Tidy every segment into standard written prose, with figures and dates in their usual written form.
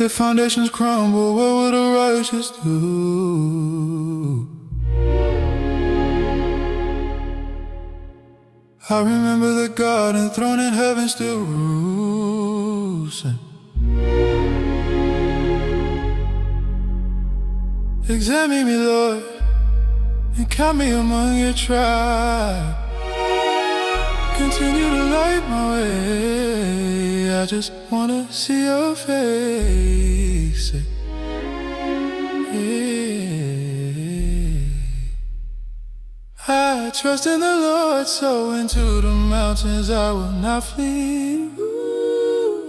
If foundations crumble, what will the righteous do? I remember the God enthroned in heaven still rules. Examine me, Lord, and count me among your tribe. Continue to light my way. I just wanna see your face. I trust in the Lord, so into the mountains I will not flee.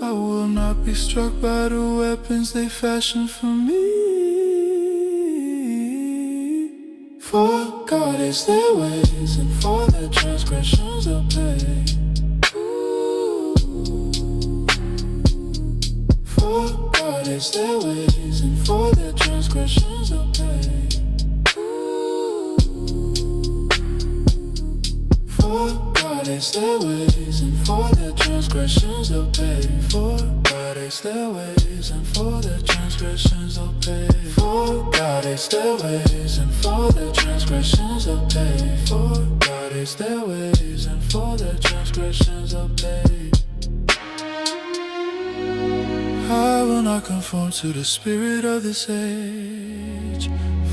I will not be struck by the weapons they fashion for me. For God is their ways, and for their transgressions they'll pay. For God is their ways, and for their transgressions they'll pay. For God is their ways, and for their transgressions they'll pay. For God is their ways, and for their transgressions they'll pay. For God is their ways, and for their transgressions they'll pay. For God is their ways, and for their transgressions they'll pay. I will not conform to the spirit of this age.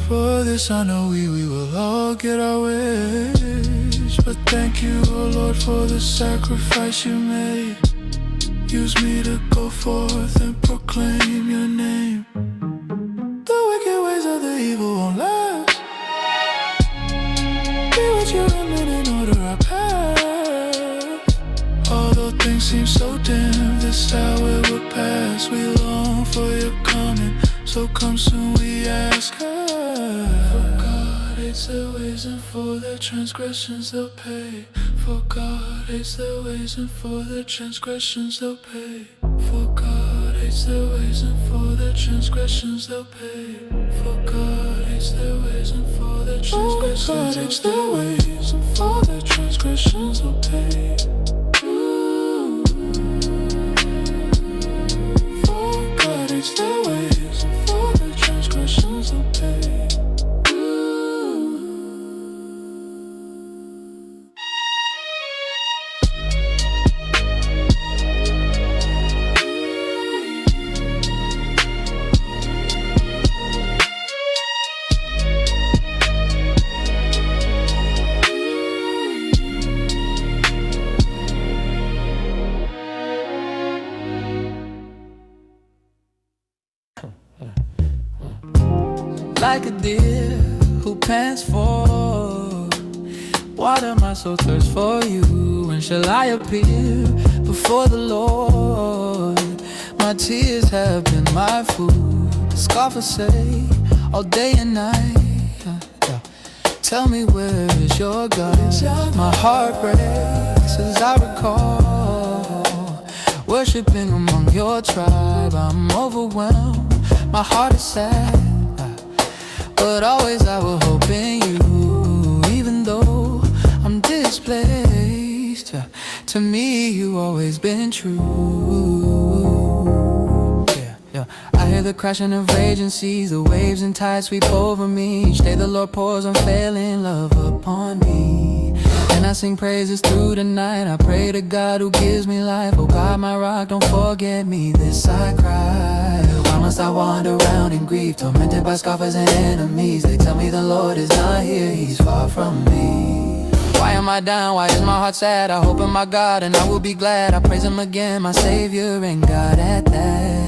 For this I know we will all get our wage. But thank you, oh Lord, for the sacrifice you made. Use me to go forth and proclaim your name. The wicked ways of the evil won't last. Be with your remnant in order our path. Although things seem so dim, this hour will pass. We long for your coming, so come soon we ask. For God hates their ways, and for their transgressions they'll pay. For God hates their ways, and for their transgressions they'll pay. For God hates their ways, and for their transgressions they'll pay. For God hates their ways, and for their transgressions they'll pay. And for their transgressions they'll pay. For God hates their ways, and for their transgressions they'll pay. Like a deer who pants for water, my soul thirsts for you. When shall I appear before the Lord? My tears have been my food. The scoffers say all day and night, tell me where is your God? My heart breaks as I recall worshiping among your tribe. I'm overwhelmed, my heart is sad, but always I will hope in you. Even though I'm displaced, to me you always been true. Yeah. I hear the crashing of raging seas, the waves and tides sweep over me. Each day the Lord pours unfailing love upon me, and I sing praises through the night. I pray to God who gives me life. Oh God, my rock, don't forget me. This I cry. Why must I wander around in grief, tormented by scoffers and enemies? They tell me the Lord is not here, he's far from me. Why am I down? Why is my heart sad? I hope in my God and I will be glad. I praise him again, my Savior and God at that.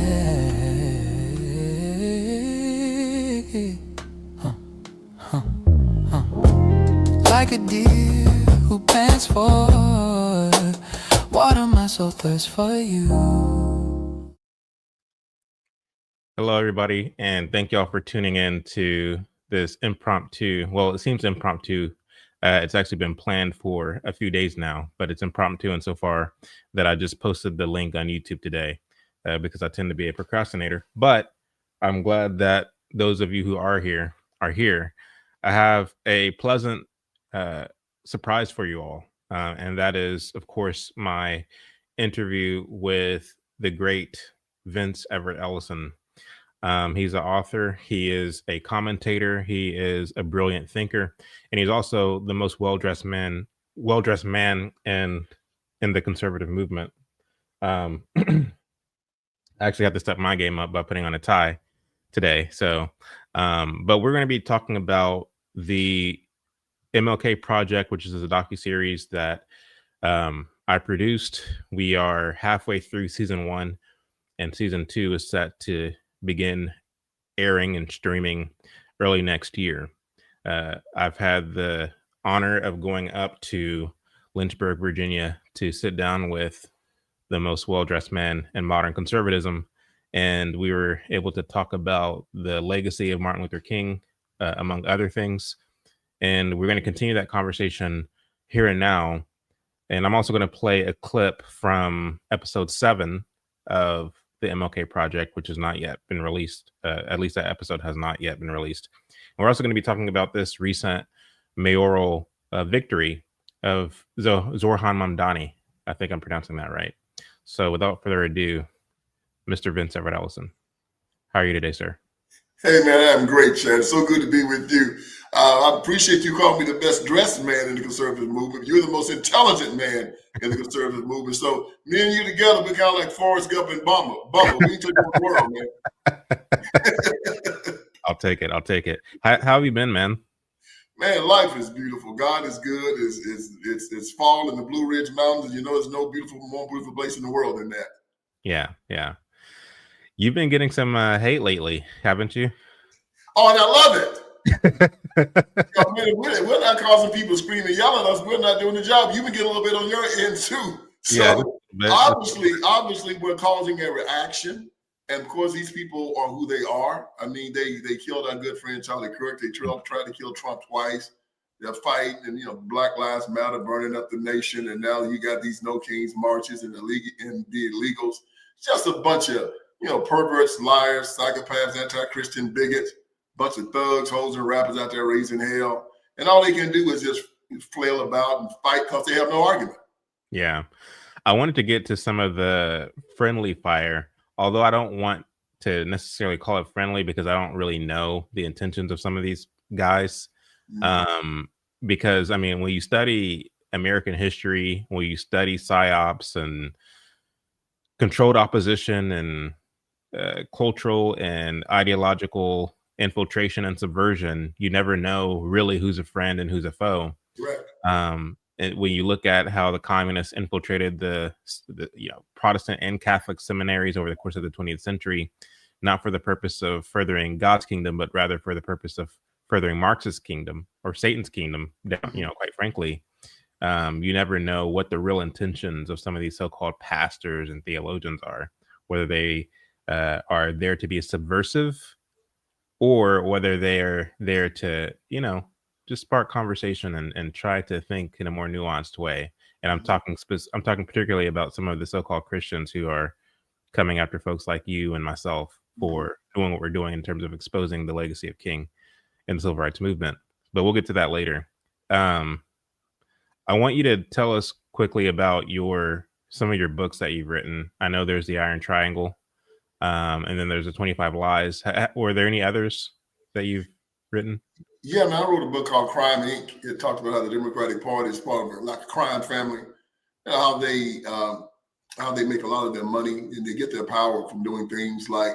Like a deer who pants for water, my soul thirsts for you. Hello, everybody, and thank y'all for tuning in to this impromptu. Well, it seems impromptu. It's actually been planned for a few days now, but it's impromptu insofar that I just posted the link on YouTube today because I tend to be a procrastinator. But I'm glad that those of you who are here are here. I have a pleasant surprise for you all, and that is, of course, my interview with the great Vince Everett Ellison. He's an author. He is a commentator. He is a brilliant thinker, and he's also the most well-dressed man in the conservative movement. I actually have to step my game up by putting on a tie today. So, but we're going to be talking about the MLK Project, which is a docu-series that I produced. We are halfway through season 1, and season 2 is set to begin airing and streaming early next year. I've had the honor of going up to Lynchburg, Virginia, to sit down with the most well-dressed man in modern conservatism, and we were able to talk about the legacy of Martin Luther King, among other things. And we're going to continue that conversation here and now. And I'm also going to play a clip from episode 7 of the MLK Project, which has not yet been released. At least that episode has not yet been released. And we're also going to be talking about this recent mayoral victory of Zohran Mamdani. I think I'm pronouncing that right. So without further ado, Mr. Vince Everett Ellison, how are you today, sir? Hey, man, I'm great, Chad. It's so good to be with you. I appreciate you calling me the best dressed man in the conservative movement. You're the most intelligent man in the conservative movement. So me and you together, we're kind of like Forrest Gump and Bumble. We take over the world, man. I'll take it. I'll take it. How have you been, man? Man, life is beautiful. God is good. It's fall in the Blue Ridge Mountains. You know, there's no more beautiful place in the world than that. Yeah, yeah. You've been getting some hate lately, haven't you? Oh, and I love it. We're not causing people scream and yell at us. We're not doing the job. You've been getting a little bit on your end too. So yeah, obviously, we're causing a reaction. And of course, these people are who they are. I mean, they killed our good friend Charlie Kirk. They tried to kill Trump twice. They're fighting, and Black Lives Matter burning up the nation. And now you got these No Kings marches and the illegals. Just a bunch of perverts, liars, psychopaths, anti-Christian bigots, bunch of thugs, hoes, and rappers out there raising hell. And all they can do is just flail about and fight because they have no argument. Yeah. I wanted to get to some of the friendly fire, although I don't want to necessarily call it friendly because I don't really know the intentions of some of these guys. Mm-hmm. Because, I mean, when you study American history, when you study psyops and controlled opposition and cultural and ideological infiltration and subversion, you never know really who's a friend and who's a foe. Right. And when you look at how the communists infiltrated the Protestant and Catholic seminaries over the course of the 20th century, not for the purpose of furthering God's kingdom, but rather for the purpose of furthering Marx's kingdom or Satan's kingdom, quite frankly, you never know what the real intentions of some of these so-called pastors and theologians are, whether they are there to be subversive or whether they're there to, just spark conversation and try to think in a more nuanced way. And I'm talking particularly about some of the so-called Christians who are coming after folks like you and myself for doing what we're doing in terms of exposing the legacy of King and the civil rights movement. But we'll get to that later. I want you to tell us quickly about some of your books that you've written. I know there's the Iron Triangle, and then there's the 25 Lies. Were there any others that you've written? Yeah, man, I wrote a book called Crime Inc. It talked about how the Democratic Party is part of like a crime family, and how they make a lot of their money and they get their power from doing things like,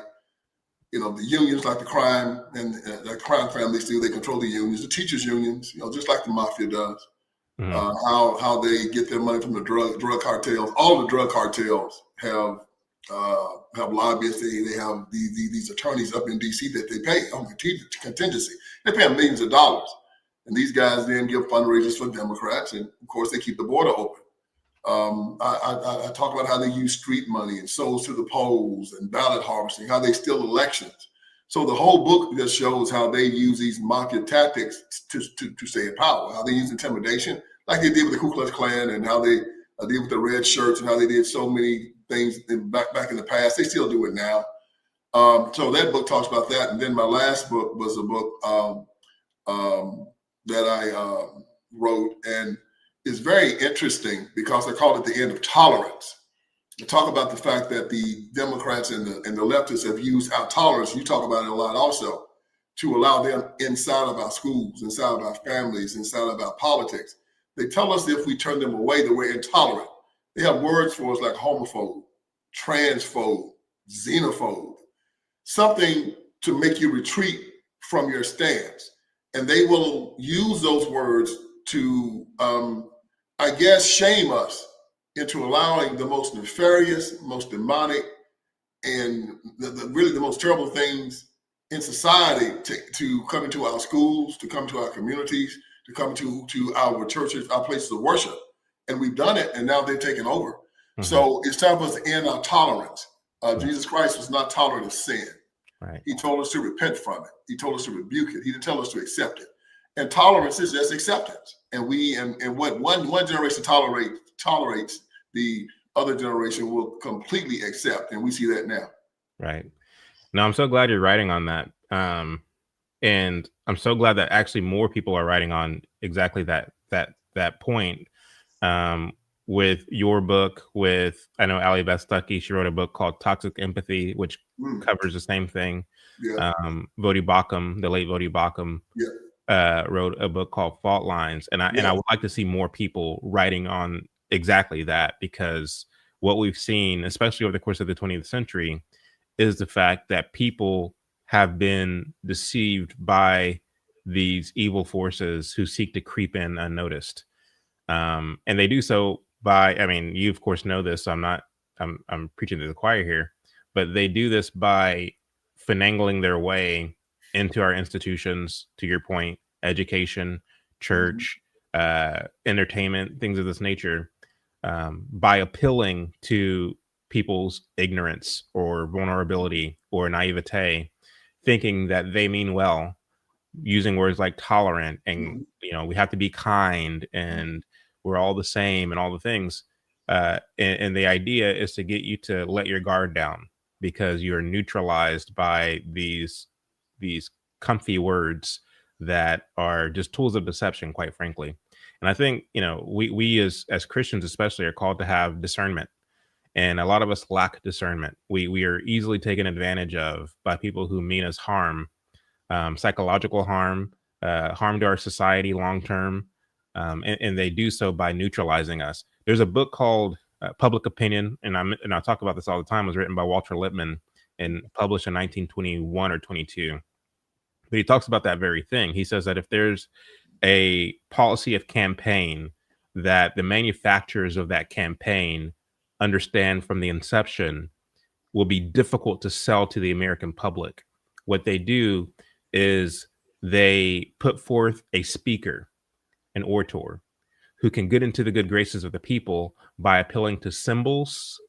the unions, like the crime and the crime families do. They control the unions, the teachers' unions, just like the mafia does. Mm-hmm. How they get their money from the drug cartels. All the drug cartels have lobbyists. They have these attorneys up in D.C. that they pay on contingency. They pay them millions of dollars, and these guys then give fundraisers for Democrats, and of course they keep the border open. I talk about how they use street money and souls to the polls and ballot harvesting, how they steal elections. So the whole book just shows how they use these mafia tactics to stay in power, how they use intimidation, like they did with the Ku Klux Klan, and how they did with the red shirts, and how they did so many things back in the past. They still do it now. So that book talks about that. And then my last book was a book that I wrote, and it's very interesting because I call it The End of Tolerance. talk about the fact that the Democrats and the leftists have used our tolerance. You talk about it a lot also, to allow them inside of our schools, inside of our families, inside of our politics. They tell us if we turn them away that we're intolerant. They have words for us like homophobe, transphobe, xenophobe, something to make you retreat from your stance. And they will use those words to, I guess, shame us into allowing the most nefarious, most demonic, and really the most terrible things in society to come into our schools, to come to our communities, to come to our churches, our places of worship. And we've done it, and now they've taken over. Mm-hmm. So it's time for us to end our tolerance. Jesus Christ was not tolerant of sin. Right. He told us to repent from it. He told us to rebuke it. He didn't tell us to accept it. And tolerance is just acceptance. And what one generation tolerates, the other generation will completely accept. And we see that now. Right. No, I'm so glad you're writing on that. And I'm so glad that actually more people are writing on exactly that point. With your book, I know Allie Beth Stuckey, she wrote a book called Toxic Empathy, which covers the same thing. Yeah. Vodi Bakum, the late Vodi Bakum, wrote a book called Fault Lines. And I would like to see more people writing on exactly that, because what we've seen, especially over the course of the 20th century, is the fact that people have been deceived by these evil forces who seek to creep in unnoticed. And they do so by, I mean, you of course know this, so I'm preaching to the choir here, but they do this by finagling their way into our institutions, to your point, education, church, entertainment, things of this nature, by appealing to people's ignorance or vulnerability or naivete, thinking that they mean well, using words like tolerant and, we have to be kind and we're all the same and all the things. And the idea is to get you to let your guard down because you're neutralized by these comfy words that are just tools of deception, quite frankly. And I think, we as Christians especially are called to have discernment. And a lot of us lack discernment. We are easily taken advantage of by people who mean us harm, psychological harm, harm to our society long-term. And they do so by neutralizing us. There's a book called Public Opinion, and I talk about this all the time. It was written by Walter Lippmann and published in 1921 or 22. But he talks about that very thing. He says that if there's a policy of campaign that the manufacturers of that campaign understand from the inception will be difficult to sell to the American public, what they do is they put forth a speaker, an orator, who can get into the good graces of the people by appealing to symbols,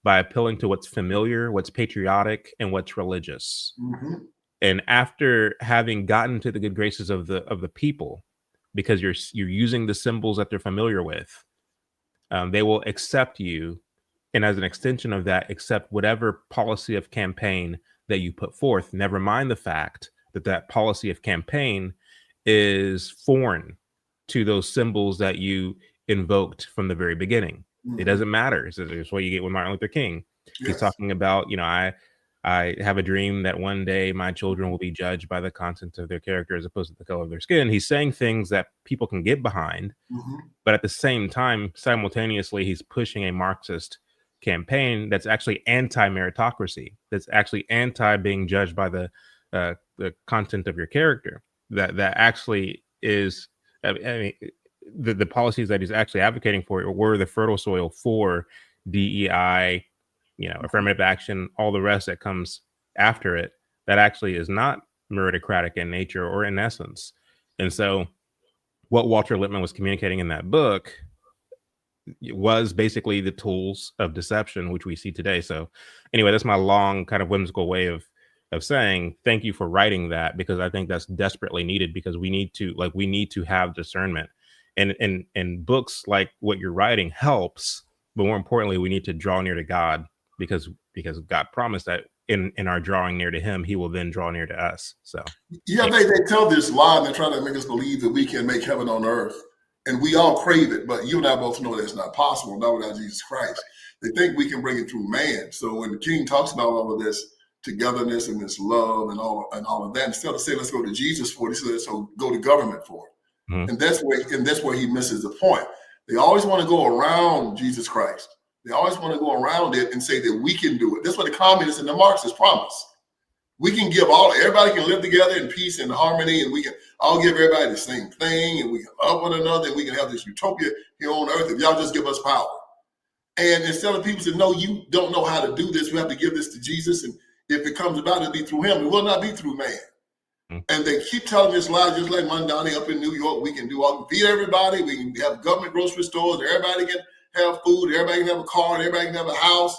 by appealing to what's familiar, what's patriotic, and what's religious. Mm-hmm. And after having gotten to the good graces of the people, because you're using the symbols that they're familiar with, they will accept you, and as an extension of that, accept whatever policy of campaign that you put forth. Never mind the fact that policy of campaign is foreign to those symbols that you invoked from the very beginning. Mm-hmm. It doesn't matter. It's what you get with Martin Luther King. Yes. He's talking about, I have a dream that one day my children will be judged by the content of their character as opposed to the color of their skin. He's saying things that people can get behind, but at the same time, simultaneously, he's pushing a Marxist campaign that's actually anti-meritocracy, that's actually anti being judged by the content of your character. That actually is, I mean, the policies that he's actually advocating for were the fertile soil for DEI, affirmative action, all the rest that comes after it, that actually is not meritocratic in nature or in essence. And so what Walter Lippmann was communicating in that book was basically the tools of deception, which we see today. So anyway, that's my long kind of whimsical way of saying thank you for writing that, because I think that's desperately needed, because we need to have discernment, and books like what you're writing helps, but more importantly, we need to draw near to God, because God promised that in our drawing near to him, he will then draw near to us. So they tell this lie, and they're trying to make us believe that we can make heaven on earth. And we all crave it, but you and I both know that's not possible, not without Jesus Christ. They think we can bring it through man. So when the King talks about all of this togetherness and this love and all of that, instead of saying let's go to Jesus for it, he said let's go to government for it. Mm-hmm. And that's where he misses the point. They always want to go around Jesus Christ. They always want to go around it and say that we can do it. That's what the communists and the Marxists promise. We can give everybody can live together in peace and harmony, and we can all give everybody the same thing, and we can love one another, and we can have this utopia here on earth if y'all just give us power. And instead of people say, no, you don't know how to do this, we have to give this to Jesus, and if it comes about, it'll be through him. It will not be through man. Mm-hmm. And they keep telling this lie, just like mamdani up in New York. We can do all, feed everybody. We can have government grocery stores. Everybody can have food. Everybody can have a car. Everybody can have a house.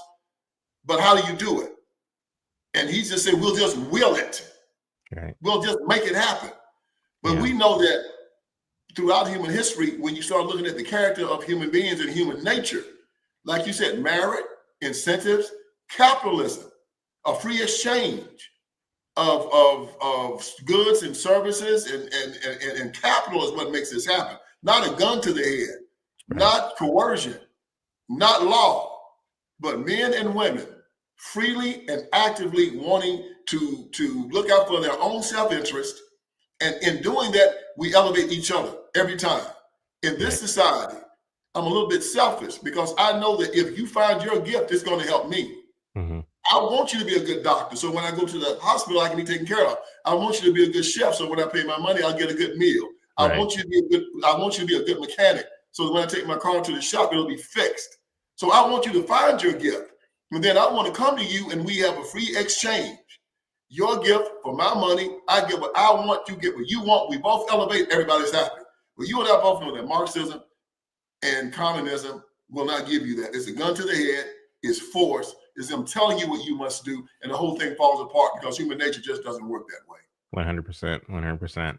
But how do you do it? And he just said, we'll just will it. Right. We'll just make it happen. But we know that throughout human history, when you start looking at the character of human beings and human nature, like you said, merit, incentives, capitalism, a free exchange of goods and services, and capital is what makes this happen. Not a gun to the head, not coercion, not law, but men and women freely and actively wanting to look out for their own self-interest. And in doing that, we elevate each other every time. In this society, I'm a little bit selfish because I know that if you find your gift, it's going to help me. Mm-hmm. I want you to be a good doctor. So when I go to the hospital, I can be taken care of. I want you to be a good chef. So when I pay my money, I'll get a good meal. I want you to be a good mechanic. So that when I take my car to the shop, it'll be fixed. So I want you to find your gift. And then I want to come to you and we have a free exchange. Your gift for my money, I get what I want, you get what you want. We both elevate, everybody's happy. But you and I both know that Marxism and communism will not give you that. It's a gun to the head, it's force, it's them telling you what you must do, and the whole thing falls apart because human nature just doesn't work that way. 100%, 100%.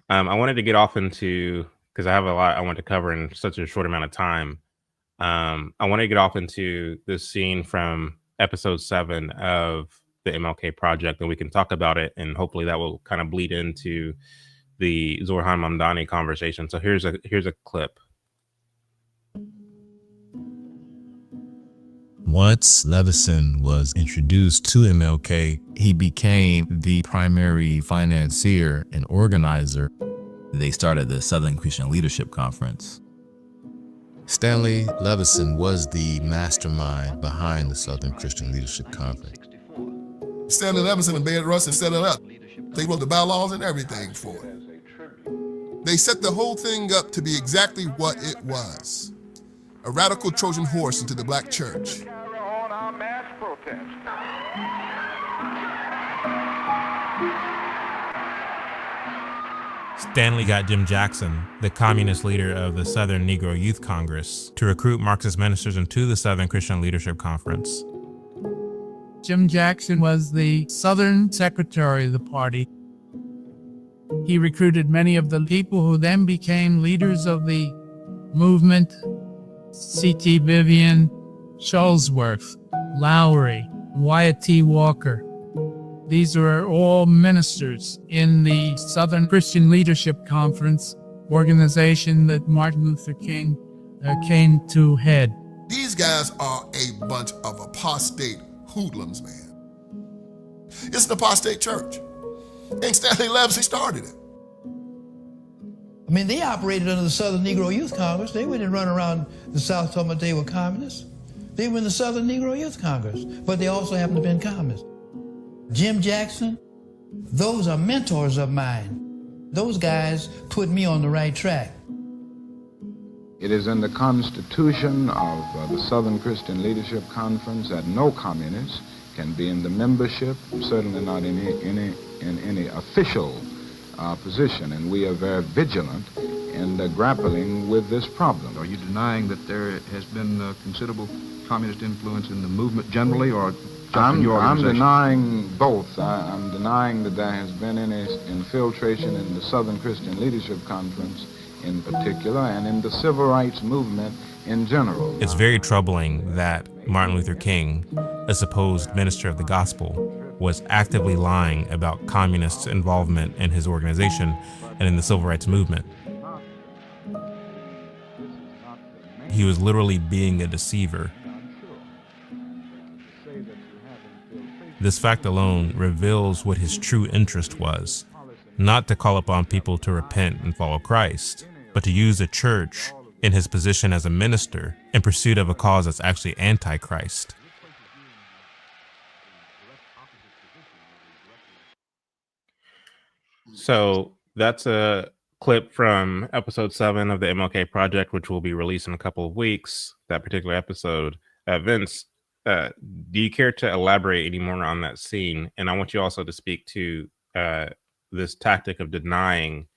I wanted to get off into, because I have a lot I want to cover in such a short amount of time. I want to get off into this scene from episode 7 of the MLK Project, and we can talk about it, and hopefully that will kind of bleed into the Zohran Mamdani conversation. So here's a clip. Once Ellison was introduced to MLK, he became the primary financier and organizer. They started the Southern Christian Leadership Conference. Stanley Levison was the mastermind behind the Southern Christian Leadership Conference. Stanley Levison and Baird Russell set it up. They wrote the bylaws and everything for it. They set the whole thing up to be exactly what it was. A radical Trojan horse into the black church. Stanley got Jim Jackson, the communist leader of the Southern Negro Youth Congress, to recruit Marxist ministers into the Southern Christian Leadership Conference. Jim Jackson was the Southern secretary of the party. He recruited many of the people who then became leaders of the movement: C.T. Vivian, Shuttlesworth, Lowry, Wyatt T. Walker. These were all ministers in the Southern Christian Leadership Conference, organization that Martin Luther King came to head. These guys are a bunch of apostate hoodlums, man. It's an apostate church. And Stanley Levison started it. I mean, they operated under the Southern Negro Youth Congress. They wouldn't run around the South talking about they were communists. They were in the Southern Negro Youth Congress, but they also happened to have been communists. Jim Jackson, those are mentors of mine. Those guys put me on the right track. It is in the Constitution of the Southern Christian Leadership Conference that no communist can be in the membership, certainly not in any official position, and we are very vigilant in grappling with this problem. Are you denying that there has been considerable communist influence in the movement generally, or just in your organization? I'm denying both. I'm denying that there has been any infiltration in the Southern Christian Leadership Conference in particular, and in the civil rights movement in general. It's very troubling that Martin Luther King, a supposed minister of the gospel, was actively lying about communists' involvement in his organization and in the civil rights movement. he was literally being a deceiver. This fact alone reveals what his true interest was, not to call upon people to repent and follow Christ, but to use the church in his position as a minister in pursuit of a cause that's actually anti-Christ. So that's a clip from episode 7 of the MLK Project, which will be released in a couple of weeks, that particular episode. Vince, do you care to elaborate any more on that scene? And I want you also to speak to this tactic of denying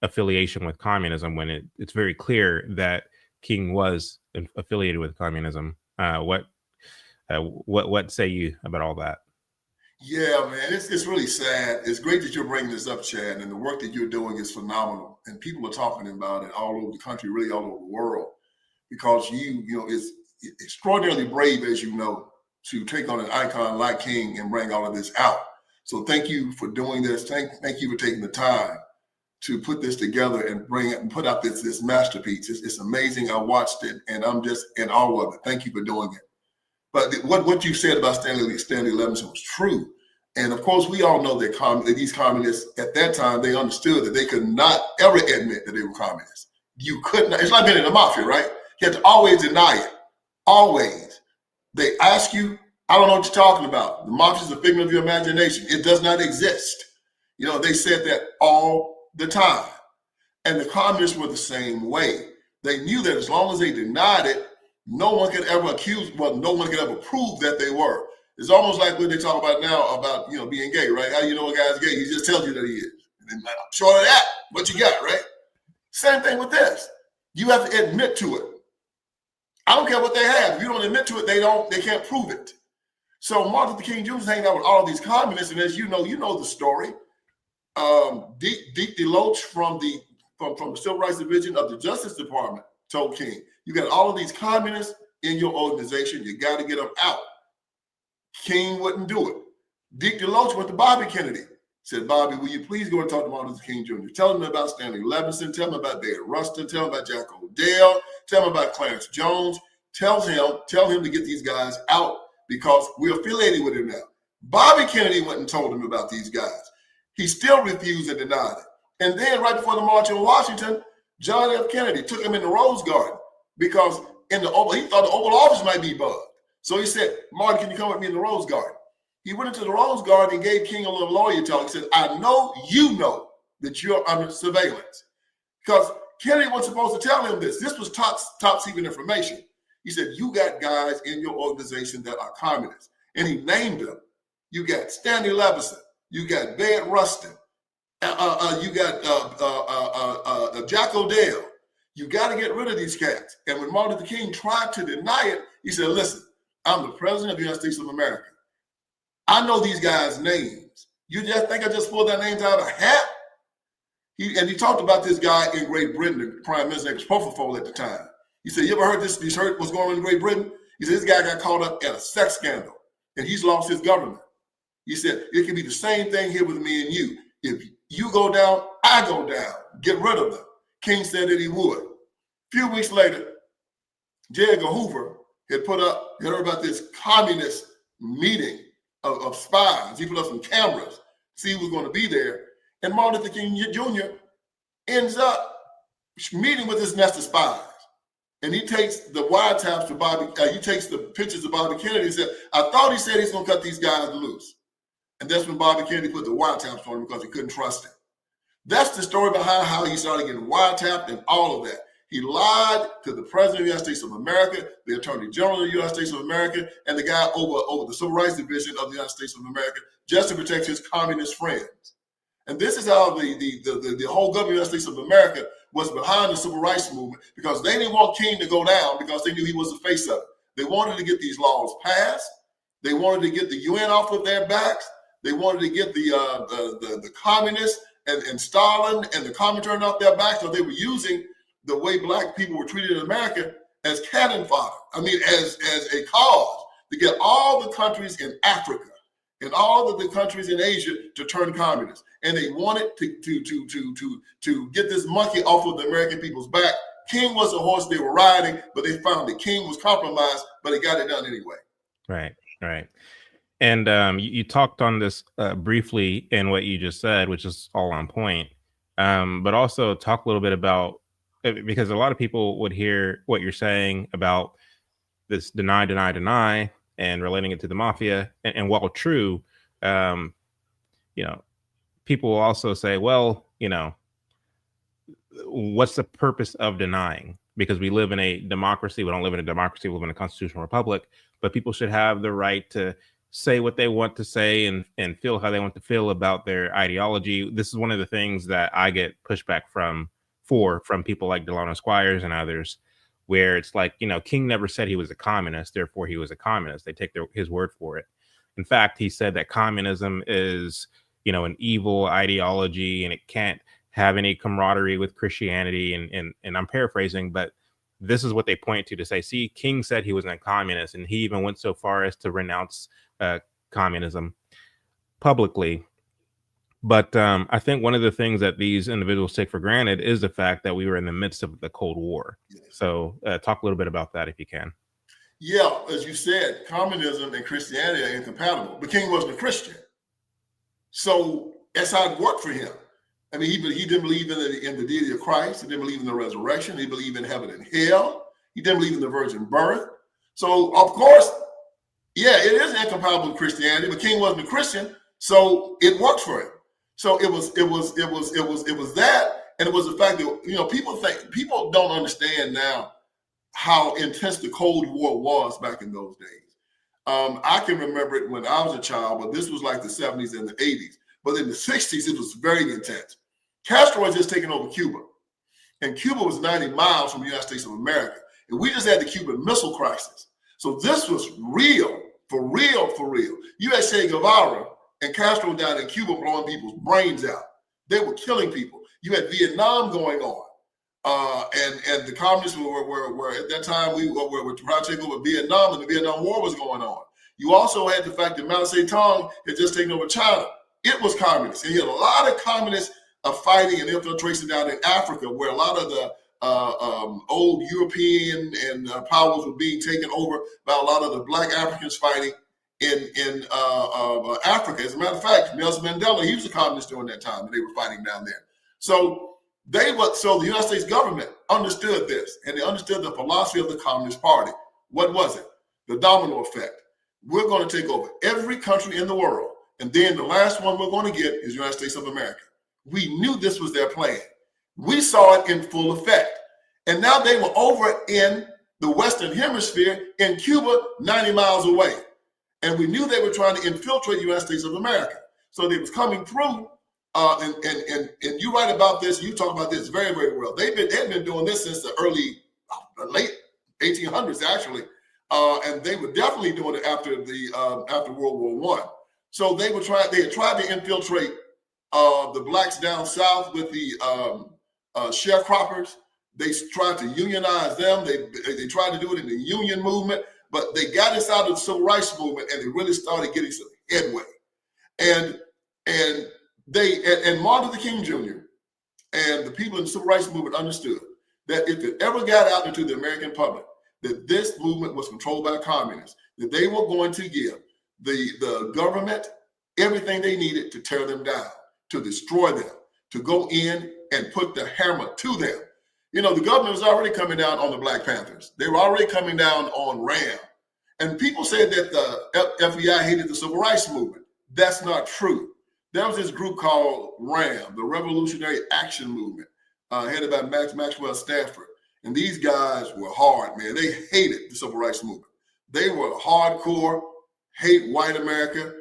affiliation with communism when it's very clear that King was affiliated with communism. What say you about all that? Yeah, man, it's really sad. It's great that you're bringing this up, Chad, and the work that you're doing is phenomenal. And people are talking about it all over the country, really all over the world, because you know, it's extraordinarily brave, as you know, to take on an icon like King and bring all of this out. So thank you for doing this. Thank you for taking the time to put this together and bring it and put out this masterpiece. It's amazing. I watched it and I'm just in awe of it. Thank you for doing it. But what you said about Stanley Levinson was true. And of course, we all know that these communists at that time, they understood that they could not ever admit that they were communists. You could not. It's like being in the mafia, right? You have to always deny it. Always. They ask you, I don't know what you're talking about. The mafia is a figment of your imagination. It does not exist. You know, they said that all the time. And the communists were the same way. They knew that as long as they denied it, no one could ever no one could ever prove that they were. It's almost like what they talk about now about, you know, being gay, right? How you know a guy's gay? He just tells you that he is. And I'm sure of that, what you got, right? Same thing with this. You have to admit to it. I don't care what they have. If you don't admit to it, they can't prove it. So Martin Luther King Jr. is hanging out with all of these communists, and as you know the story. Deke DeLoach from the Civil Rights Division of the Justice Department told King, you got all of these communists in your organization, you got to get them out. King wouldn't do it. Deke DeLoach went to Bobby Kennedy, said, Bobby, will you please go and talk to Martin Luther King Jr.? Tell him about Stanley Levinson, tell him about David Rustin, tell him about Jack O'Dell, tell him about Clarence Jones, tell him to get these guys out because we're affiliated with him now. Bobby Kennedy went and told him about these guys. He still refused and denied it. And then right before the March on Washington, John F. Kennedy took him in the Rose Garden because he thought the Oval Office might be bugged. So he said, Martin, can you come with me in the Rose Garden? He went into the Rose Garden and gave King a little lawyer talk. He said, I know you know that you're under surveillance. Because Kennedy wasn't supposed to tell him this. This was top secret information. He said, you got guys in your organization that are communists. And he named them. You got Stanley Levinson. You got David Rustin. You got Jack O'Dell. You got to get rid of these cats. And when Martin Luther King tried to deny it, he said, listen, I'm the president of the United States of America. I know these guys' names. You just think I just pulled their names out of a hat? He talked about this guy in Great Britain, the prime minister, name was Propofol at the time. He said, you ever heard this? You heard what's going on in Great Britain? He said, this guy got caught up in a sex scandal and he's lost his government. He said, it can be the same thing here with me and you. If you go down, I go down. Get rid of them. King said that he would. A few weeks later, J. Edgar Hoover had heard about this communist meeting of spies. He put up some cameras, see who was going to be there. And Martin Luther King Jr. ends up meeting with this nest of spies. And he takes the wiretaps to Bobby, he takes the pictures of Bobby Kennedy and said, I thought he said he's going to cut these guys loose. And that's when Bobby Kennedy put the wiretaps on him because he couldn't trust him. That's the story behind how he started getting wiretapped and all of that. He lied to the president of the United States of America, the attorney general of the United States of America, and the guy over the Civil Rights Division of the United States of America just to protect his communist friends. And this is how the whole government of the United States of America was behind the Civil Rights Movement because they didn't want King to go down because they knew he was the face of it. They wanted to get these laws passed. They wanted to get the UN off of their backs. They wanted to get the communists and Stalin and the Comintern off their backs, so they were using the way black people were treated in America as cannon fodder. I mean, as a cause to get all the countries in Africa and all of the countries in Asia to turn communist. And they wanted to get this monkey off of the American people's back King was the horse they were riding, but they found the king was compromised, but they got it done anyway. Right, right. And you talked on this briefly in what you just said, which is all on point. But also talk a little bit about, because a lot of people would hear what you're saying about this deny, deny, deny, and relating it to the mafia. And while true, you know, people will also say, well, you know, what's the purpose of denying? Because we live in a democracy. We don't live in a democracy. We live in a constitutional republic. But people should have the right to say what they want to say and feel how they want to feel about their ideology. This is one of the things that I get pushback from people like Delano Squires and others, where it's like, you know, King never said he was a communist, therefore he was a communist. They take his word for it. In fact, he said that communism is, you know, an evil ideology and it can't have any camaraderie with Christianity. And I'm paraphrasing, but this is what they point to say, see, King said he wasn't a communist, and he even went so far as to renounce communism publicly. But I think one of the things that these individuals take for granted is the fact that we were in the midst of the Cold War. So talk a little bit about that if you can. Yeah, as you said, communism and Christianity are incompatible. But King wasn't a Christian. So that's how it worked for him. I mean, he didn't believe in the deity of Christ. He didn't believe in the resurrection. He believed in heaven and hell. He didn't believe in the virgin birth. So, of course, yeah, it is incompatible with Christianity, but King wasn't a Christian, so it worked for him. So it was that, and it was the fact that, you know, people don't understand now how intense the Cold War was back in those days. I can remember it when I was a child, but this was like the 70s and the 80s. But in the 60s, it was very intense. Castro had just taken over Cuba, and Cuba was 90 miles from the United States of America, and we just had the Cuban Missile Crisis. So this was real, for real, for real. You had Che Guevara and Castro down in Cuba blowing people's brains out. They were killing people. You had Vietnam going on, and the communists were at that time we were trying to take over Vietnam, and the Vietnam War was going on. You also had the fact that Mao Zedong had just taken over China. It was communist, and you had a lot of communists fighting and infiltration down in Africa, where a lot of the old European and powers were being taken over by a lot of the Black Africans fighting in Africa. As a matter of fact, Nelson Mandela, he was a communist during that time, and they were fighting down there. So the United States government understood this, and they understood the philosophy of the Communist Party. What was it? The domino effect. We're going to take over every country in the world, and then the last one we're going to get is the United States of America. We knew this was their plan. We saw it in full effect. And now they were over in the Western Hemisphere in Cuba, 90 miles away. And we knew they were trying to infiltrate the United States of America. So they was coming through, and you write about this, you talk about this very, very well. They've been doing this since the late 1800s, actually. And they were definitely doing it after World War I. So they had tried to infiltrate the blacks down south with the sharecroppers. They tried to unionize them. They tried to do it in the union movement, but they got us out of the civil rights movement, and they really started getting some headway. And Martin Luther King Jr. and the people in the civil rights movement understood that if it ever got out into the American public that this movement was controlled by communists, that they were going to give the government everything they needed to tear them down, to destroy them, to go in and put the hammer to them. You know, the government was already coming down on the Black Panthers. They were already coming down on RAM. And people said that the FBI hated the civil rights movement. That's not true. There was this group called RAM, the Revolutionary Action Movement, headed by Maxwell Stanford. And these guys were hard, man. They hated the civil rights movement. They were hardcore, hate white America,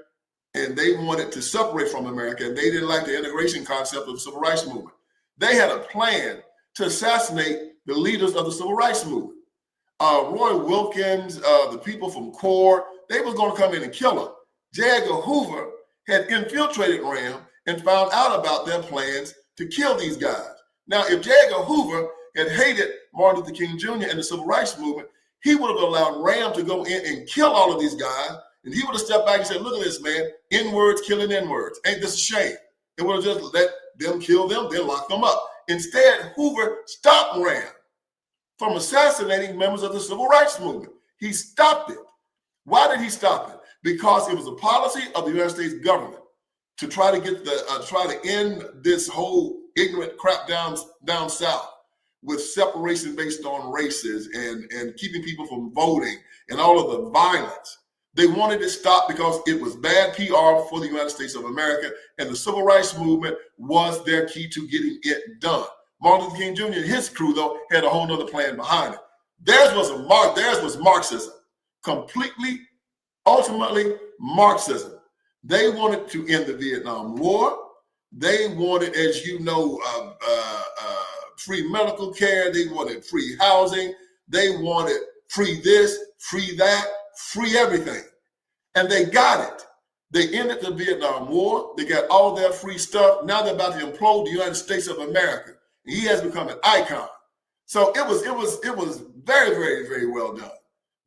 and they wanted to separate from America, and they didn't like the integration concept of the civil rights movement. They had a plan to assassinate the leaders of the civil rights movement. Roy Wilkins, the people from CORE, they was going to come in and kill them. J. Edgar Hoover had infiltrated RAM and found out about their plans to kill these guys. Now, if J. Edgar Hoover had hated Martin Luther King Jr. and the civil rights movement, he would have allowed RAM to go in and kill all of these guys, and he would have stepped back and said, look at this, man, N-words killing N-words. Ain't this a shame? It would have just let them kill them, then lock them up. Instead, Hoover stopped RAM. from assassinating members of the civil rights movement. He stopped it. Why did he stop it? Because it was a policy of the United States government to try to get try to end this whole ignorant crap down south with separation based on races and keeping people from voting and all of the violence. They wanted it stopped because it was bad PR for the United States of America, and the civil rights movement was their key to getting it done. Martin Luther King Jr. and his crew, though, had a whole nother plan behind it. Theirs was Marxism, completely, ultimately Marxism. They wanted to end the Vietnam War. They wanted, as you know, free medical care. They wanted free housing. They wanted free this, free that, free everything. And they got it. They ended the Vietnam War. They got all their free stuff. Now they're about to implode the United States of America. He has become an icon. So it was very, very, very well done.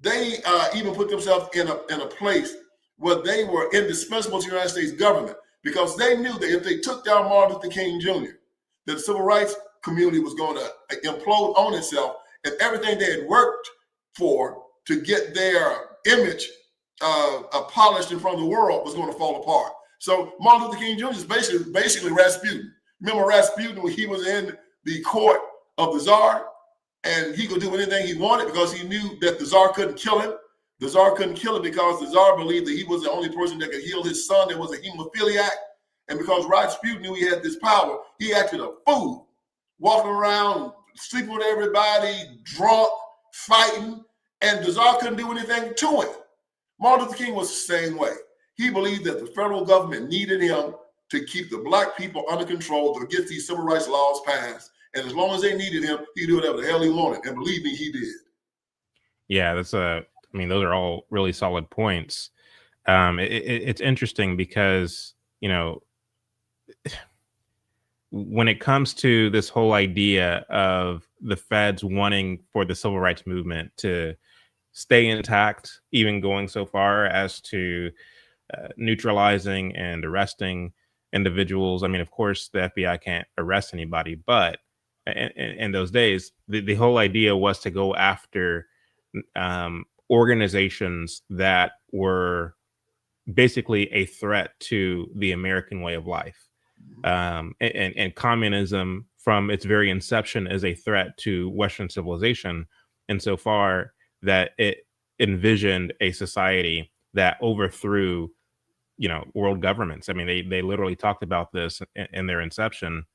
They even put themselves in a place where they were indispensable to the United States government, because they knew that if they took down Martin Luther King Jr., that the civil rights community was going to implode on itself, and everything they had worked for to get their image polished in front of the world was going to fall apart. So Martin Luther King Jr. is basically Rasputin. Remember Rasputin when he was in the court of the Tsar, and he could do anything he wanted because he knew that the Tsar couldn't kill him. The Tsar couldn't kill him because the Tsar believed that he was the only person that could heal his son that was a hemophiliac. And because Rasputin knew he had this power, he acted a fool, walking around, sleeping with everybody, drunk, fighting, and the Tsar couldn't do anything to him. Martin Luther King was the same way. He believed that the federal government needed him to keep the black people under control, to get these civil rights laws passed. And as long as they needed him, he could do whatever the hell he wanted. And believe me, he did. Yeah, those are all really solid points. It's interesting because, when it comes to this whole idea of the feds wanting for the civil rights movement to stay intact, even going so far as to neutralizing and arresting individuals. I mean, of course, the FBI can't arrest anybody, but in those days, the whole idea was to go after organizations that were basically a threat to the American way of life. And communism, from its very inception, is a threat to Western civilization insofar that it envisioned a society that overthrew, world governments. I mean, they literally talked about this in their inception.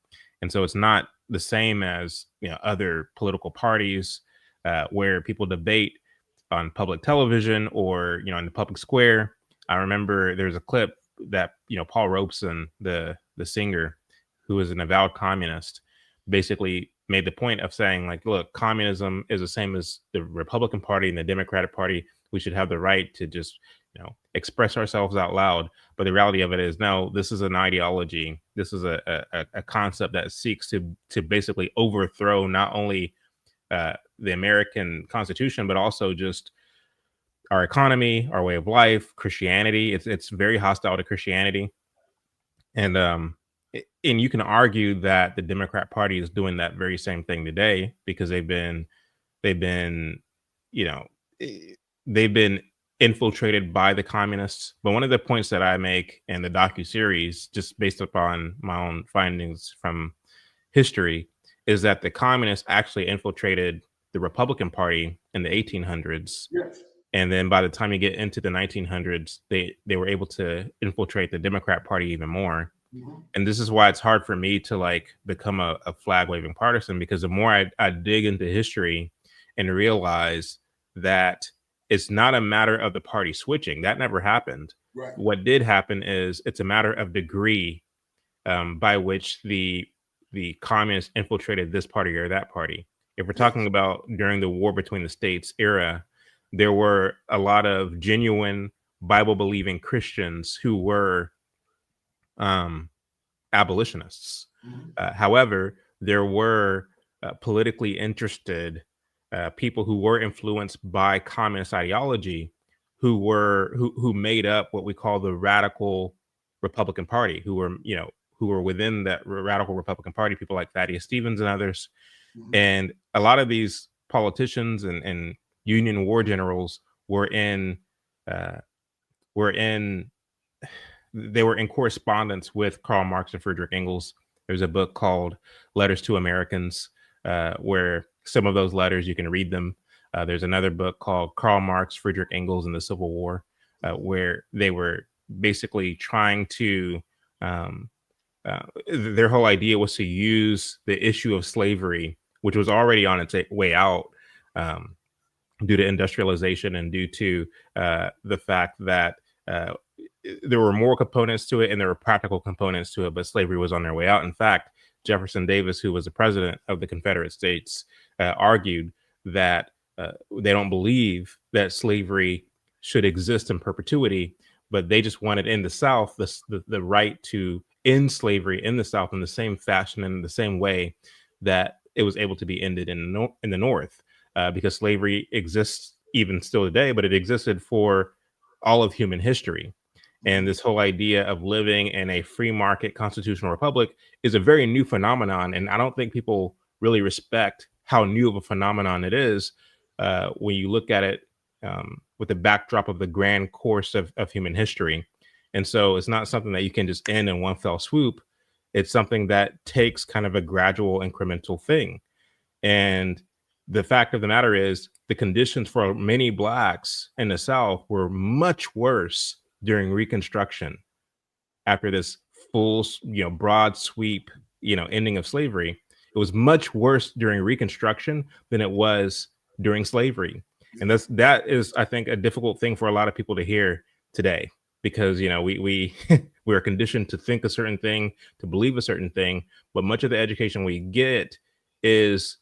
And so it's not the same as, other political parties where people debate on public television or, in the public square. I remember there's a clip that, Paul Robeson, the singer, who is an avowed communist, basically made the point of saying, like, look, communism is the same as the Republican Party and the Democratic Party. We should have the right to just, express ourselves out loud. But the reality of it is, no, this is an ideology. This is a concept that seeks to basically overthrow not only the American Constitution, but also just our economy, our way of life, Christianity. It's very hostile to Christianity. And you can argue that the Democrat Party is doing that very same thing today, because they've been infiltrated by the communists. But one of the points that I make in the docu-series, just based upon my own findings from history, is that the communists actually infiltrated the Republican Party in the 1800s. Yes. And then by the time you get into the 1900s, they were able to infiltrate the Democrat Party even more. Mm-hmm. And this is why it's hard for me to become a flag waving partisan, because the more I dig into history and realize that it's not a matter of the party switching. That never happened. Right. What did happen is it's a matter of degree by which the communists infiltrated this party or that party. If we're talking about during the war between the states era, there were a lot of genuine Bible-believing Christians who were abolitionists. Mm-hmm. However, there were politically interested people who were influenced by communist ideology, who made up what we call the radical Republican Party, who were within that radical Republican Party, people like Thaddeus Stevens and others. Mm-hmm. And a lot of these politicians and Union war generals were in correspondence with Karl Marx and Friedrich Engels. There's a book called Letters to Americans, where some of those letters, you can read them. There's another book called Karl Marx, Friedrich Engels, and the Civil War, where they were basically trying to, their whole idea was to use the issue of slavery, which was already on its way out, due to industrialization and due to the fact that there were moral components to it and there were practical components to it, but slavery was on their way out. In fact, Jefferson Davis, who was the president of the Confederate States, argued that they don't believe that slavery should exist in perpetuity, but they just wanted in the South the right to end slavery in the South in the same fashion and in the same way that it was able to be ended in the North, because slavery exists even still today, but it existed for all of human history. And this whole idea of living in a free market constitutional republic is a very new phenomenon. And I don't think people really respect how new of a phenomenon it is when you look at it with the backdrop of the grand course of human history. And so it's not something that you can just end in one fell swoop. It's something that takes kind of a gradual incremental thing. And the fact of the matter is the conditions for many Blacks in the South were much worse during Reconstruction after this full, broad sweep, ending of slavery. It was much worse during Reconstruction than it was during slavery. And that is, I think, a difficult thing for a lot of people to hear today, because, we are conditioned to think a certain thing, to believe a certain thing, but much of the education we get is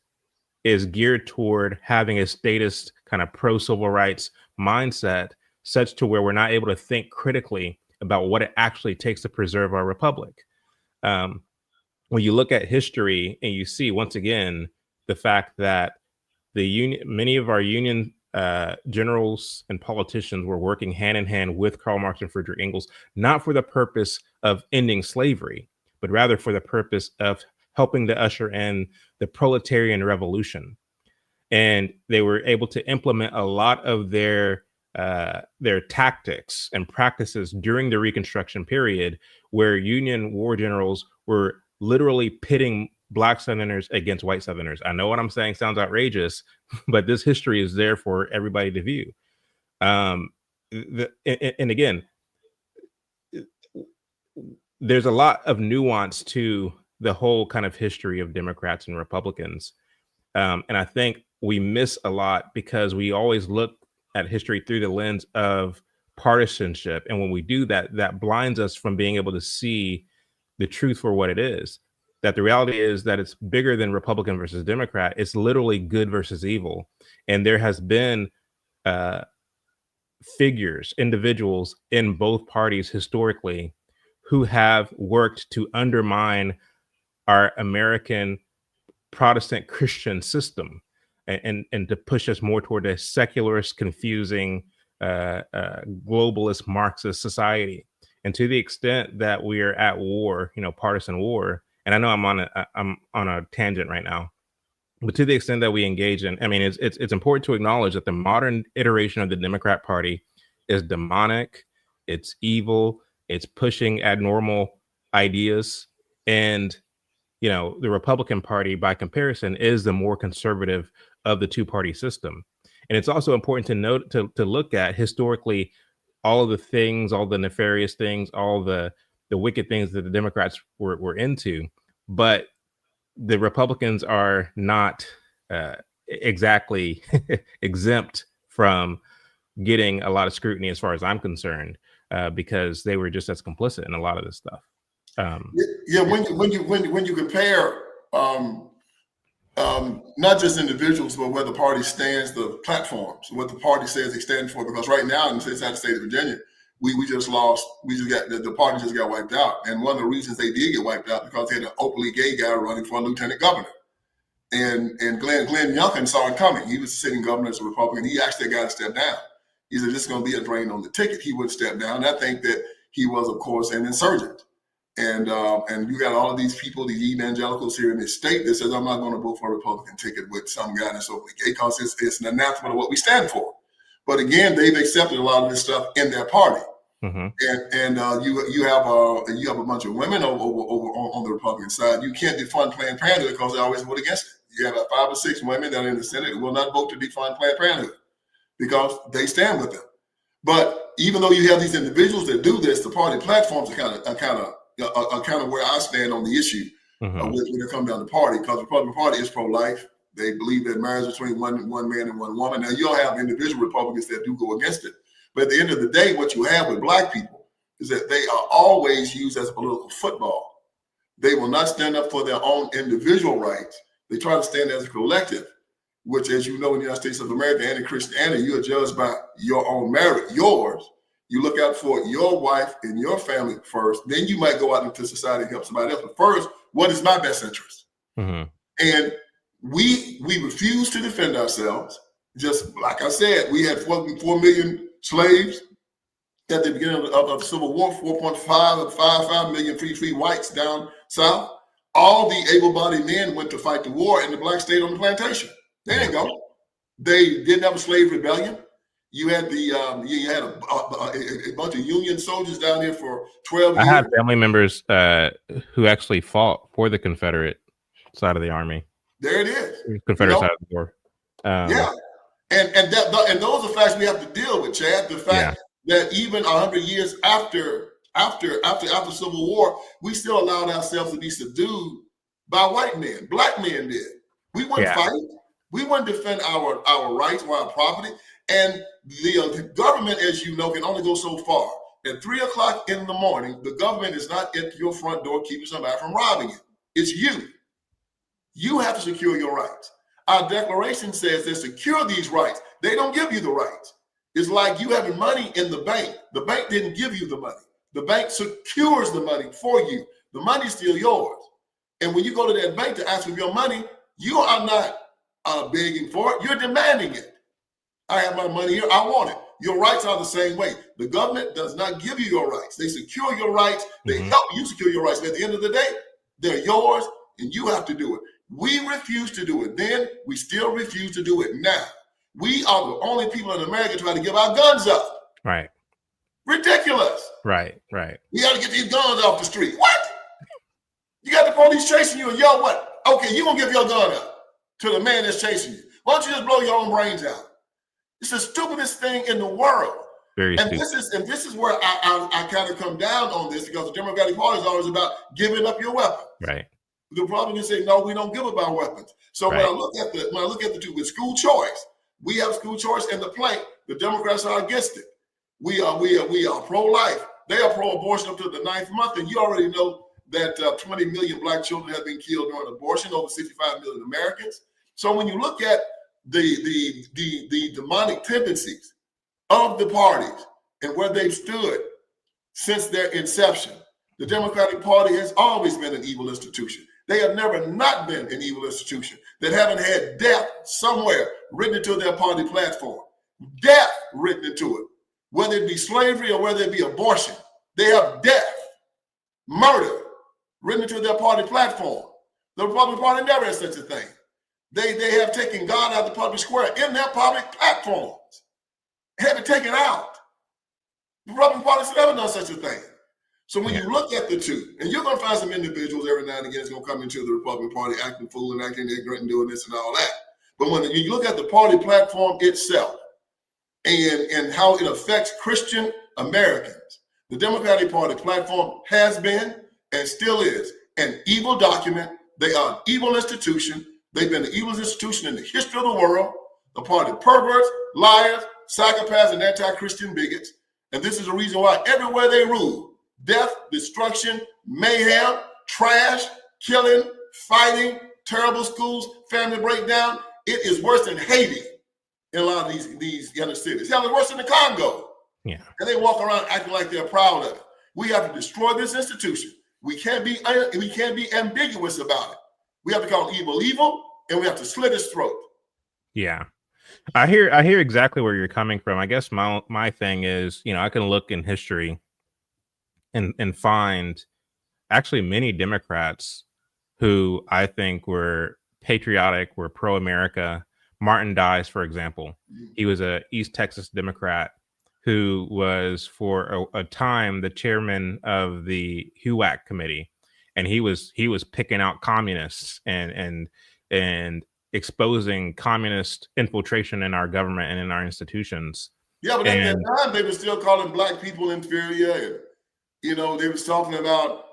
geared toward having a statist kind of pro-civil rights mindset, such to where we're not able to think critically about what it actually takes to preserve our republic. When you look at history and you see, once again, the fact that many of our Union generals and politicians were working hand in hand with Karl Marx and Friedrich Engels, not for the purpose of ending slavery, but rather for the purpose of helping to usher in the proletarian revolution. And they were able to implement a lot of their tactics and practices during the Reconstruction period, where Union war generals were literally pitting Black Southerners against white Southerners. I know what I'm saying sounds outrageous, but this history is there for everybody to view. And again, there's a lot of nuance to the whole kind of history of Democrats and Republicans. And I think we miss a lot because we always look at history through the lens of partisanship. And when we do that, that blinds us from being able to see the truth for what it is. That the reality is that it's bigger than Republican versus Democrat. It's literally good versus evil. And there has been figures, individuals in both parties historically who have worked to undermine our American Protestant Christian system and to push us more toward a secularist, confusing, globalist, Marxist society. And to the extent that we are at war, partisan war, and I know I'm on a tangent right now, but to the extent that we engage in, it's important to acknowledge that the modern iteration of the Democrat Party is demonic, it's evil, it's pushing abnormal ideas, and the Republican Party, by comparison, is the more conservative of the two-party system. And it's also important to note, to look at historically all of the things, all the nefarious things, all the wicked things that the Democrats were into. But the Republicans are not exactly exempt from getting a lot of scrutiny, as far as I'm concerned, because they were just as complicit in a lot of this stuff. When you compare not just individuals, but where the party stands, the platforms, what the party says they stand for, because right now inside the state of Virginia, we just lost. The party just got wiped out, and one of the reasons they did get wiped out because they had an openly gay guy running for lieutenant governor, and Glenn Youngkin saw it coming. He was sitting governor as a Republican. He actually got to step down. He said, "This is going to be a drain on the ticket." He would step down. And I think that he was, of course, an insurgent. And you got all of these people, these evangelicals here in this state that says, I'm not going to vote for a Republican ticket with some guy that's openly gay, because it's an anathema to what we stand for. But again, they've accepted a lot of this stuff in their party. And you have a bunch of women over on the Republican side. You can't defund Planned Parenthood because they always vote against it. You have 5 or 6 women that are in the Senate who will not vote to defund Planned Parenthood because they stand with them. But even though you have these individuals that do this, the party platforms are kind of where I stand on the issue when it comes down to party, because the Republican Party is pro-life. They believe that marriage is between one man and one woman. Now, you'll have individual Republicans that do go against it. But at the end of the day, what you have with Black people is that they are always used as a political football. They will not stand up for their own individual rights. They try to stand as a collective, which, as you know, in the United States of America and in Christianity, you are judged by your own merit, yours. You look out for your wife and your family first. Then you might go out into society and help somebody else. But first, what is my best interest? And we refuse to defend ourselves. Just like I said, we had 4 million slaves at the beginning of the Civil War, 4.55 million free whites down south. All the able-bodied men went to fight the war, and the Blacks stayed on the plantation. There you go. They didn't have a slave rebellion. You had a bunch of Union soldiers down here for 12 years. I have family members who actually fought for the Confederate side of the army. There it is. Confederate side of the war. Yeah. And those are facts we have to deal with, Chad. The fact that even 100 years after Civil War, we still allowed ourselves to be subdued by white men. Black men did. We wouldn't fight. We wouldn't defend our rights or our property. And the government, as you know, can only go so far. At 3 o'clock in the morning, the government is not at your front door keeping somebody from robbing you. It's you. You have to secure your rights. Our declaration says they secure these rights. They don't give you the rights. It's like you having money in the bank. The bank didn't give you the money. The bank secures the money for you. The money's still yours. And when you go to that bank to ask for your money, you are not begging for it. You're demanding it. I have my money here. I want it. Your rights are the same way. The government does not give you your rights. They secure your rights. They help you secure your rights. But at the end of the day, they're yours, and you have to do it. We refuse to do it then. We still refuse to do it now. We are the only people in America trying to give our guns up. Right. Ridiculous. Right. We got to get these guns off the street. What? You got the police chasing you, and y'all what? Okay, you're going to give your gun up to the man that's chasing you. Why don't you just blow your own brains out? It's the stupidest thing in the world. Very stupid. This is where I kind of come down on this, because the Democratic Party is always about giving up your weapons. Right. The Republicans say, no, we don't give up our weapons. So when I look at the two with school choice, we have school choice in the plank. The Democrats are against it. We are pro-life. They are pro-abortion up to the 9th month, and you already know that 20 million Black children have been killed during abortion, over 65 million Americans. So when you look at the demonic tendencies of the parties and where they've stood since their inception, the Democratic Party has always been an evil institution. They have never not been an evil institution that haven't had death somewhere written into their party platform. Death written into it, whether it be slavery or whether it be abortion. They have death, murder written into their party platform. The Republican Party never had such a thing. They have taken God out of the public square in their public platforms. Have it taken out. The Republican Party has never done such a thing. So when you look at the two, and you're going to find some individuals every now and again that's going to come into the Republican Party acting fool and acting ignorant and doing this and all that. But when you look at the party platform itself and how it affects Christian Americans, the Democratic Party platform has been and still is an evil document. They are an evil institution. They've been the evilest institution in the history of the world. The party perverts, liars, psychopaths, and anti-Christian bigots. And this is the reason why everywhere they rule, death, destruction, mayhem, trash, killing, fighting, terrible schools, family breakdown. It is worse than Haiti in a lot of these other cities. Hell, it's worse than the Congo. Yeah. And they walk around acting like they're proud of it. We have to destroy this institution. We can't be ambiguous about it. We have to call evil evil, and we have to slit its throat. Yeah. I hear exactly where you're coming from. I guess my thing is, I can look in history and find actually many Democrats who I think were patriotic, were pro-America. Martin Dice, for example, he was a East Texas Democrat who was for a time the chairman of the HUAC committee, and he was picking out communists and exposing communist infiltration in our government and in our institutions. Yeah, but at that time they were still calling black people inferior, and you know they was talking about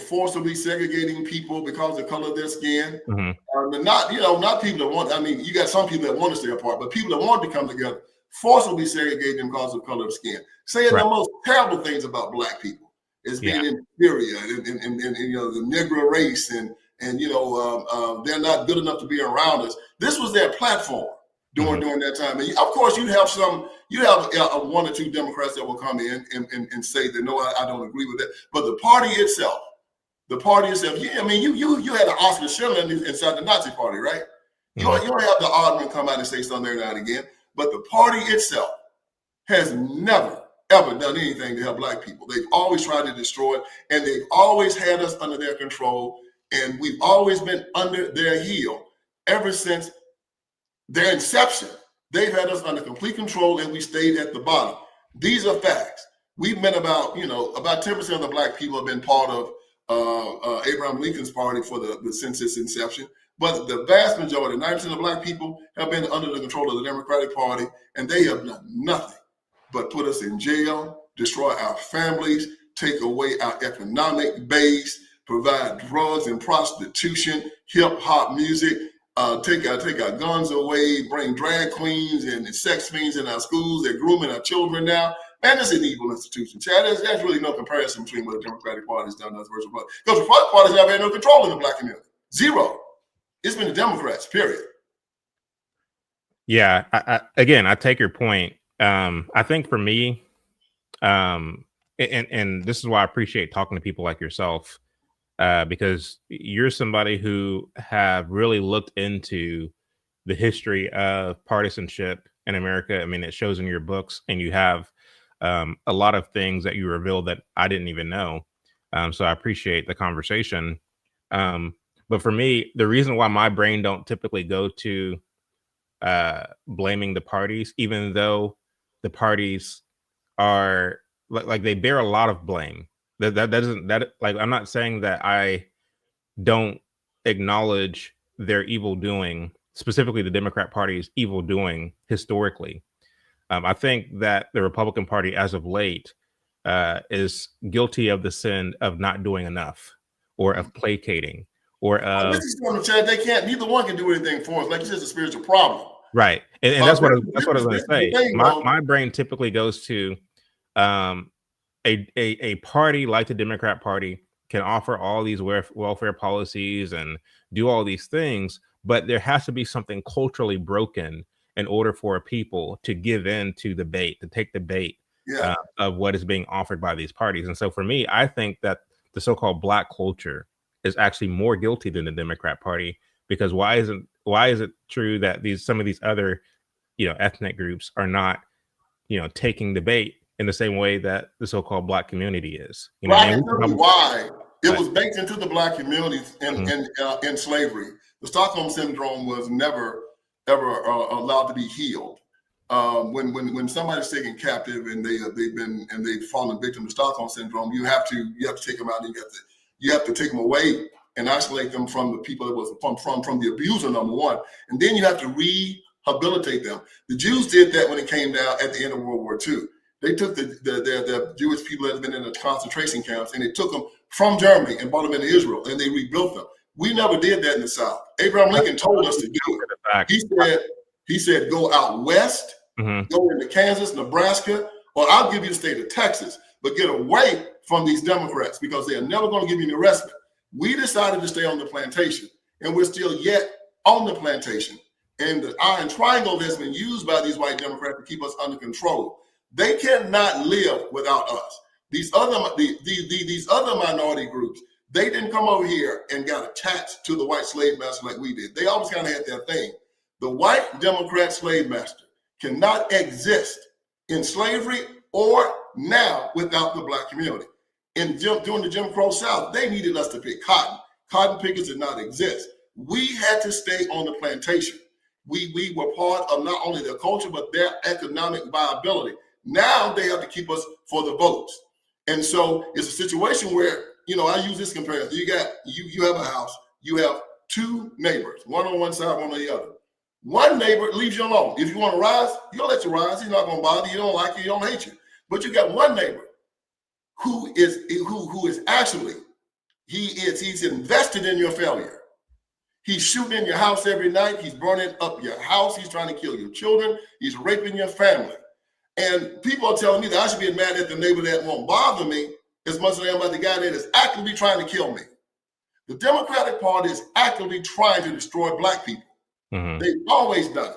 forcibly segregating people because of the color of their skin. But not, not people that want. I mean, you got some people that want to stay apart, but people that want to come together, forcibly segregate them because of color of skin, saying the most terrible things about black people as being inferior and the Negro race and they're not good enough to be around us. This was their platform during that time. And of course, you have one or two Democrats that will come in and say that no, I don't agree with that. But the party itself, yeah, I mean, you had an Oscar Schindler inside the Nazi party, right? You don't have the oddman come out and say something every now and again. But the party itself has never, ever done anything to help black people. They've always tried to destroy it, and they've always had us under their control, and we've always been under their heel ever since their inception. They've had us under complete control, and we stayed at the bottom. These are facts. We've been about 10% of the black people have been part of Abraham Lincoln's party since its inception. But the vast majority, 90% of black people, have been under the control of the Democratic Party, and they have done nothing but put us in jail, destroy our families, take away our economic base, provide drugs and prostitution, hip hop music, take our guns away, bring drag queens and sex fiends in our schools. They're grooming our children now. Man, this is an evil institution, Chad. There's really no comparison between what the Democratic Party has done and the Republican Party. Because the Republican Party has never had no control in the black community. Zero. It's been the Democrats, period. Yeah. I take your point. I think for me, and this is why I appreciate talking to people like yourself, because you're somebody who have really looked into the history of partisanship in America. I mean, it shows in your books, and you have a lot of things that you revealed that I didn't even know. So I appreciate the conversation. But for me, the reason why my brain don't typically go to blaming the parties, even though the parties are like they bear a lot of blame. I'm not saying that I don't acknowledge their evil doing, specifically the Democrat Party's evil doing historically. I think that the Republican Party, as of late, is guilty of the sin of not doing enough, or of placating, or of. They can't. Neither one can do anything for us. Like you said, it's a spiritual problem. Right, and that's what I was going to say. My brain typically goes to a party like the Democrat Party can offer all these welfare policies and do all these things, but there has to be something culturally broken in order for a people to give in to the bait, to take the bait of what is being offered by these parties. And so for me, I think that the so-called Black culture is actually more guilty than the Democrat Party, because why is it true that some of these other ethnic groups are not taking the bait in the same way that the so-called Black community is? Why it was baked into the Black community in slavery. The Stockholm syndrome was never ever allowed to be healed. When somebody's taken captive and they've fallen victim to Stockholm syndrome, you have to take them out, and you have to take them away and isolate them from the people that was from the abuser, number one, and then you have to rehabilitate them. The Jews did that when it came down at the end of World War II. They took the Jewish people that had been in the concentration camps, and they took them from Germany and brought them into Israel, and they rebuilt them. We never did that in the South. Abraham Lincoln told us to do it. He said, go out west, go into Kansas, Nebraska, or I'll give you the state of Texas, but get away from these Democrats, because they are never going to give you any respite. We decided to stay on the plantation, and we're still yet on the plantation. And the iron triangle has been used by these white Democrats to keep us under control. They cannot live without us. These other minority groups, they didn't come over here and got attached to the white slave master like we did. They always kind of had their thing. The white Democrat slave master cannot exist in slavery or now without the Black community. during the Jim Crow South, they needed us to pick cotton. Cotton pickers did not exist. We had to stay on the plantation. We were part of not only their culture, but their economic viability. Now they have to keep us for the votes. And so it's a situation where, I use this comparison. You have a house, you have two neighbors, one on one side, one on the other. One neighbor leaves you alone. If you want to rise, you'll let you rise. He's not going to bother you. You don't like you. He don't hate you. But you got one neighbor who is actually, he's invested in your failure. He's shooting in your house every night. He's burning up your house. He's trying to kill your children. He's raping your family. And people are telling me that I should be mad at the neighbor that won't bother me as much as I am about the guy that is actively trying to kill me. The Democratic Party is actively trying to destroy Black people. Mm-hmm. They've always done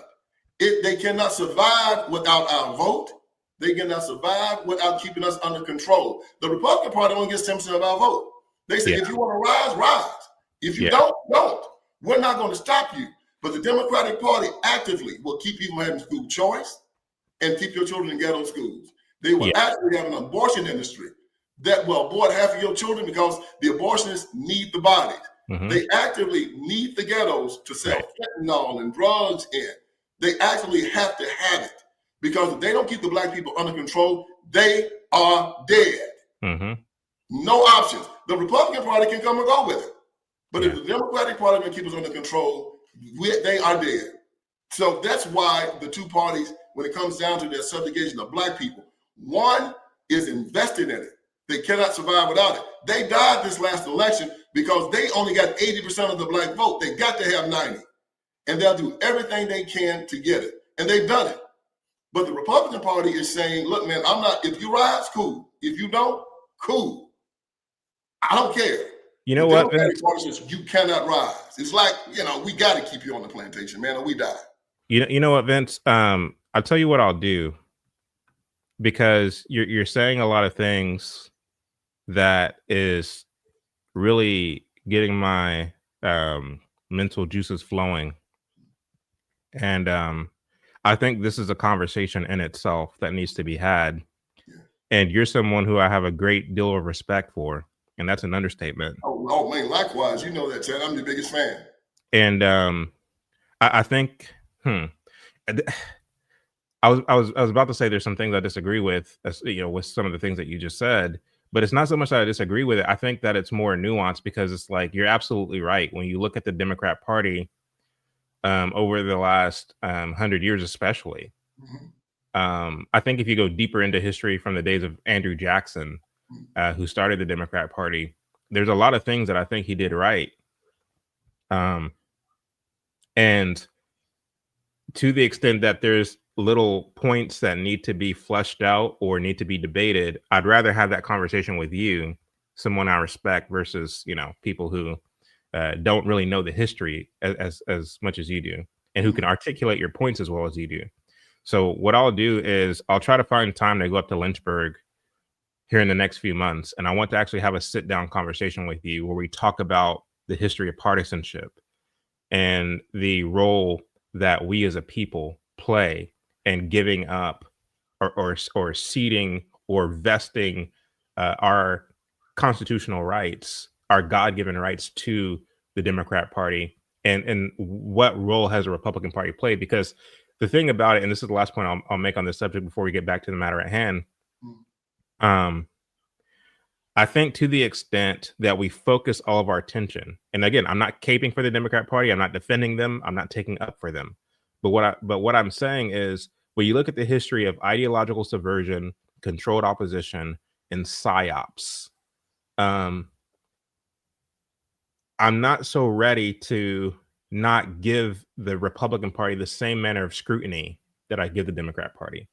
it. They cannot survive without our vote. They cannot survive without keeping us under control. The Republican Party only gets 10% of our vote. They say, if you want to rise, rise. If you don't. We're not going to stop you. But the Democratic Party actively will keep you from having school choice and keep your children in ghetto schools. They will actually have an abortion industry that will abort half of your children because the abortionists need the bodies. Mm-hmm. They actively need the ghettos to sell fentanyl and drugs in. They actually have to have it because if they don't keep the Black people under control, they are dead. Mm-hmm. No options. The Republican Party can come and go with it. But if the Democratic Party can keep us under control, they are dead. So that's why the two parties, when it comes down to their subjugation of Black people, one is invested in it. They cannot survive without it. They died this last election because they only got 80% of the Black vote. They got to have 90. And they'll do everything they can to get it. And they've done it. But the Republican Party is saying, look, man, if you rise, cool. If you don't, cool. I don't care. You know what, Vince? Says, you cannot rise. It's like, we got to keep you on the plantation, man, or we die. You know what, Vince? I'll tell you what I'll do. Because you're saying a lot of things that is really getting my mental juices flowing. And I think this is a conversation in itself that needs to be had. Yeah. And you're someone who I have a great deal of respect for. And that's an understatement. Oh man, likewise. You know that, Chad. I'm the biggest fan. And I think, I was about to say there's some things I disagree with, with some of the things that you just said, but it's not so much that I disagree with it. I think that it's more nuanced because it's like, you're absolutely right. When you look at the Democrat Party over the last 100 years, especially, I think if you go deeper into history from the days of Andrew Jackson, who started the Democrat Party, there's a lot of things that I think he did right. And to the extent that there's little points that need to be fleshed out or need to be debated, I'd rather have that conversation with you, someone I respect, versus, people who don't really know the history as much as you do and who can articulate your points as well as you do. So what I'll do is I'll try to find time to go up to Lynchburg here in the next few months. And I want to actually have a sit down conversation with you where we talk about the history of partisanship and the role that we as a people play in giving up or ceding or vesting our constitutional rights, our God-given rights to the Democrat Party, and what role has the Republican Party played? Because the thing about it, and this is the last point I'll make on this subject before we get back to the matter at hand, I think to the extent that we focus all of our attention, and again, I'm not caping for the Democrat Party, I'm not defending them, I'm not taking up for them, but what I'm saying is, when you look at the history of ideological subversion, controlled opposition, and psyops, I'm not so ready to not give the Republican Party the same manner of scrutiny that I give the Democrat Party,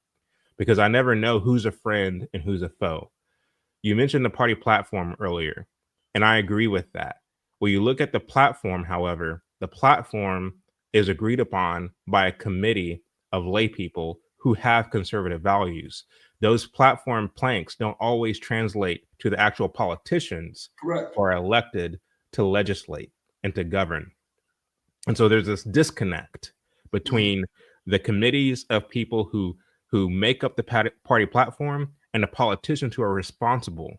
because I never know who's a friend and who's a foe. You mentioned the party platform earlier, and I agree with that. When you look at the platform, however, the platform is agreed upon by a committee of lay people who have conservative values. Those platform planks don't always translate to the actual politicians who are elected to legislate and to govern. And so there's this disconnect between the committees of people who make up the party platform and the politicians who are responsible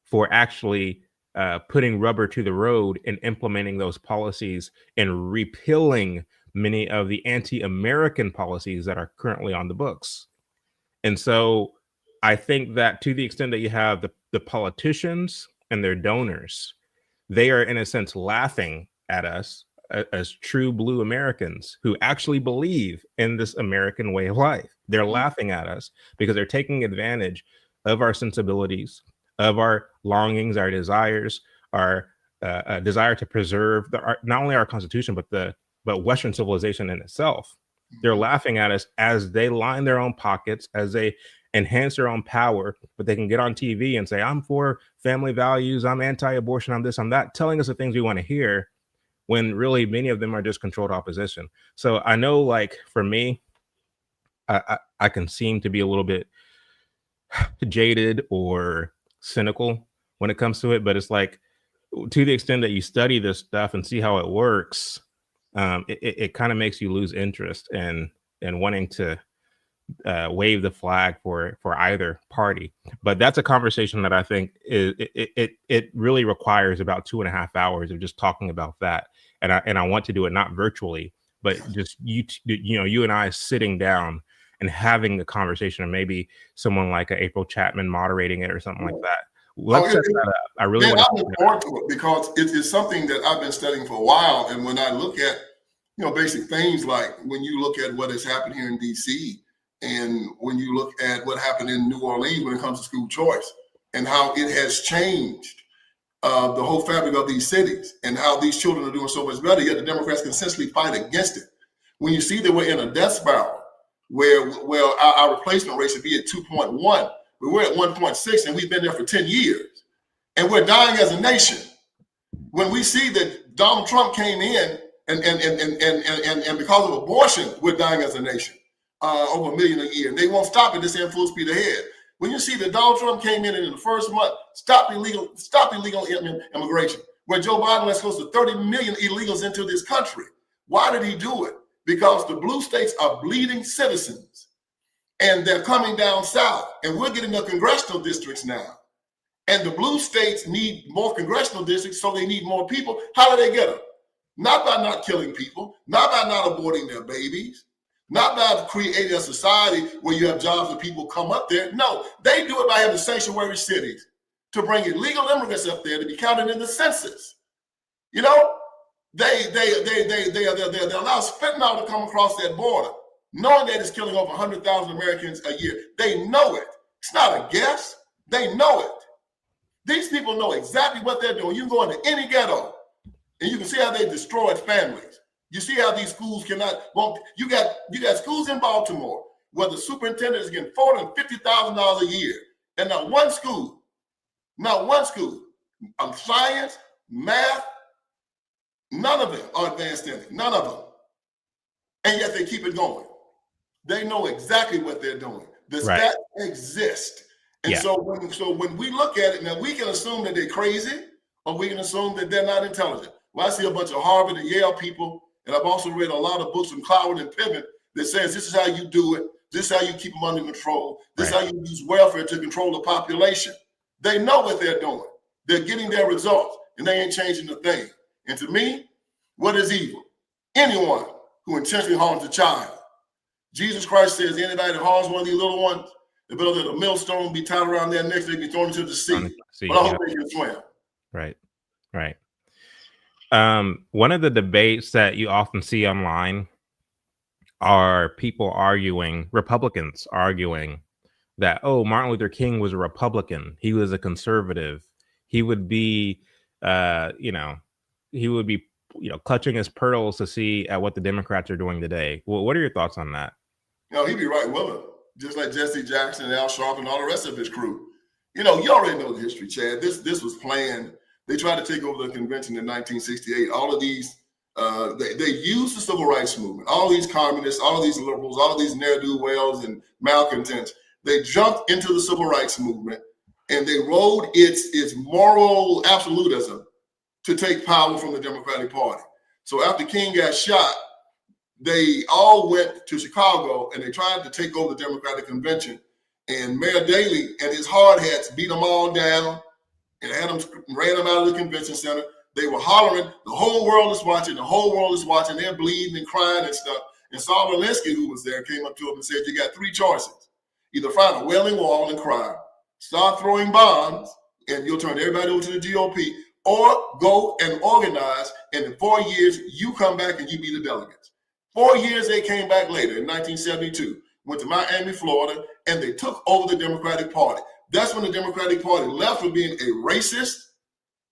for actually putting rubber to the road and implementing those policies and repealing many of the anti-American policies that are currently on the books. And so I think that to the extent that you have the politicians and their donors, they are in a sense laughing at us as true blue Americans who actually believe in this American way of life. They're laughing at us because they're taking advantage of our sensibilities, of our longings, our desires, our desire to preserve not only our Constitution, but Western civilization in itself. They're laughing at us as they line their own pockets, as they enhance their own power, but they can get on TV and say, I'm for family values, I'm anti-abortion, I'm this, I'm that, telling us the things we want to hear, when really many of them are just controlled opposition. So I know, like, for me, I can seem to be a little bit jaded or cynical when it comes to it, but it's like, to the extent that you study this stuff and see how it works, it kind of makes you lose interest in wanting to wave the flag for either party. But that's a conversation that I think it really requires about 2.5 hours of just talking about that. And I want to do it not virtually, but just you and I sitting down and having the conversation, and maybe someone like a April Chapman moderating it or something like that. Let's set that up. I really want to look forward to it, because it is something that I've been studying for a while. And when I look at, basic things like when you look at what has happened here in DC, and when you look at what happened in New Orleans when it comes to school choice, and how it has changed the whole fabric of these cities, and how these children are doing so much better, yet the Democrats consistently fight against it. When you see that we're in a death spiral where our replacement rate should be at 2.1, we're at 1.6, and we've been there for 10 years, and we're dying as a nation. When we see that Donald Trump came in and because of abortion, we're dying as a nation, over 1 million a year, and they won't stop it. They're saying full speed ahead. When you see that Donald Trump came in and in the first month stopped illegal immigration, where Joe Biden lets close to 30 million illegals into this country. Why did he do it? Because the blue states are bleeding citizens, and they're coming down south, and we're getting the congressional districts now. And the blue states need more congressional districts, so they need more people. How do they get them? Not by not killing people, not by not aborting their babies, not by creating a society where you have jobs and people come up there. No, they do it by having sanctuary cities to bring illegal immigrants up there to be counted in the census. They allow fentanyl to come across that border, knowing that it's killing over 100,000 Americans a year. They know it. It's not a guess. They know it. These people know exactly what they're doing. You can go into any ghetto and you can see how they destroyed families. You see how these schools you got schools in Baltimore where the superintendent is getting $450,000 a year, and not one school, science, math, none of them are advanced in it, none of them. And yet they keep it going. They know exactly what they're doing. The stats exist. And so when we look at it, now we can assume that they're crazy, or we can assume that they're not intelligent. Well, I see a bunch of Harvard and Yale people, and I've also read a lot of books from Cloward and Piven that says this is how you do it, this is how you keep them under control, this is how you use welfare to control the population. They know what they're doing. They're getting their results, and they ain't changing a thing. And to me, what is evil? Anyone who intentionally harms a child. Jesus Christ says anybody that harms one of these little ones, they better let a millstone be tied around their necks, they be thrown into the sea. But I hope they can swim. Right. One of the debates that you often see online are people Republicans arguing that, Martin Luther King was a Republican. He was a conservative. He would be, clutching his pearls to see at what the Democrats are doing today. Well, what are your thoughts on that? He'd be right with him, just like Jesse Jackson and Al Sharpton and all the rest of his crew. You already know the history, Chad. This was planned. They tried to take over the convention in 1968. All of these, they used the civil rights movement. All these communists, all of these liberals, all of these ne'er-do-wells and malcontents, they jumped into the civil rights movement, and they rode its moral absolutism to take power from the Democratic Party. So after King got shot, they all went to Chicago, and they tried to take over the Democratic Convention. And Mayor Daley and his hard hats beat them all down. and had them, ran them out of the convention center. They were hollering, the whole world is watching, the whole world is watching. They're bleeding and crying and stuff. And Saul Alinsky, who was there, came up to him and said, you got three choices. Either find a wailing wall and cry, start throwing bombs, and you'll turn everybody over to the GOP, or go and organize, and in 4 years, you come back and you be the delegates. 4 years they came back later in 1972, went to Miami, Florida, and they took over the Democratic Party. That's when the Democratic Party left from being a racist,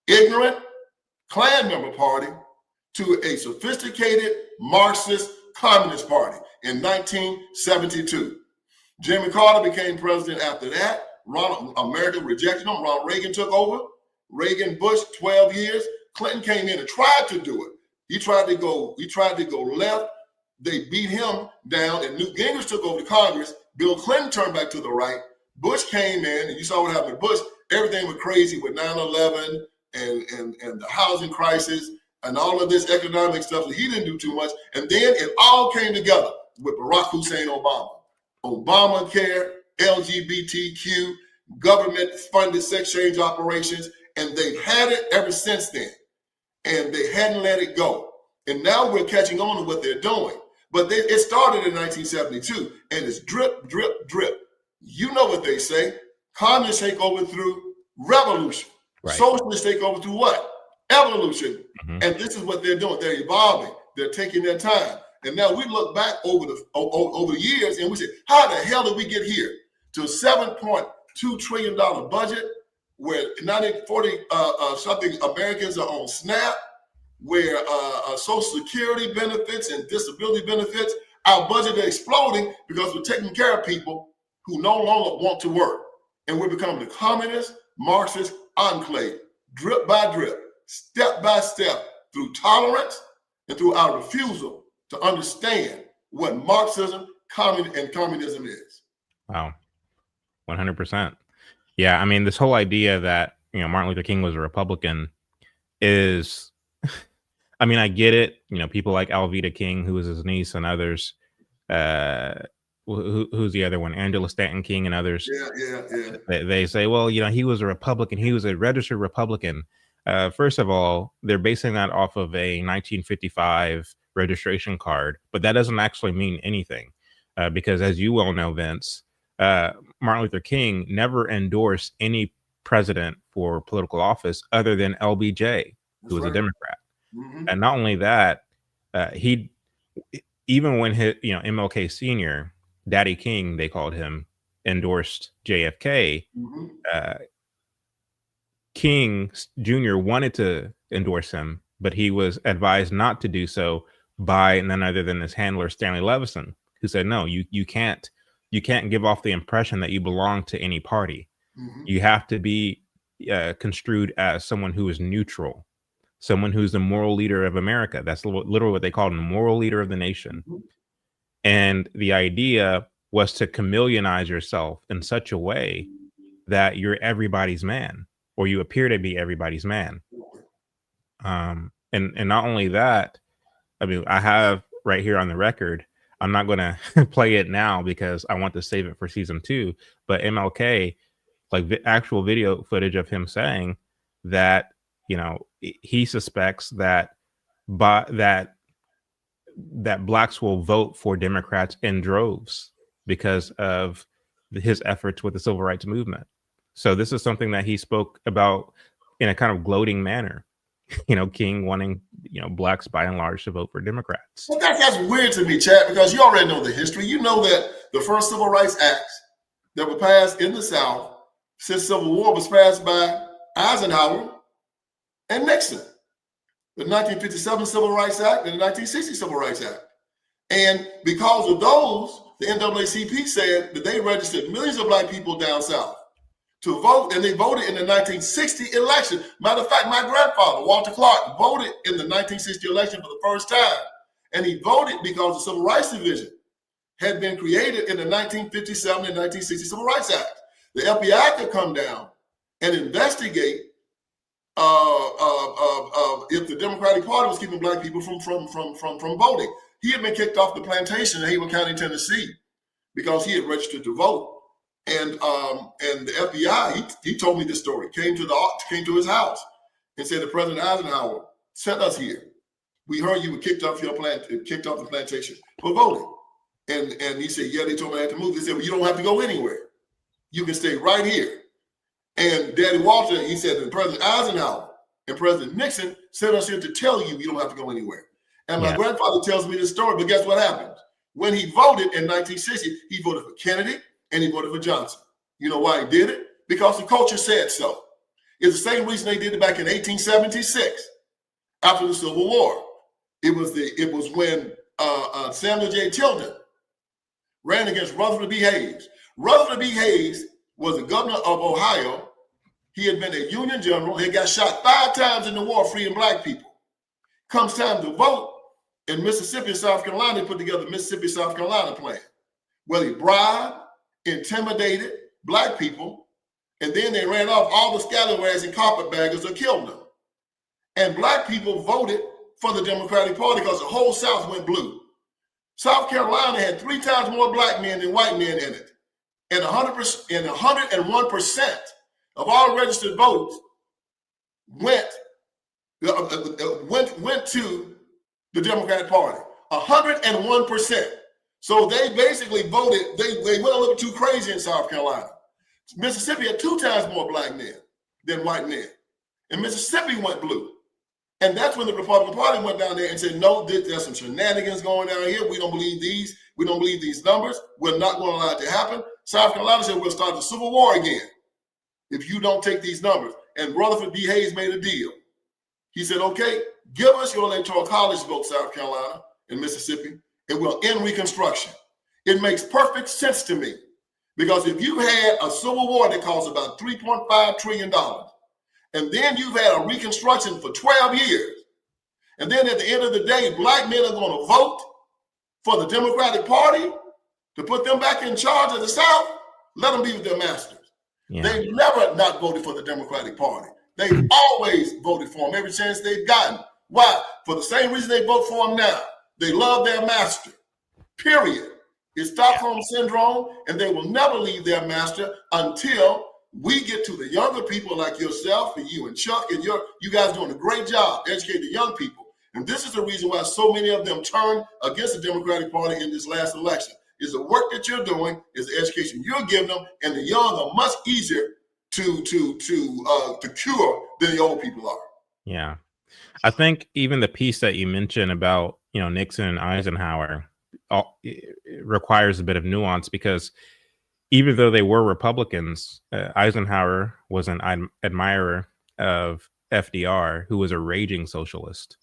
ignorant, Klan member party to a sophisticated Marxist Communist Party in 1972. Jimmy Carter became president after that. America rejected him. Ronald Reagan took over. Reagan, Bush, 12 years. Clinton came in and tried to do it. He tried to go left. They beat him down, and Newt Gingrich took over the Congress. Bill Clinton turned back to the right. Bush came in, and you saw what happened with Bush. Everything was crazy with 9/11 and the housing crisis and all of this economic stuff that he didn't do too much. And then it all came together with Barack Hussein Obama. Obamacare, LGBTQ, government-funded sex change operations, and they've had it ever since then. And they hadn't let it go. And now we're catching on to what they're doing. But it started in 1972, and it's drip, drip, drip. You know what they say. Communists take over through revolution. Right. Socialists take over through what? Evolution. Mm-hmm. And this is what they're doing. They're evolving. They're taking their time. And now we look back over the years, and we say, how the hell did we get here? To a $7.2 trillion budget, where 40-something Americans are on SNAP, where Social Security benefits and disability benefits, our budget is exploding because we're taking care of people who no longer want to work. And we're becoming the communist, Marxist enclave, drip by drip, step by step, through tolerance and through our refusal to understand what Marxism and communism is. Wow. 100%. Yeah, I mean, this whole idea that, Martin Luther King was a Republican is, I mean, I get it. People like Alveda King, who was his niece, and others. Who's the other one? Angela Stanton King and others. Yeah. They say, well, he was a Republican. He was a registered Republican. First of all, they're basing that off of a 1955 registration card, but that doesn't actually mean anything because, as you well know, Vince, Martin Luther King never endorsed any president for political office other than LBJ, who was a Democrat. Mm-hmm. And not only that, he, even when his, MLK Sr., Daddy King, they called him, endorsed JFK, mm-hmm. King Jr. wanted to endorse him, but he was advised not to do so by none other than his handler, Stanley Levison, who said, no, you can't give off the impression that you belong to any party. Mm-hmm. You have to be construed as someone who is neutral, someone who's the moral leader of America. That's literally what they called him, the moral leader of the nation. Mm-hmm. And the idea was to chameleonize yourself in such a way that you're everybody's man, or you appear to be everybody's man. And not only that, I mean, I have right here on the record, I'm not going to play it now because I want to save it for season 2, but MLK, like the actual video footage of him saying that, he suspects that that blacks will vote for Democrats in droves because of his efforts with the civil rights movement. So this is something that he spoke about in a kind of gloating manner. King wanting, blacks by and large to vote for Democrats. Well, that's weird to me, Chad, because you already know the history. You know that the first civil rights acts that were passed in the South since Civil War was passed by Eisenhower and Nixon. The 1957 Civil Rights Act and the 1960 Civil Rights Act. And because of those, the NAACP said that they registered millions of black people down south to vote, and they voted in the 1960 election. Matter of fact, my grandfather, Walter Clark, voted in the 1960 election for the first time. And he voted because the Civil Rights Division had been created in the 1957 and 1960 Civil Rights Act. The FBI could come down and investigate if the Democratic Party was keeping black people from voting. He had been kicked off the plantation in Haywood County, Tennessee, because he had registered to vote. And the FBI, he told me this story, came to his house and said that President Eisenhower sent us here. We heard you were kicked off the plantation for voting. And he said, yeah, they told me I had to move. They said, well, you don't have to go anywhere. You can stay right here. And Daddy Walter, he said that President Eisenhower and President Nixon sent us here to tell you don't have to go anywhere. And my grandfather tells me this story, but guess what happened? When he voted in 1960, he voted for Kennedy and he voted for Johnson. You know why he did it? Because the culture said so. It's the same reason they did it back in 1876 after the Civil War. It was when Samuel J. Tilden ran against Rutherford B. Hayes. Rutherford B. Hayes was the governor of Ohio. He had been a Union general. He got shot 5 times in the war freeing black people. Comes time to vote in Mississippi and South Carolina, they put together the Mississippi-South Carolina plan, where they bribed, intimidated black people, and then they ran off all the scallywags and carpetbaggers or killed them. And black people voted for the Democratic Party because the whole South went blue. South Carolina had 3 times more black men than white men in it. And 101% of all registered votes went to the Democratic Party. 101%. So they basically voted, they went a little too crazy in South Carolina. Mississippi had 2 times more black men than white men. And Mississippi went blue. And that's when the Republican Party went down there and said, no, there's some shenanigans going down here. We don't believe these. We don't believe these numbers. We're not going to allow it to happen. South Carolina said, we'll start the Civil War again if you don't take these numbers. And Rutherford B. Hayes made a deal. He said, okay, give us your electoral college vote, South Carolina and Mississippi, and we'll end Reconstruction. It makes perfect sense to me, because if you had a Civil War that cost about $3.5 trillion, and then you've had a Reconstruction for 12 years, and then at the end of the day, black men are going to vote for the Democratic Party to put them back in charge of the South, let them be with their masters. Yeah. They've never not voted for the Democratic Party. They've always voted for them every chance they've gotten. Why? For the same reason they vote for them now. They love their master, period. It's Stockholm Syndrome, and they will never leave their master until we get to the younger people like yourself and you and Chuck, and you guys doing a great job educating the young people. And this is the reason why so many of them turned against the Democratic Party in this last election. Is the work that you're doing, is the education you're giving them, and the young are much easier to cure than the old people are. Yeah, I think even the piece that you mentioned about Nixon and Eisenhower it requires a bit of nuance, because even though they were Republicans, Eisenhower was an admirer of FDR, who was a raging socialist,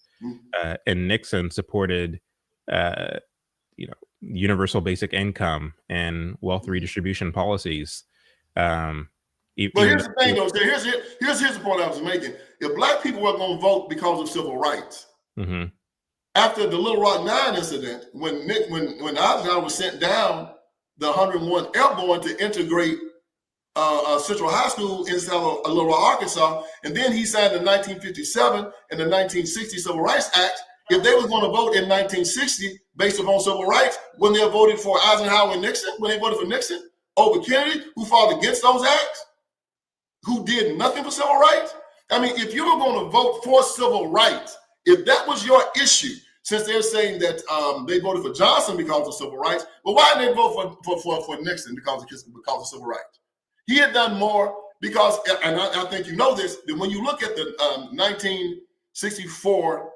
and Nixon supported universal basic income and wealth redistribution policies. But here's the thing, though. Here's the point I was making. If black people were going to vote because of civil rights, after the Little Rock 9 incident, when Eisenhower was sent down the 101 Airborne to integrate Central High School inside of Little Rock, Arkansas, and then he signed the 1957 and the 1960 Civil Rights Act. If they were going to vote in 1960 based upon civil rights, when they voted for Eisenhower and Nixon, when they voted for Nixon over Kennedy, who fought against those acts, who did nothing for civil rights. I mean, if you were going to vote for civil rights, if that was your issue, since they're saying that they voted for Johnson because of civil rights, well, why didn't they vote for Nixon because of civil rights? He had done more because, and I think you know this, that when you look at the 1964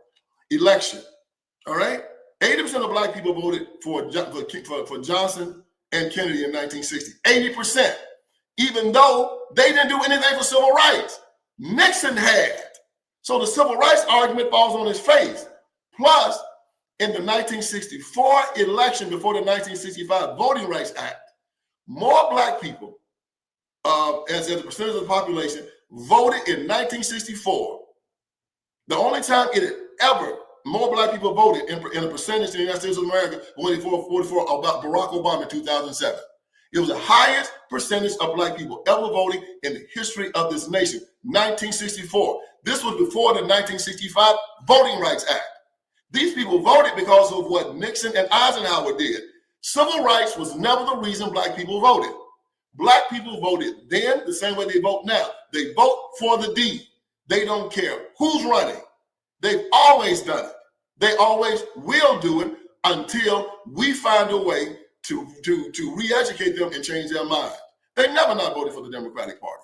election, all right, 80% of black people voted for Johnson and Kennedy in 1960. 80%, even though they didn't do anything for civil rights. Nixon had. So the civil rights argument falls on his face. Plus, in the 1964 election before the 1965 Voting Rights Act, more black people, as a percentage of the population, voted in 1964. The only time it had ever more black people voted in a percentage in the United States of America when they voted for about Barack Obama in 2007. It was the highest percentage of black people ever voting in the history of this nation, 1964. This was before the 1965 Voting Rights Act. These people voted because of what Nixon and Eisenhower did. Civil rights was never the reason black people voted. Black people voted then the same way they vote now. They vote for the D. They don't care who's running. They've always done it. They always will do it until we find a way to re-educate them and change their mind. They never not voted for the Democratic Party.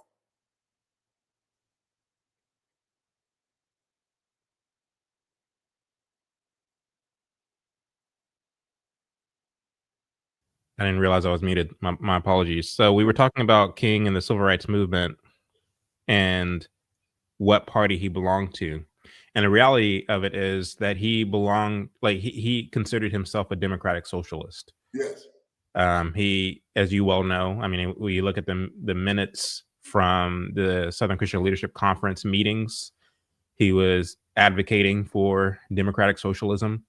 I didn't realize I was muted. My apologies. So we were talking about King and the civil rights movement and what party he belonged to. And the reality of it is that he belonged, like he considered himself a democratic socialist. Yes. He, as you well know, I mean, when you look at the minutes from the Southern Christian Leadership Conference meetings, he was advocating for democratic socialism.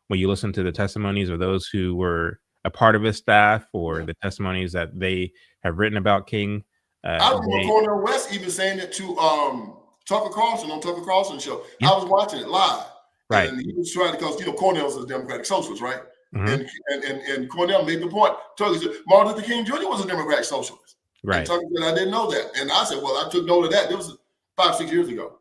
When you listen to the testimonies of those who were a part of his staff or the testimonies that they have written about King. I remember Cornel West even saying it to Tucker Carlson on Tucker Carlson show. Yeah. I was watching it live. Right. And he was trying to, because, Cornell's a democratic socialist, right? Mm-hmm. And Cornell made the point. Tucker said, Martin Luther King Jr. was a democratic socialist. Right. And Tucker said, I didn't know that. And I said, well, I took note of that. It was 5-6 years ago.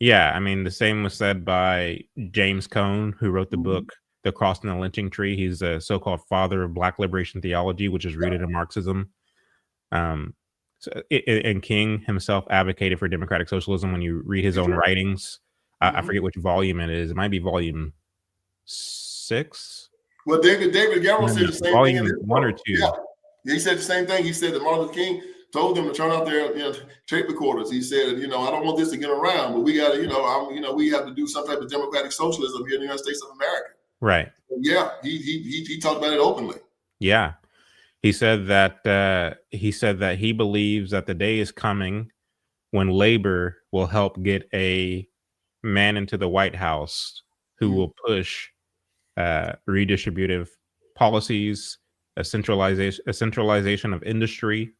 Yeah. I mean, the same was said by James Cone, who wrote the book, The Cross and the Lynching Tree. He's a so-called father of Black liberation theology, which is rooted in Marxism. And King himself advocated for democratic socialism. When you read his own writings, I forget which volume it is. It might be volume 6. Well, David Garrow said the same volume thing. 1 or 2. Yeah, he said the same thing. He said that Martin Luther King told them to turn out their tape recorders. He said, I don't want this to get around, but we got to, we have to do some type of democratic socialism here in the United States of America. Right. Yeah, he talked about it openly. Yeah. He said that he believes that the day is coming when labor will help get a man into the White House who will push redistributive policies, a centralization of industry,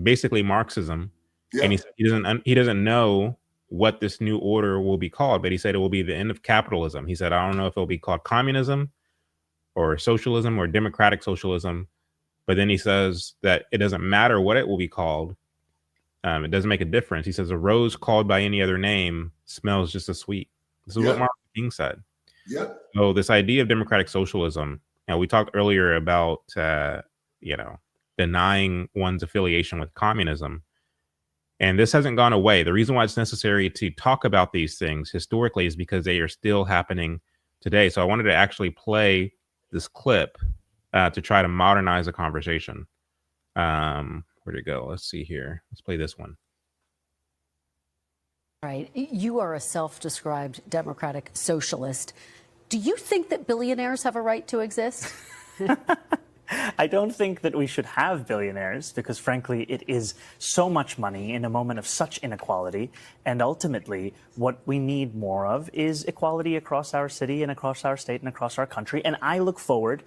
basically Marxism. Yeah. And he doesn't know what this new order will be called, but he said it will be the end of capitalism. He said, I don't know if it'll be called communism or socialism or democratic socialism, but then he says that it doesn't matter what it will be called. It doesn't make a difference. He says a rose called by any other name smells just as sweet. This is what Martin Luther King said. Yeah. So this idea of democratic socialism, we talked earlier about, denying one's affiliation with communism. And this hasn't gone away. The reason why it's necessary to talk about these things historically is because they are still happening today. So I wanted to actually play this clip to try to modernize the conversation. Where'd it go? Let's see here. Let's play this one. Right. You are a self-described democratic socialist. Do you think that billionaires have a right to exist? I don't think that we should have billionaires because, frankly, it is so much money in a moment of such inequality. And ultimately, what we need more of is equality across our city and across our state and across our country. And I look forward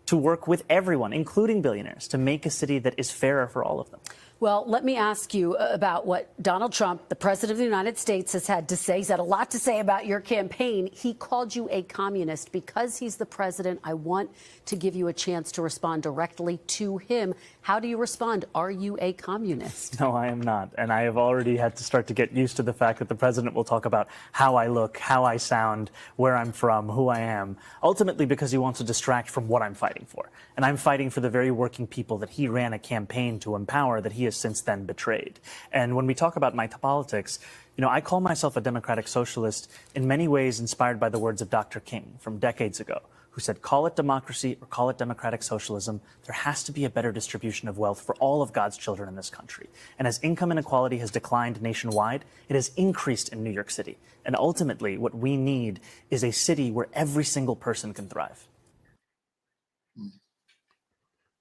to work with everyone, including billionaires, to make a city that is fairer for all of them. Well, let me ask you about what Donald Trump, the president of the United States, has had to say. He's had a lot to say about your campaign. He called you a communist. Because he's the president, I want to give you a chance to respond directly to him. How do you respond? Are you a communist? No, I am not. And I have already had to start to get used to the fact that the president will talk about how I look, how I sound, where I'm from, who I am, ultimately because he wants to distract from what I'm fighting for. And I'm fighting for the very working people that he ran a campaign to empower that he has since then betrayed. And when we talk about my politics, I call myself a democratic socialist in many ways inspired by the words of Dr. King from decades ago, who said, call it democracy or call it democratic socialism. There has to be a better distribution of wealth for all of God's children in this country. And as income inequality has declined nationwide, it has increased in New York City. And ultimately, what we need is a city where every single person can thrive.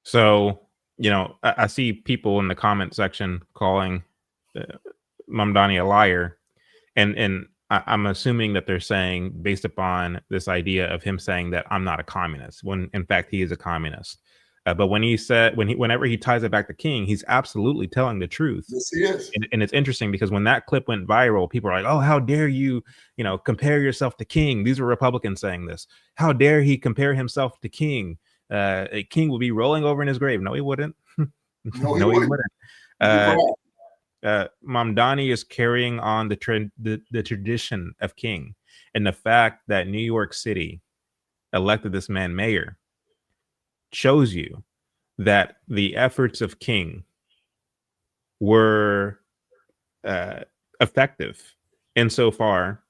So, I see people in the comment section calling Mamdani a liar. And I'm assuming that they're saying, based upon this idea of him saying that I'm not a communist, when in fact he is a communist. But when he said, whenever he ties it back to King, he's absolutely telling the truth. Yes, he is. And it's interesting because when that clip went viral, people are like, oh, how dare you, compare yourself to King. These were Republicans saying this. How dare he compare himself to King? a king would be rolling over in his grave. No, he wouldn't. No, No, he wouldn't. wouldn't. You're right. Mamdani is carrying on the tradition of King, and the fact that New York City elected this man mayor shows you that the efforts of King were effective insofar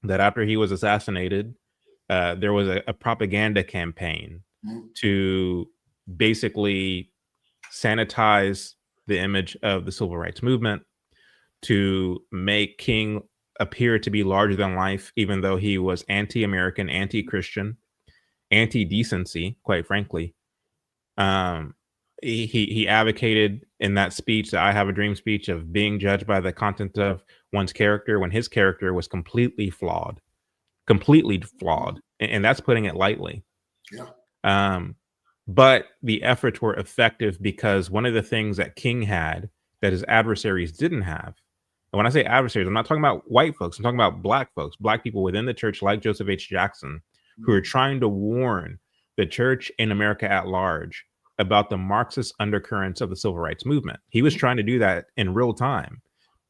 that after he was assassinated, there was a propaganda campaign to basically sanitize the image of the civil rights movement, to make King appear to be larger than life, even though he was anti-American, anti-Christian, anti-decency, quite frankly. He advocated in that speech, the I Have a Dream speech, of being judged by the content of one's character, when his character was completely flawed, and that's putting it lightly. Yeah. But the efforts were effective because one of the things that King had that his adversaries didn't have, and when I say adversaries, I'm not talking about white folks, I'm talking about black folks, black people within the church like Joseph H. Jackson, who are trying to warn the church in America at large about the Marxist undercurrents of the civil rights movement. He was trying to do that in real time.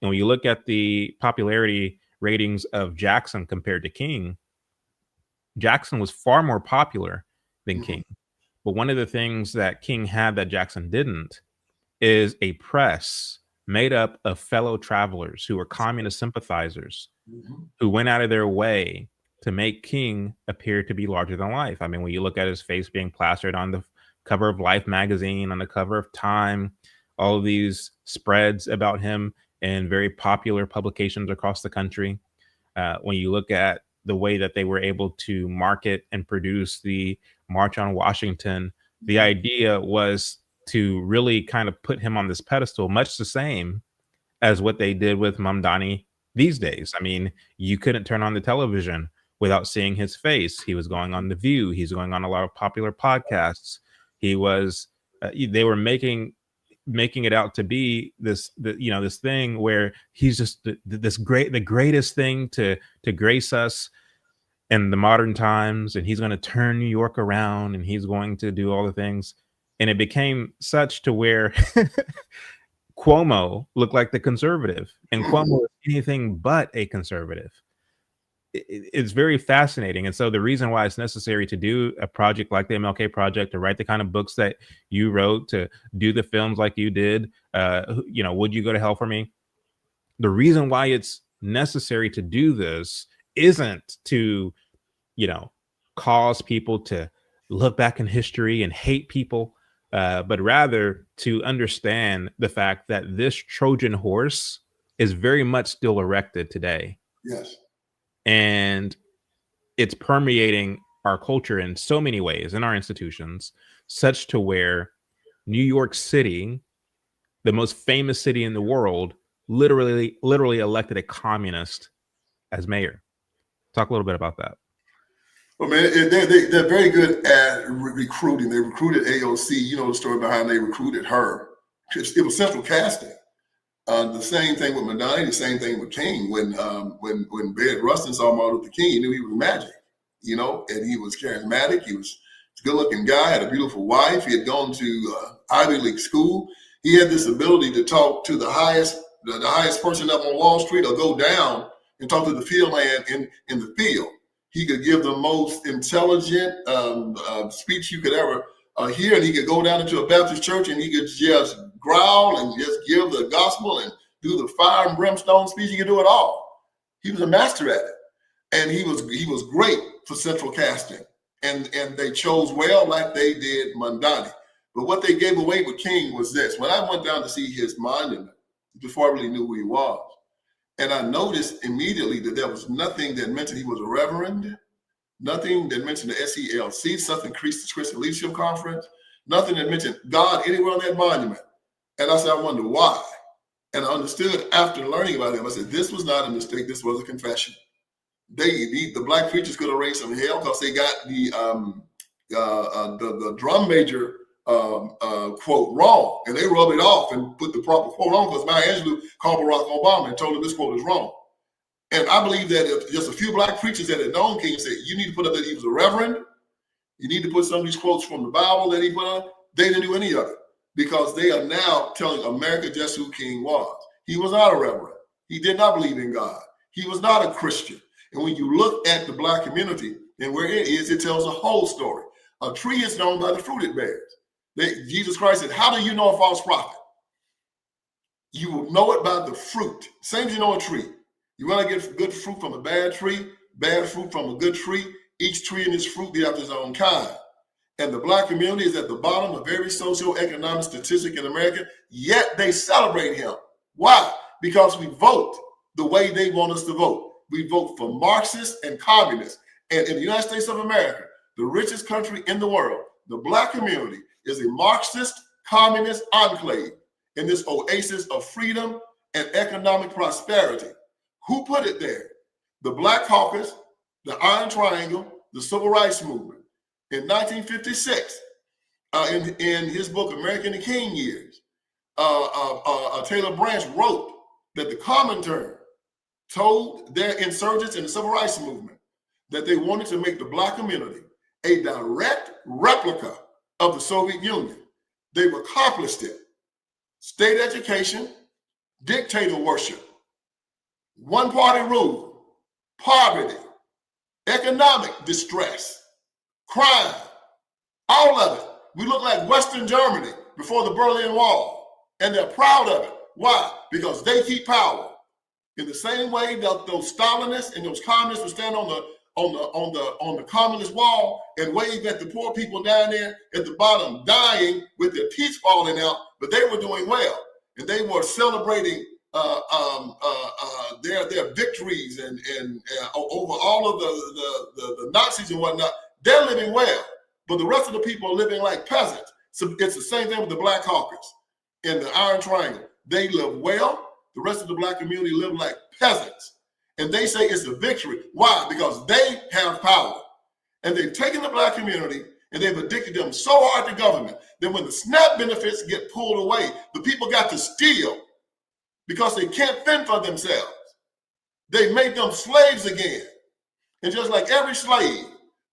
And when you look at the popularity ratings of Jackson compared to King, Jackson was far more popular than King. But one of the things that King had that Jackson didn't is a press made up of fellow travelers who were communist sympathizers, who went out of their way to make King appear to be larger than life. I mean, when you look at his face being plastered on the cover of Life magazine, on the cover of Time, all of these spreads about him in very popular publications across the country. When you look at the way that they were able to market and produce the March on Washington, the idea was to really kind of put him on this pedestal, much the same as what they did with Mamdani these days. I mean, you couldn't turn on the television without seeing his face. He was going on The View. He's going on a lot of popular podcasts. He was, they were making it out to be this thing where he's just the greatest thing to grace us in the modern times, and he's going to turn New York around, and he's going to do all the things. And it became such to where Cuomo looked like the conservative, and Cuomo is anything but a conservative. It's very fascinating. And so the reason why it's necessary to do a project like the MLK Project, to write the kind of books that you wrote, to do the films like you did, Would You Go to Hell for Me? The reason why it's necessary to do this isn't to, cause people to look back in history and hate people, but rather to understand the fact that this Trojan horse is very much still erected today. Yes. And it's permeating our culture in so many ways, in our institutions, such to where New York City, the most famous city in the world, literally elected a communist as mayor. Talk a little bit about that. Well, man, they're very good at recruiting. They recruited AOC. You know the story behind they recruited her. It was central casting. The same thing with Mamdani, the same thing with King. When Baird Rustin saw Martin Luther King, he knew he was magic, and he was charismatic. He was a good-looking guy, had a beautiful wife. He had gone to Ivy League school. He had this ability to talk to the highest person up on Wall Street, or go down and talk to the field man in the field. He could give the most intelligent speech you could ever hear, and he could go down into a Baptist church and he could just growl and just give the gospel and do the fire and brimstone speech. He could do it all. He was a master at it, and he was great for central casting. And they chose well, like they did Mamdani. But what they gave away with King was this. When I went down to see his monument, before I really knew who he was, and I noticed immediately that there was nothing that mentioned he was a reverend, nothing that mentioned the SELC, Southern Christian Leadership Conference, nothing that mentioned God anywhere on that monument. And I said, I wonder why. And I understood after learning about him, I said, this was not a mistake. This was a confession. The black preachers could have raised some hell because they got the drum major quote wrong, and they rubbed it off and put the proper quote on, because Maya Angelou called Barack Obama and told him this quote is wrong. And I believe that if just a few black preachers that had known King said, you need to put up that he was a reverend, You need to put some of these quotes from the Bible that he put on. They didn't do any of it because they are now telling America just who King was. He was not a reverend. He did not believe in God. He was not a Christian. And when you look at the Black community and where it is, it tells a whole story. A tree is known by the fruit it bears. Jesus Christ said, how do you know a false prophet? You will know it by the fruit. Same as you know a tree. You want to get good fruit from a bad tree, bad fruit from a good tree. Each tree and its fruit be after its own kind. And the Black community is at the bottom of every socioeconomic statistic in America, yet they celebrate him. Why? Because we vote the way they want us to vote. We vote for Marxists and communists. And in the United States of America, the richest country in the world, the Black community is a Marxist communist enclave in this oasis of freedom and economic prosperity. Who put it there? The Black Caucus, the Iron Triangle, the Civil Rights Movement. In 1956, in his book, American and King Years, Taylor Branch wrote that the Comintern told their insurgents in the Civil Rights Movement that they wanted to make the Black community a direct replica of the Soviet Union. They've accomplished it. State education, dictator worship, one-party rule, poverty, economic distress, crime, all of it. We look like Western Germany before the Berlin Wall, and they're proud of it. Why? Because they keep power. In the same way that those Stalinists and those communists would stand on the communist wall and wave at the poor people down there at the bottom, dying with their teeth falling out, but they were doing well, and they were celebrating their victories and over all of the Nazis and whatnot. They're living well, but the rest of the people are living like peasants. So it's the same thing with the Black Caucus and the Iron Triangle. They live well. The rest of the Black community live like peasants. And they say it's a victory. Why? Because they have power. And they've taken the Black community and they've addicted them so hard to government that when the SNAP benefits get pulled away, the people got to steal because they can't fend for themselves. They make them slaves again. And just like every slave,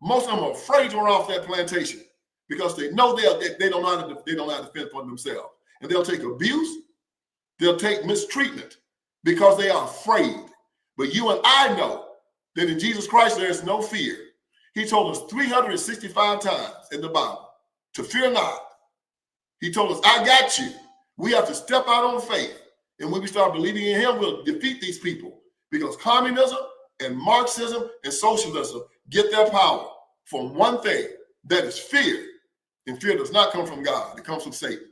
most of them are afraid to run off that plantation because they know they don't know how to fend for themselves. And they'll take abuse, they'll take mistreatment because they are afraid. But you and I know that in Jesus Christ, there is no fear. He told us 365 times in the Bible to fear not. He told us, I got you. We have to step out on faith. And when we start believing in him, we'll defeat these people because communism and Marxism and socialism get their power from one thing, that is fear. And fear does not come from God. It comes from Satan.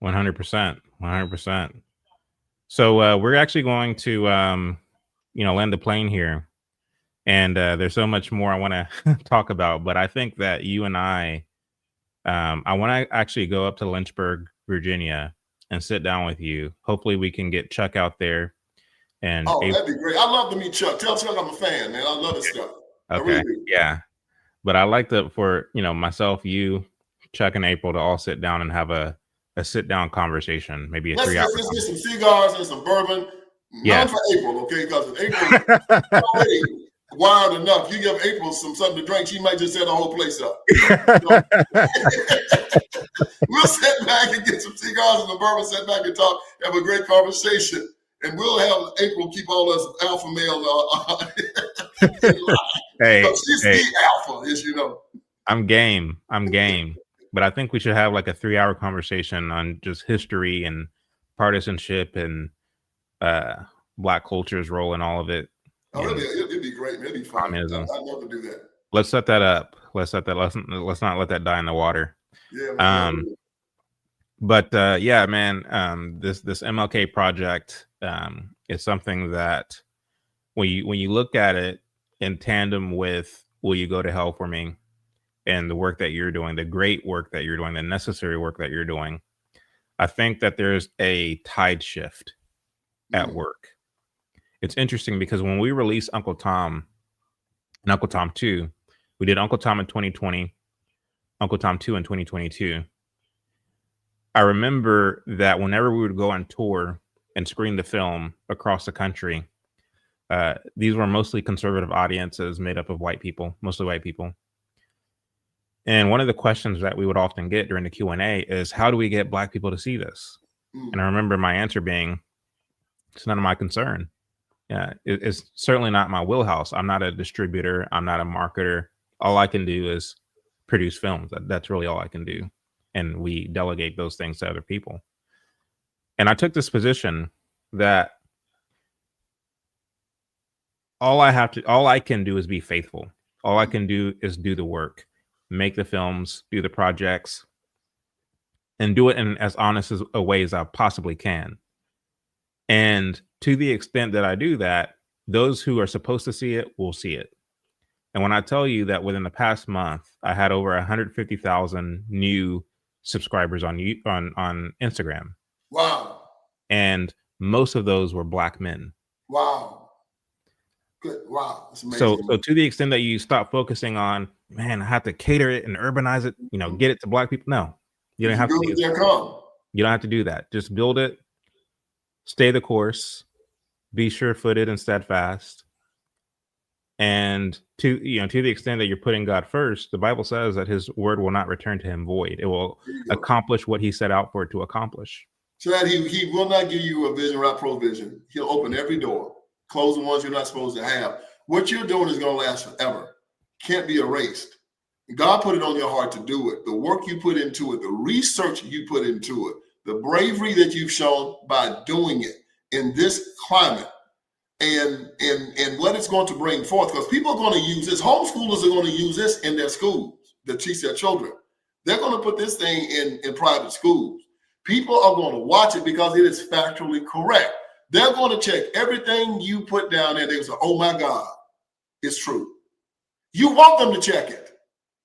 100%. 100%. So we're actually going to, land the plane here. And there's so much more I want to talk about. But I think that you and I want to actually go up to Lynchburg, Virginia, and sit down with you. Hopefully we can get Chuck out there. And that'd be great. I'd love to meet Chuck. Tell Chuck I'm a fan, man. I love his stuff. Okay. Yeah. But I like for myself, you, Chuck, and April to all sit down and have a sit-down conversation, maybe a 3 hour. Let's get some cigars and some bourbon. Yeah. None for April, okay? Because if April already wired enough, you give April something to drink, she might just set the whole place up. We'll sit back and get some cigars and some bourbon, sit back and talk, have a great conversation. And we'll have April keep all us alpha male. Hey, she's the alpha, as you know. I'm game. But I think we should have like a 3 hour conversation on just history and partisanship and Black culture's role in all of it. Oh, it'd be great. It'd be fun. Communism. I'd love to do that. Let's set that up. Let's not let that die in the water. Yeah. Man. But man, this MLK project is something that when you look at it in tandem with Will You Go to Hell for Me and the work that you're doing, the great work that you're doing, the necessary work that you're doing, I think that there's a tide shift at work. It's interesting because when we released Uncle Tom and Uncle Tom 2, we did Uncle Tom in 2020, Uncle Tom 2 in 2022. I remember that whenever we would go on tour and screen the film across the country, these were mostly conservative audiences made up of white people, mostly white people. And one of the questions that we would often get during the Q&A is, how do we get Black people to see this? And I remember my answer being, it's none of my concern. Yeah, it's certainly not my wheelhouse. I'm not a distributor. I'm not a marketer. All I can do is produce films. That's really all I can do. And we delegate those things to other people. And I took this position that all I can do is be faithful. All I can do is do the work, make the films, do the projects, and do it in as honest a way as I possibly can. And to the extent that I do that, those who are supposed to see it will see it. And when I tell you that within the past month, I had over 150,000 new subscribers on Instagram. Wow. And most of those were Black men. Wow. Good. Wow. That's amazing. So to the extent that you stop focusing on, man, I have to cater it and urbanize it, get it to Black people. No, you don't have to. You don't have to do that. Just build it, stay the course, be sure-footed and steadfast. And to the extent that you're putting God first, the Bible says that his word will not return to him void. It will accomplish what he set out for it to accomplish. So that he will not give you a vision without provision. He'll open every door, close the ones you're not supposed to have. What you're doing is going to last forever. Can't be erased. God put it on your heart to do it. The work you put into it, the research you put into it, the bravery that you've shown by doing it in this climate, and what it's going to bring forth, because people are going to use this. Homeschoolers are going to use this in their schools to teach their children. They're going to put this thing in private schools. People are going to watch it because it is factually correct. They're going to check everything you put down there. They will say, oh my God, it's true. You want them to check it.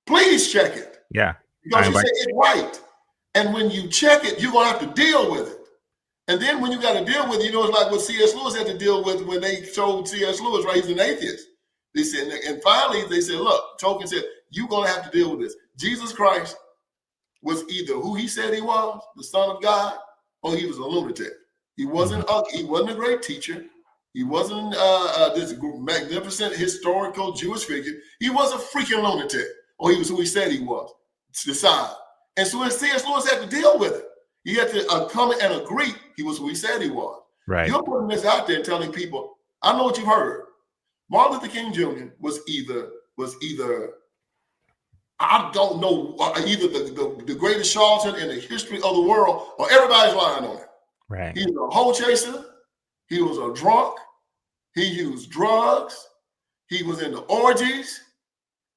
Please check it. Yeah. Because you say it's right. And when you check it, you're going to have to deal with it. And then when you got to deal with it, it's like what C.S. Lewis had to deal with when they told C.S. Lewis, right? He's an atheist. They said, and finally they said, look, Tolkien said, you're going to have to deal with this. Jesus Christ was either who he said he was, the Son of God, or he was a lunatic. He wasn't a great teacher. He wasn't this magnificent historical Jewish figure. He was a freaking lunatic, or he was who he said he was. Decide. And so C.S. Lewis had to deal with it. He had to come and agree he was who he said he was. Right. You're putting this out there and telling people, I know what you've heard. Martin Luther King Jr. was either I don't know, either the greatest charlatan in the history of the world, or everybody's lying on him. Right. He was a hoe chaser. He was a drunk. He used drugs. He was into orgies.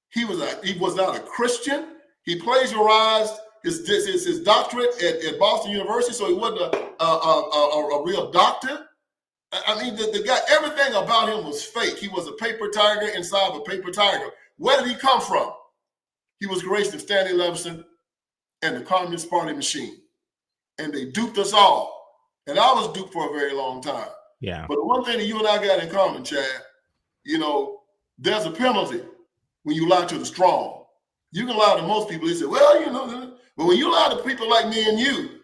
He was not a Christian. He plagiarized his doctorate at Boston University, so he wasn't a real doctor. I mean, the guy, everything about him was fake. He was a paper tiger inside of a paper tiger. Where did he come from? He was raised in Stanley Levison and the Communist Party machine. And they duped us all. And I was duped for a very long time. Yeah. But the one thing that you and I got in common, Chad, there's a penalty when you lie to the strong. You can lie to most people. They say, well, but when you lie to people like me and you,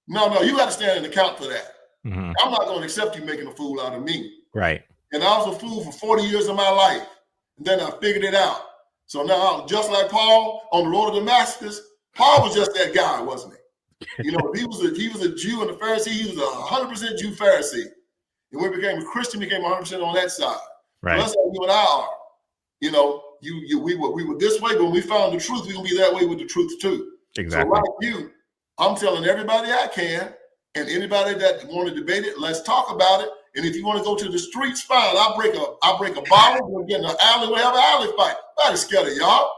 no, you got to stand and account for that. Mm-hmm. I'm not going to accept you making a fool out of me. Right. And I was a fool for 40 years of my life. And then I figured it out. So now, just like Paul on the road to Damascus, Paul was just that guy, wasn't he? He was a Jew and a Pharisee. He was a 100% Jew Pharisee. And when he became a Christian, he became 100% on that side. Right. So that's how you and I are. We were this way, but when we found the truth, we're going to be that way with the truth too. Exactly. So like you, I'm telling everybody I can, and anybody that want to debate it, let's talk about it. And if you want to go to the streets, fine. I'll break a bottle. We'll get in an alley. We'll have an alley fight. I'm not scared of y'all.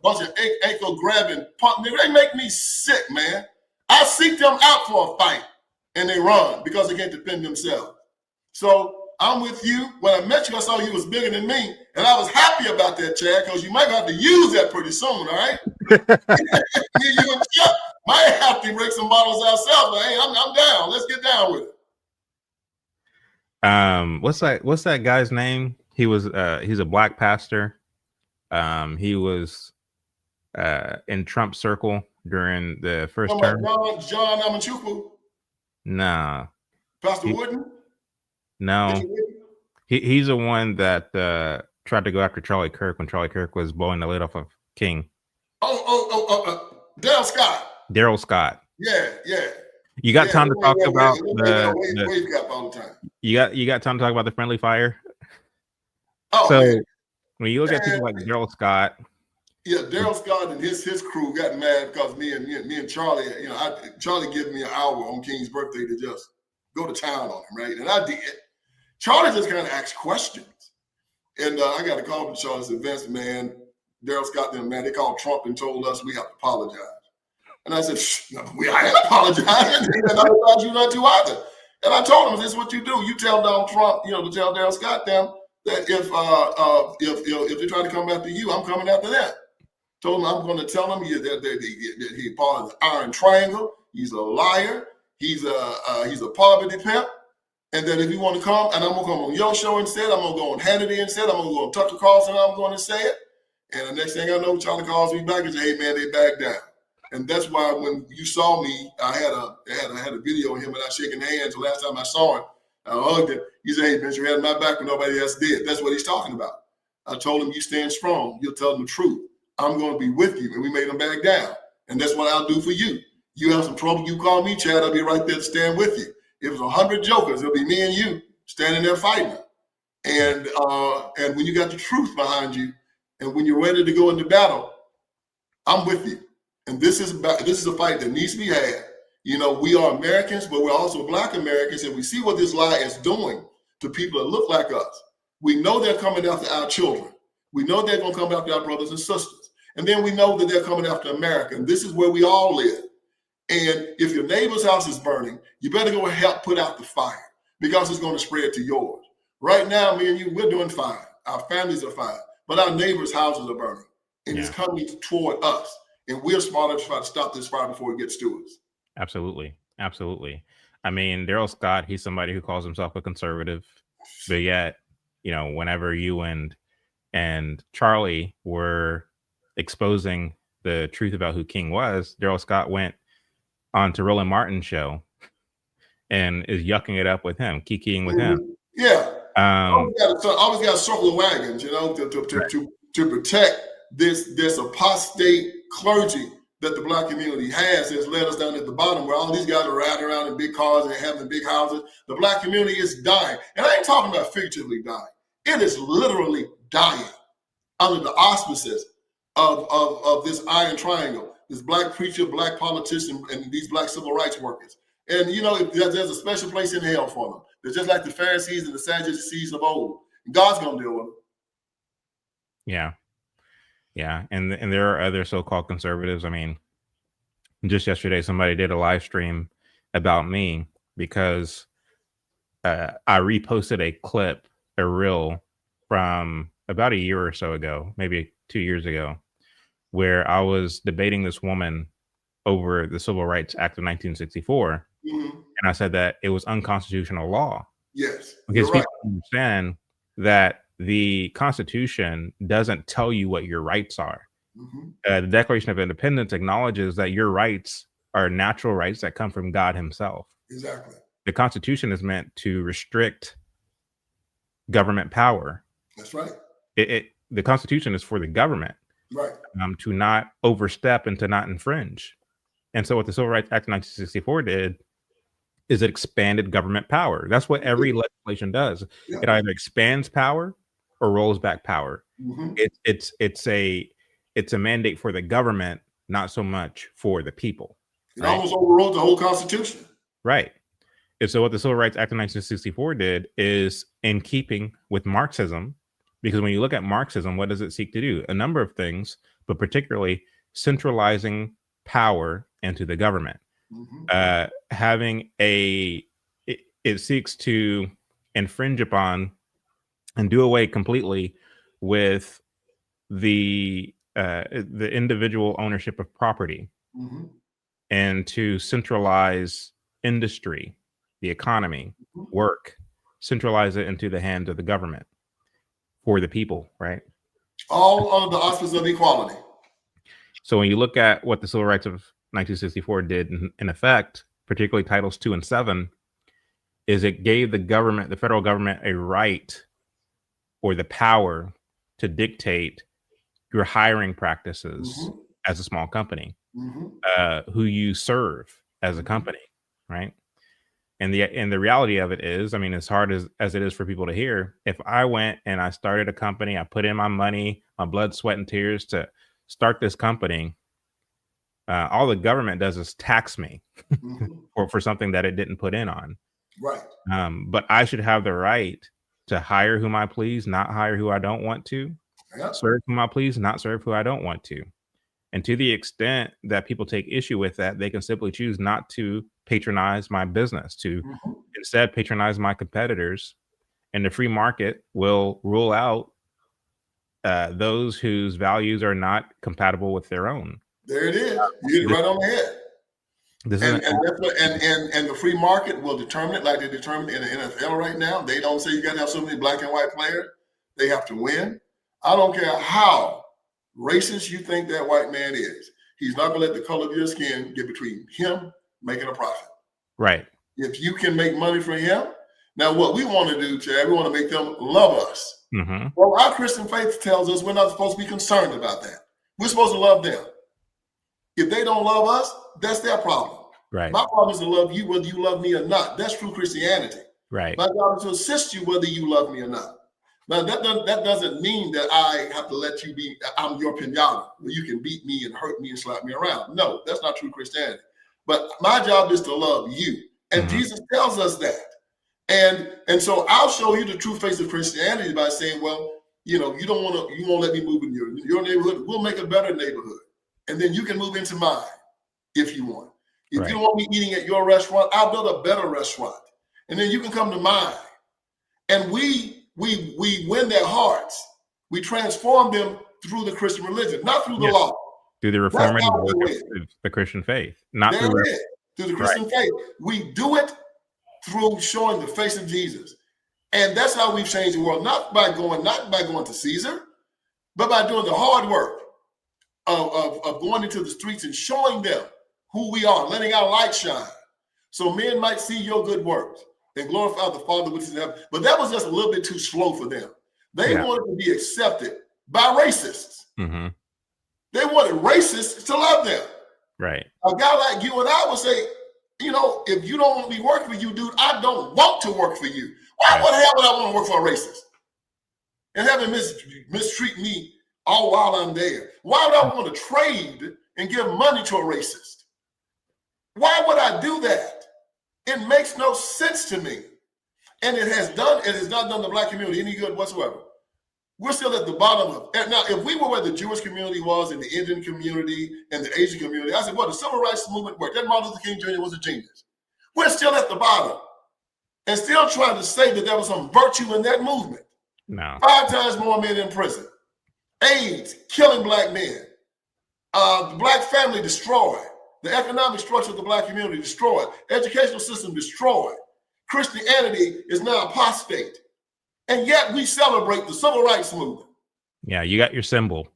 bunch of ankle grabbing punk niggas. They make me sick, man. I seek them out for a fight, and they run because they can't defend themselves. So I'm with you. When I met you, I saw you was bigger than me, and I was happy about that, Chad, because you might have to use that pretty soon, all right? You and Chuck might have to break some bottles ourselves, but hey, I'm down. Let's get down with it. What's that guy's name? He was he's a black pastor. He was in Trump's circle during the first term. John Amachukwu. Nah. Pastor Wooden? No. He's the one that tried to go after Charlie Kirk when Charlie Kirk was blowing the lid off of King. Dale Scott. Daryl Scott. Yeah. You got time to talk about wave gap all the time. You got time to talk about the friendly fire. Oh, so man. When you look at people like Daryl Scott. Yeah, Daryl Scott and his crew got mad because me and Charlie, Charlie gave me an hour on King's birthday to just go to town on him, right? And I did. Charlie just kind of asked questions. And I got a call from Charlie said, Vince, man, Daryl Scott, man, they called Trump and told us we have to apologize. And I said, I ain't apologizing. And I thought you not to either. And I told him, this is what you do. You tell Donald Trump, to tell Daryl Scott them that if they try to come after you, I'm coming after them. Told him I'm going to tell him that he's part of the Iron Triangle. He's a liar. He's a poverty pimp. And that if you want to come, and I'm going to come on your show instead, I'm going to go on Hannity instead, I'm going to go on Tucker Carlson, I'm going to say it. And the next thing I know, Charlie calls me back and says, hey, man, they backed down. And that's why when you saw me, I had a video of him and I shaking hands. The last time I saw him, I hugged him. He said, hey, Vince, you had my back when nobody else did. That's what he's talking about. I told him, you stand strong. You'll tell them the truth. I'm going to be with you. And we made him back down. And that's what I'll do for you. You have some trouble, you call me, Chad, I'll be right there to stand with you. If it's 100 jokers, it'll be me and you standing there fighting. And when you got the truth behind you, and when you're ready to go into battle, I'm with you. And this is a fight that needs to be had. We are Americans, but we're also Black Americans, and we see what this lie is doing to people that look like us. We know they're coming after our children. We know they're going to come after our brothers and sisters. And then we know that they're coming after America. And this is where we all live. And if your neighbor's house is burning, you better go and help put out the fire because it's going to spread to yours. Right now, me and you, we're doing fine. Our families are fine. But our neighbors' houses are burning. And it's coming toward us. And we're smart enough to try to stop this fire before it gets to us. Absolutely. Absolutely. I mean, Daryl Scott, he's somebody who calls himself a conservative. But yet, whenever you and Charlie were exposing the truth about who King was, Daryl Scott went on to Roland Martin's show and is yucking it up with him, kikiing with him. Yeah. Always got to circle the wagons, to protect this apostate clergy that the Black community has led us down at the bottom where all these guys are riding around in big cars and having big houses. The Black community is dying. And I ain't talking about figuratively dying. It is literally dying under the auspices of this Iron Triangle. This Black preacher, Black politician, and these Black civil rights workers. And, there's a special place in hell for them. They're just like the Pharisees and the Sadducees of old. God's going to deal with them. Yeah. Yeah. And there are other so-called conservatives. I mean, just yesterday, somebody did a live stream about me because I reposted a reel from about a year or so ago, maybe 2 years ago, where I was debating this woman over the Civil Rights Act of 1964. Mm-hmm. And I said that it was unconstitutional law. Yes. Because people understand that the Constitution doesn't tell you what your rights are. Mm-hmm. The Declaration of Independence acknowledges that your rights are natural rights that come from God himself. Exactly. The Constitution is meant to restrict government power. That's right. The Constitution is for the government. Right. To not overstep and to not infringe. And so what the Civil Rights Act of 1964 did is it expanded government power. That's what every legislation does. Yeah. It either expands power or rolls back power. Mm-hmm. It's a mandate for the government, not so much for the people. It almost overrode the whole Constitution. Right. And so what the Civil Rights Act of 1964 did is in keeping with Marxism. Because when you look at Marxism, what does it seek to do? A number of things, but particularly centralizing power into the government. Mm-hmm. It seeks to infringe upon and do away completely with the individual ownership of property. Mm-hmm. And to centralize industry, the economy, work, centralize it into the hands of the government. For the people, right? All under the auspices of equality. So when you look at what the Civil Rights of 1964 did in effect, particularly Titles 2 and 7, is it gave the federal government, a right or the power to dictate your hiring practices, as a small company, Mm-hmm. who you serve as a company, right? And the reality of it is, I mean, as hard as it is for people to hear, if I went and I started a company, I put in my money, my blood, sweat, and tears to start this company, all the government does is tax me for something that it didn't put in on. Right. But I should have the right to hire whom I please, not hire who I don't want to, Yep. serve whom I please, not serve who I don't want to. And to the extent that people take issue with that, they can simply choose not to patronize my business, to instead patronize my competitors. And the free market will rule out those whose values are not compatible with their own. There it is. You hit it right on the head. And the free market will determine it, like they determine in the NFL right now. They don't say you got to have so many black and white players. They have to win. I don't care how racist you think that white man is. He's not going to let the color of your skin get between him making a profit. Right. If you can make money for him. Now, what we want to do, Chad, we want to make them love us. Well, our Christian faith tells us we're not supposed to be concerned about that. We're supposed to love them. If they don't love us, that's their problem. Right. My problem is to love you whether you love me or not. That's true Christianity. Right. My job is to assist you whether you love me or not. Now, that doesn't mean that I have to let you be, I'm your pinata, where you can beat me and hurt me and slap me around. No, that's not true Christianity. But my job is to love you. And Jesus tells us that. And so I'll show you the true face of Christianity by saying, well, you know, you won't let me move in your neighborhood. We'll make a better neighborhood. And then you can move into mine if you want. If you don't want me eating at your restaurant, I'll build a better restaurant. And then you can come to mine. And we win their hearts. We transform them through the Christian religion, not through the law. Through the reformative work of the Christian faith. Not through the Christian faith. We do it through showing the face of Jesus. And that's how we've changed the world, not by going to Caesar, but by doing the hard work of going into the streets and showing them who we are, letting our light shine, so men might see your good works and glorify the Father which is in heaven. But that was just a little bit too slow for them. They wanted to be accepted by racists. They wanted racists to love them. Right. A guy like you and I would say, you know, if you don't want me to work for you, dude, I don't want to work for you. Why the hell would I want to work for a racist? And have him mistreat me all while I'm there? Why would I want to trade and give money to a racist? Why would I do that? It makes no sense to me. And it has not done the black community any good whatsoever. We're still at the bottom of it. Now, if we were where the Jewish community was, and the Indian community, and the Asian community, I said, well, the civil rights movement worked. That Martin Luther King Jr. was a genius. We're still at the bottom and still trying to say that there was some virtue in that movement. No. 5 times more men in prison. AIDS, killing black men. The black family destroyed. The economic structure of the black community destroyed. Educational system destroyed. Christianity is now apostate. And yet we celebrate the civil rights movement. Yeah, you got your symbol.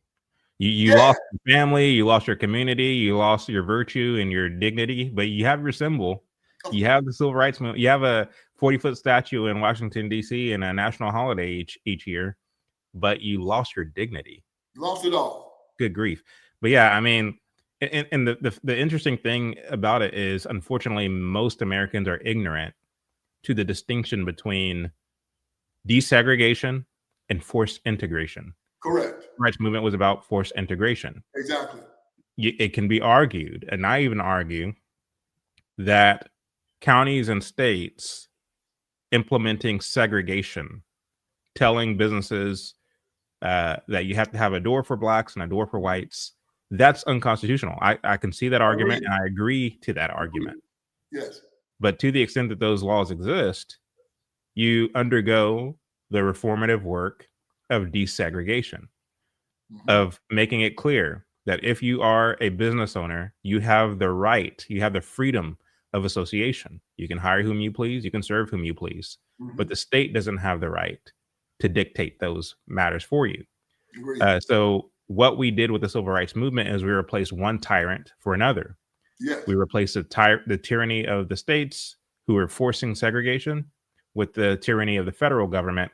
You lost your family, you lost your community, you lost your virtue and your dignity, but you have your symbol. You have the civil rights movement. You have a 40-foot statue in Washington, D.C. and a national holiday each year, but you lost your dignity. Lost it all. Good grief. But yeah, I mean, and the interesting thing about it is, unfortunately, most Americans are ignorant to the distinction between desegregation and forced integration. Correct. The rights movement was about forced integration. Exactly. It can be argued, and I even argue, that counties and states implementing segregation, telling businesses that you have to have a door for blacks and a door for whites, that's unconstitutional. I can see that argument, and I agree to that argument. Yes. But to the extent that those laws exist, you undergo the reformative work of desegregation, of making it clear that if you are a business owner, you have the right, you have the freedom of association. You can hire whom you please, you can serve whom you please, but the state doesn't have the right to dictate those matters for you. So what we did with the civil rights movement is we replaced one tyrant for another. Yes. We replaced the tyranny of the states who were forcing segregation with the tyranny of the federal government,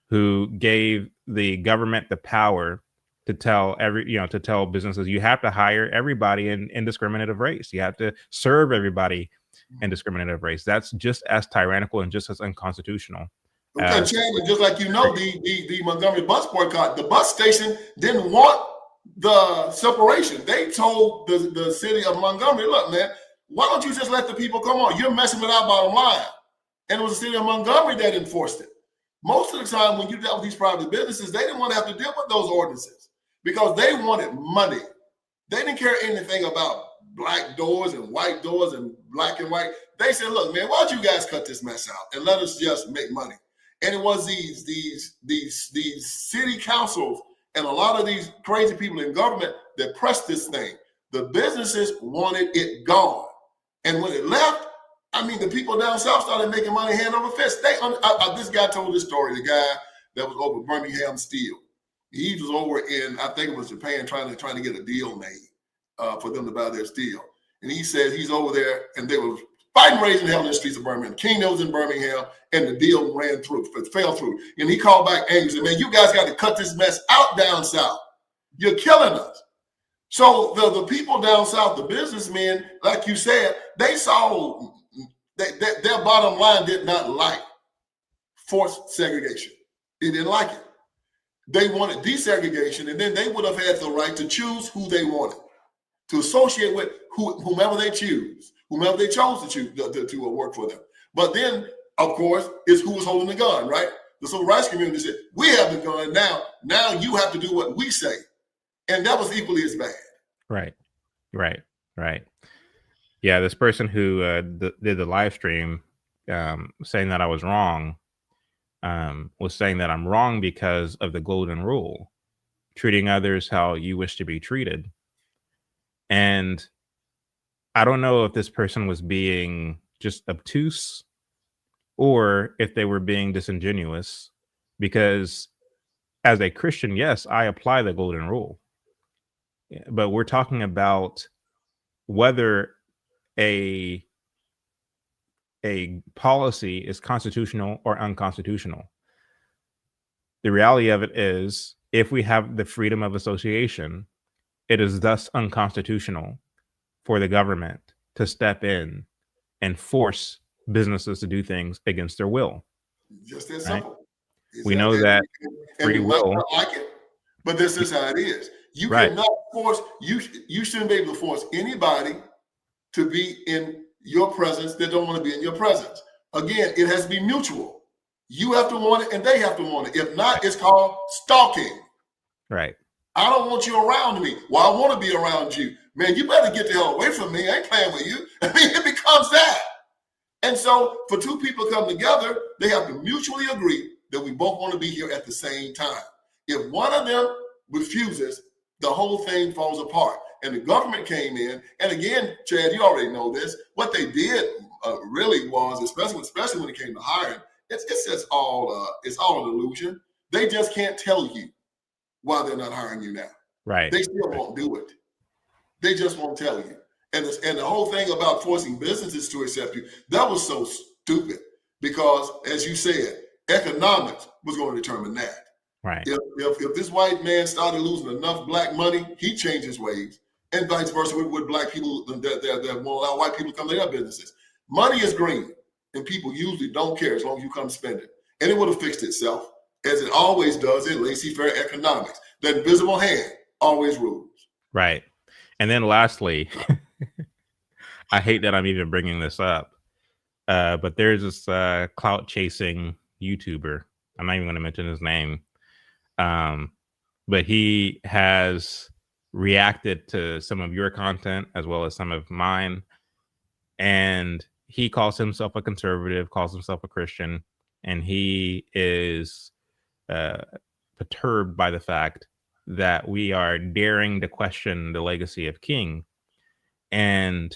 who gave the government the power to tell to tell businesses you have to hire everybody in indiscriminate of race. You have to serve everybody indiscriminate of race. That's just as tyrannical and just as unconstitutional. Okay, Chairman, just like you know, the Montgomery bus boycott, the bus station didn't want the separation. They told the city of Montgomery, look, man, why don't you just let the people come on? You're messing with our bottom line. And it was the city of Montgomery that enforced it. Most of the time when you dealt with these private businesses, they didn't want to have to deal with those ordinances because they wanted money. They didn't care anything about black doors and white doors and black and white. They said, look, man, why don't you guys cut this mess out and let us just make money? And it was these city councils and a lot of these crazy people in government that pressed this thing. The businesses wanted it gone. And when it left, I mean, the people down south started making money hand over fist. This guy told this story, the guy that was over Birmingham Steel. He was over in, I think it was Japan, trying to get a deal made for them to buy their steel. And he said he's over there, and they were fighting, raising hell in the streets of Birmingham. King was in Birmingham, and the deal fell through. And he called back angry and said, man, you guys got to cut this mess out down south. You're killing us. So the people down south, the businessmen, like you said, they saw that their bottom line did not like forced segregation. They didn't like it. They wanted desegregation, and then they would have had the right to choose who they wanted, to associate with whomever they chose to choose to work for them. But then, of course, it's who was holding the gun, right? The civil rights community said, we have the gun now you have to do what we say. And that was equally as bad. Right. Yeah, this person who did the live stream saying that I was wrong was saying that I'm wrong because of the golden rule, treating others how you wish to be treated. And I don't know if this person was being just obtuse or if they were being disingenuous, because as a Christian, yes, I apply the golden rule. But we're talking about whether a policy is constitutional or unconstitutional. The reality of it is, if we have the freedom of association, it is thus unconstitutional for the government to step in and force businesses to do things against their will. Just that simple. We know that free will. Like it, but this is how it is. You cannot force, you shouldn't be able to force anybody to be in your presence that don't want to be in your presence. Again, it has to be mutual. You have to want it and they have to want it. If not, it's called stalking. Right. I don't want you around me. Well, I want to be around you. Man, you better get the hell away from me. I ain't playing with you. I mean, it becomes that. And so for two people to come together, they have to mutually agree that we both want to be here at the same time. If one of them refuses, the whole thing falls apart. And the government came in, and again, Chad, you already know this. What they did really was, especially when it came to hiring, it's just all it's all an illusion. They just can't tell you why they're not hiring you now. Right. They still won't do it. They just won't tell you. And the whole thing about forcing businesses to accept you, that was so stupid because, as you said, economics was going to determine that. Right. If this white man started losing enough black money, he'd change his ways, and vice versa with black people that won't allow white people to come to their businesses. Money is green, and people usually don't care as long as you come spend it. And it would have fixed itself, as it always does in laissez-faire economics. The invisible hand always rules. Right. And then lastly, I hate that I'm even bringing this up, but there's this clout chasing YouTuber. I'm not even going to mention his name. But he has reacted to some of your content as well as some of mine. And he calls himself a conservative, calls himself a Christian, and he is perturbed by the fact that we are daring to question the legacy of King. And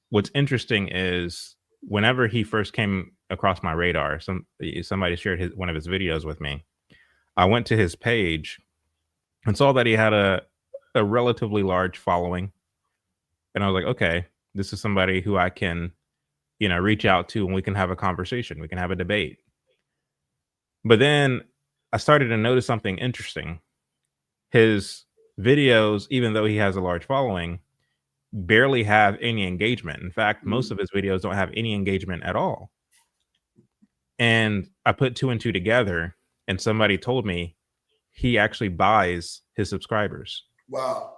what's interesting is whenever he first came across my radar, somebody shared one of his videos with me. I went to his page and saw that he had a relatively large following. And I was like, okay, this is somebody who I can, reach out to and we can have a conversation. We can have a debate. But then I started to notice something interesting. His videos, even though he has a large following, barely have any engagement. In fact, most of his videos don't have any engagement at all. And I put 2 and 2 together, and somebody told me he actually buys his subscribers. Wow.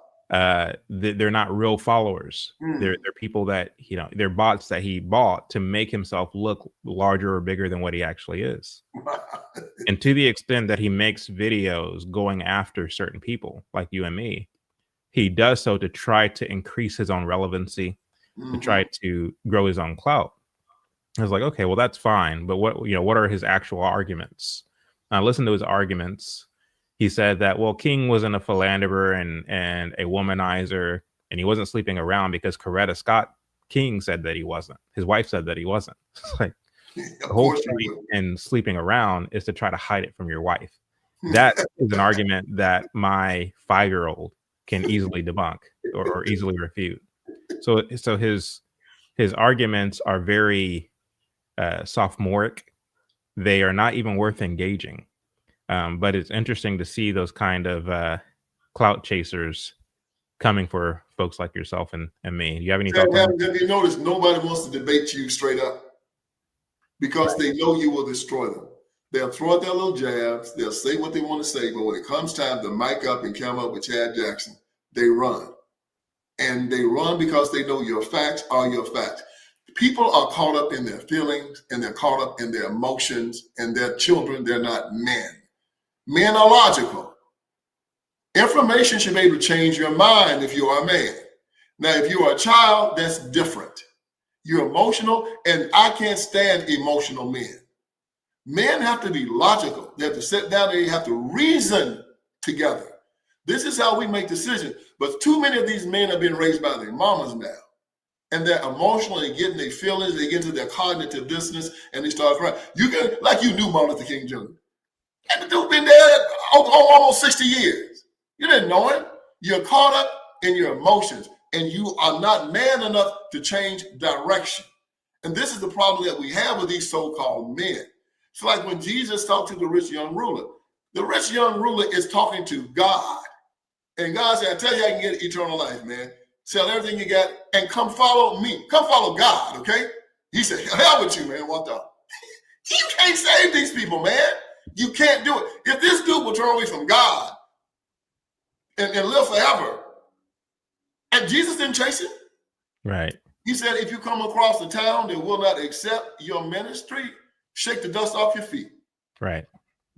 They're not real followers. They're people that, you know, they're bots that he bought to make himself look larger or bigger than what he actually is. And to the extent that he makes videos going after certain people like you and me, he does so to try to increase his own relevancy, to try to grow his own clout. I was like, okay, well, that's fine. But what are his actual arguments? I listened to his arguments. He said that, well, King wasn't a philanderer and a womanizer, and he wasn't sleeping around because Coretta Scott King said that he wasn't. His wife said that he wasn't. It's like the whole point in sleeping around is to try to hide it from your wife. That is an argument that my 5-year-old can easily debunk or easily refute. So his arguments are very sophomoric. They are not even worth engaging. But it's interesting to see those kind of clout chasers coming for folks like yourself and me. Do you have any thoughts? Have you noticed nobody wants to debate you straight up because they know you will destroy them? They'll throw out their little jabs. They'll say what they want to say. But when it comes time to mic up and come up with Chad Jackson, they run. And they run because they know your facts are your facts. People are caught up in their feelings and they're caught up in their emotions, and they're children. They're not men. Men are logical. Information should be able to change your mind if you are a man. Now, if you are a child, that's different. You're emotional, and I can't stand emotional men. Men have to be logical. They have to sit down and they have to reason together. This is how we make decisions. But too many of these men have been raised by their mamas now. And they're emotionally getting their feelings, they get into their cognitive dissonance, and they start crying. You can, like you knew Martin Luther King Jr. And the dude been there almost 60 years. You didn't know him. You're caught up in your emotions, and you are not man enough to change direction. And this is the problem that we have with these so-called men. It's like when Jesus talked to the rich young ruler. The rich young ruler is talking to God. And God said, I tell you, I can get eternal life, man. Sell everything you got and come follow me. Come follow God, okay? He said, hell with you, man. What the? You can't save these people, man. You can't do it. If this dude will turn away from God and live forever, and Jesus didn't chase him. Right. He said, if you come across the town that will not accept your ministry, shake the dust off your feet. Right.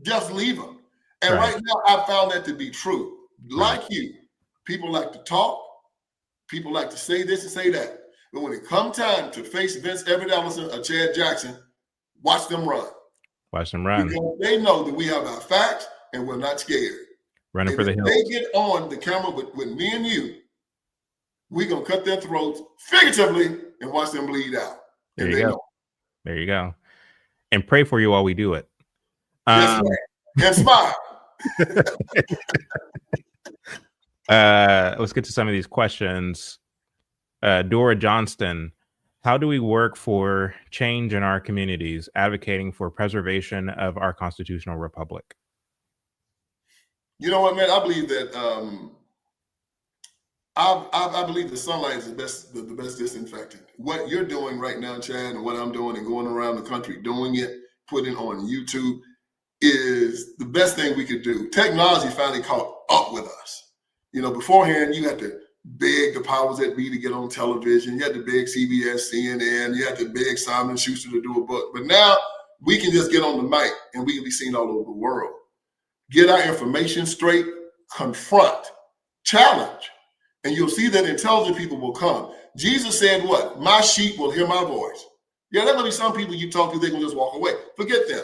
Just leave them. And right now, I found that to be true. Like you, people like to talk. People like to say this and say that. But when it comes time to face Vince Everett Ellison or Chad Jackson, watch them run. Watch them run. Because they know that we have our facts and we're not scared. Running and for the if hills. they get on the camera with me and you, we're going to cut their throats figuratively and watch them bleed out. There you go. There you go. And pray for you while we do it. Yes, and smile. Let's get to some of these questions. Dora Johnston, how do we work for change in our communities, advocating for preservation of our constitutional republic? You know what, man? I believe that I believe the sunlight is the best disinfectant. What you're doing right now, Chad, and what I'm doing and going around the country doing it, putting on YouTube, is the best thing we could do. Technology finally caught up with us. You know, beforehand, you had to beg the powers that be to get on television. You had to beg CBS, CNN. You had to beg Simon Schuster to do a book. But now we can just get on the mic and we can be seen all over the world. Get our information straight, confront, challenge, and you'll see that intelligent people will come. Jesus said what? My sheep will hear my voice. Yeah, there going to be some people you talk to, they can just walk away. Forget them.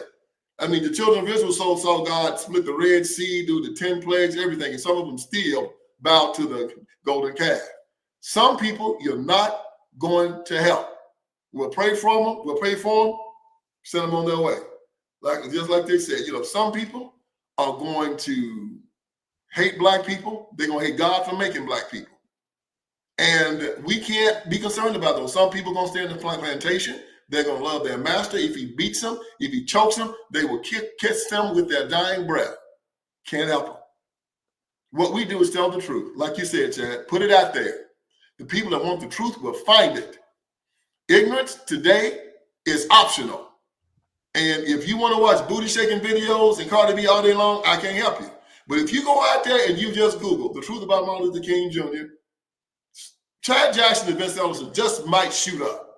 I mean, the children of Israel saw God split the Red Sea, do the 10 plagues, everything, and some of them still bow to the golden calf. Some people you're not going to help. We'll pray for them. We'll pray for them. Send them on their way. Just like they said, you know, some people are going to hate black people. They're going to hate God for making black people. And we can't be concerned about those. Some people are going to stay in the plantation. They're going to love their master. If he beats them, if he chokes them, they will kiss them with their dying breath. Can't help them. What we do is tell the truth. Like you said, Chad, put it out there. The people that want the truth will find it. Ignorance today is optional. And if you want to watch booty shaking videos and Cardi B all day long, I can't help you. But if you go out there and you just Google the truth about Martin Luther King Jr., Chad Jackson and Vince Ellison just might shoot up.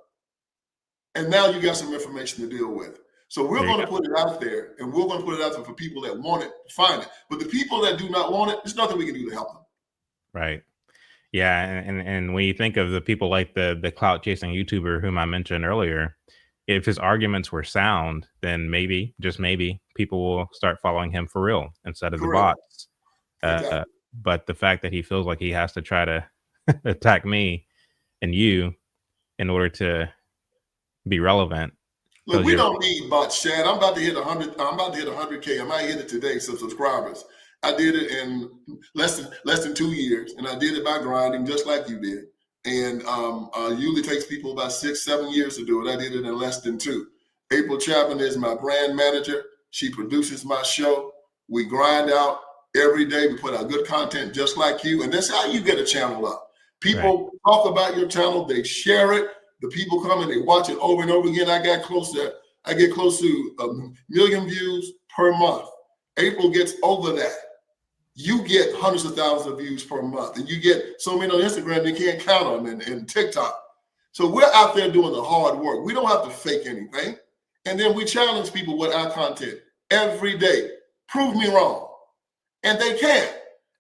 And now you got some information to deal with. So we're going to put it out there, and we're going to put it out there for people that want it to find it. But the people that do not want it, there's nothing we can do to help them. Right. Yeah. And when you think of the people like the clout chasing YouTuber whom I mentioned earlier, if his arguments were sound, then maybe, just maybe, people will start following him for real instead of the bots. Exactly. But the fact that he feels like he has to try to attack me and you in order to be relevant. Look, we don't need bots, Chad. I'm about to hit 100. I'm about to hit 100K. I might hit it today. Some subscribers. I did it in less than 2 years, and I did it by grinding, just like you did. And usually takes people about 6-7 years to do it. I did it in less than 2. April Chapman is my brand manager. She produces my show. We grind out every day. We put out good content, just like you, and that's how you get a channel up. People talk about your channel. They share it. The people come and they watch it over and over again. I get close to 1 million views per month. April gets over that. You get hundreds of thousands of views per month, and you get so many on Instagram they can't count them, and TikTok. So we're out there doing the hard work. We don't have to fake anything. And then we challenge people with our content every day. Prove me wrong. And they can.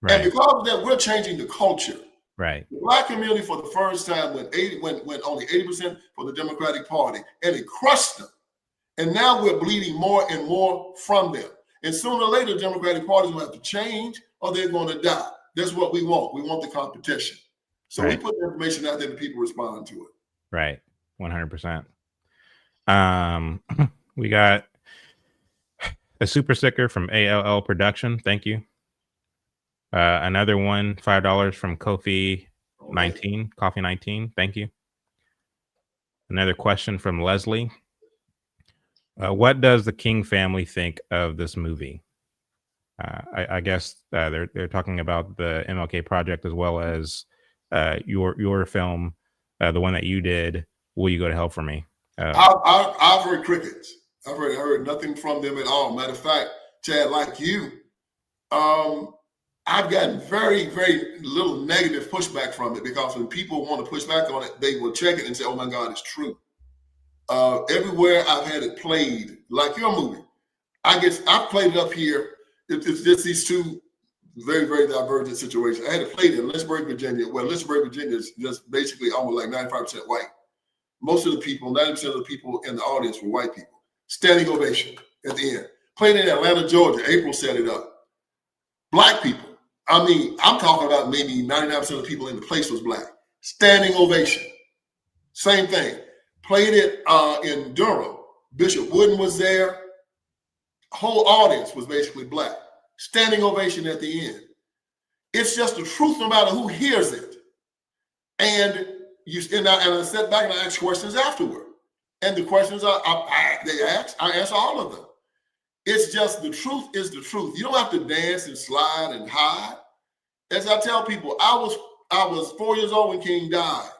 And because of that, we're changing the culture. Right. The Black community for the first time went only 80% for the Democratic Party, and it crushed them. And now we're bleeding more and more from them. And sooner or later, the Democratic Party will have to change, or they're going to die. That's what we want. We want the competition. So we put the information out there and people respond to it. Right. 100%. We got a super sticker from ALL Production. Thank you. Another one, $5 from Coffee 19. Thank you. Another question from Leslie. What does the King family think of this movie? I guess they're talking about the MLK Project as well as your film, the one that you did. Will you go to hell for me? I've heard crickets. I've heard nothing from them at all. Matter of fact, Chad, like you, I've gotten very, very little negative pushback from it, because when people want to push back on it, they will check it and say, "Oh my God, it's true." Everywhere I've had it played, like your movie, I've played it up here. It's just these two very, very divergent situations. I had it played in Lynchburg, Virginia. Well, Lynchburg, Virginia is just basically almost like 95% white. Most of the people, 90% of the people in the audience were white people. Standing ovation at the end. Played in Atlanta, Georgia. April set it up. Black people. I mean, I'm talking about maybe 99% of the people in the place was black. Standing ovation. Same thing. Played it in Durham. Bishop Wooden was there. Whole audience was basically black. Standing ovation at the end. It's just the truth no matter who hears it. And I sat back and I asked questions afterward. And the questions they asked, I answer all of them. It's just the truth is the truth. You don't have to dance and slide and hide. As I tell people, I was 4 years old when King died.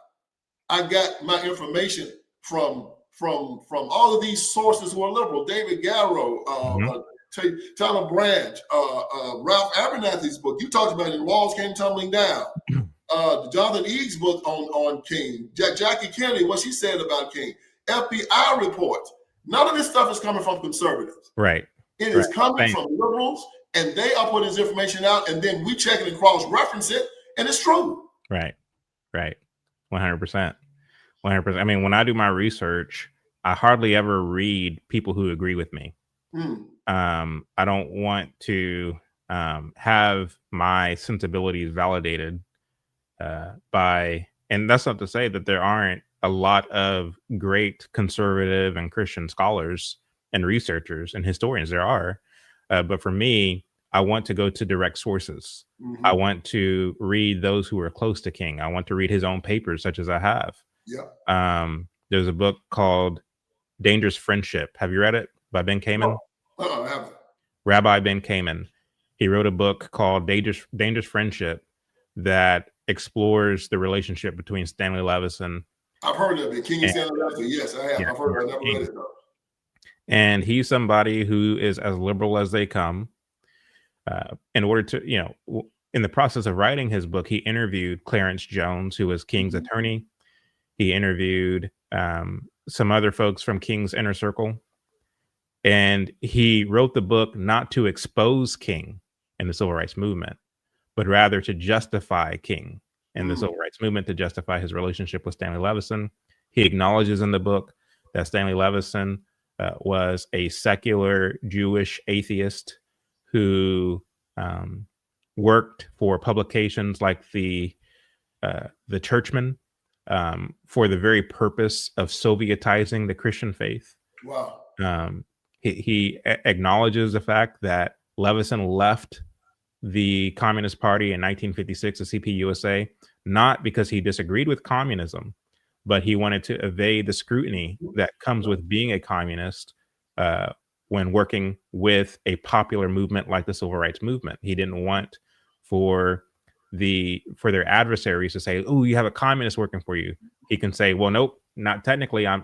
I got my information from all of these sources who are liberal. David Garrow, Tyler Branch, Ralph Abernathy's book. You talked about it, Walls Came Tumbling Down. Jonathan Eads' book on King. Jackie Kennedy, what she said about King. FBI reports. None of this stuff is coming from conservatives. Right. It is coming from liberals, and they are putting this information out, and then we check it and cross-reference it, and it's true. Right. 100%. 100%. I mean, when I do my research, I hardly ever read people who agree with me. I don't want to have my sensibilities validated by, and that's not to say that there aren't a lot of great conservative and Christian scholars and researchers and historians. There are, but for me, I want to go to direct sources. I want to read those who are close to King. I want to read his own papers, such as I have. There's a book called Dangerous Friendship. Have you read it? By Ben Kamen? I haven't. Rabbi Ben Kamen. He wrote a book called Dangerous Friendship that explores the relationship between Stanley Levison. I've heard of it. King Stanley Levison. Yes, I have. Yeah, I've heard of it. I never read it though. and he's somebody who is as liberal as they come. In order to, in the process of writing his book, he interviewed Clarence Jones, who was King's attorney. He interviewed some other folks from King's inner circle. And he wrote the book not to expose King and the civil rights movement, but rather to justify King and the civil rights movement, to justify his relationship with Stanley Levison. He acknowledges in the book that Stanley Levison was a secular Jewish atheist who worked for publications like the Churchman for the very purpose of Sovietizing the Christian faith. Wow. He acknowledges the fact that Levison left the Communist Party in 1956, the CPUSA, not because he disagreed with communism, but he wanted to evade the scrutiny that comes with being a communist when working with a popular movement like the civil rights movement. He didn't want for their adversaries to say, "Oh, you have a communist working for you." He can say, "Well, nope, not technically. I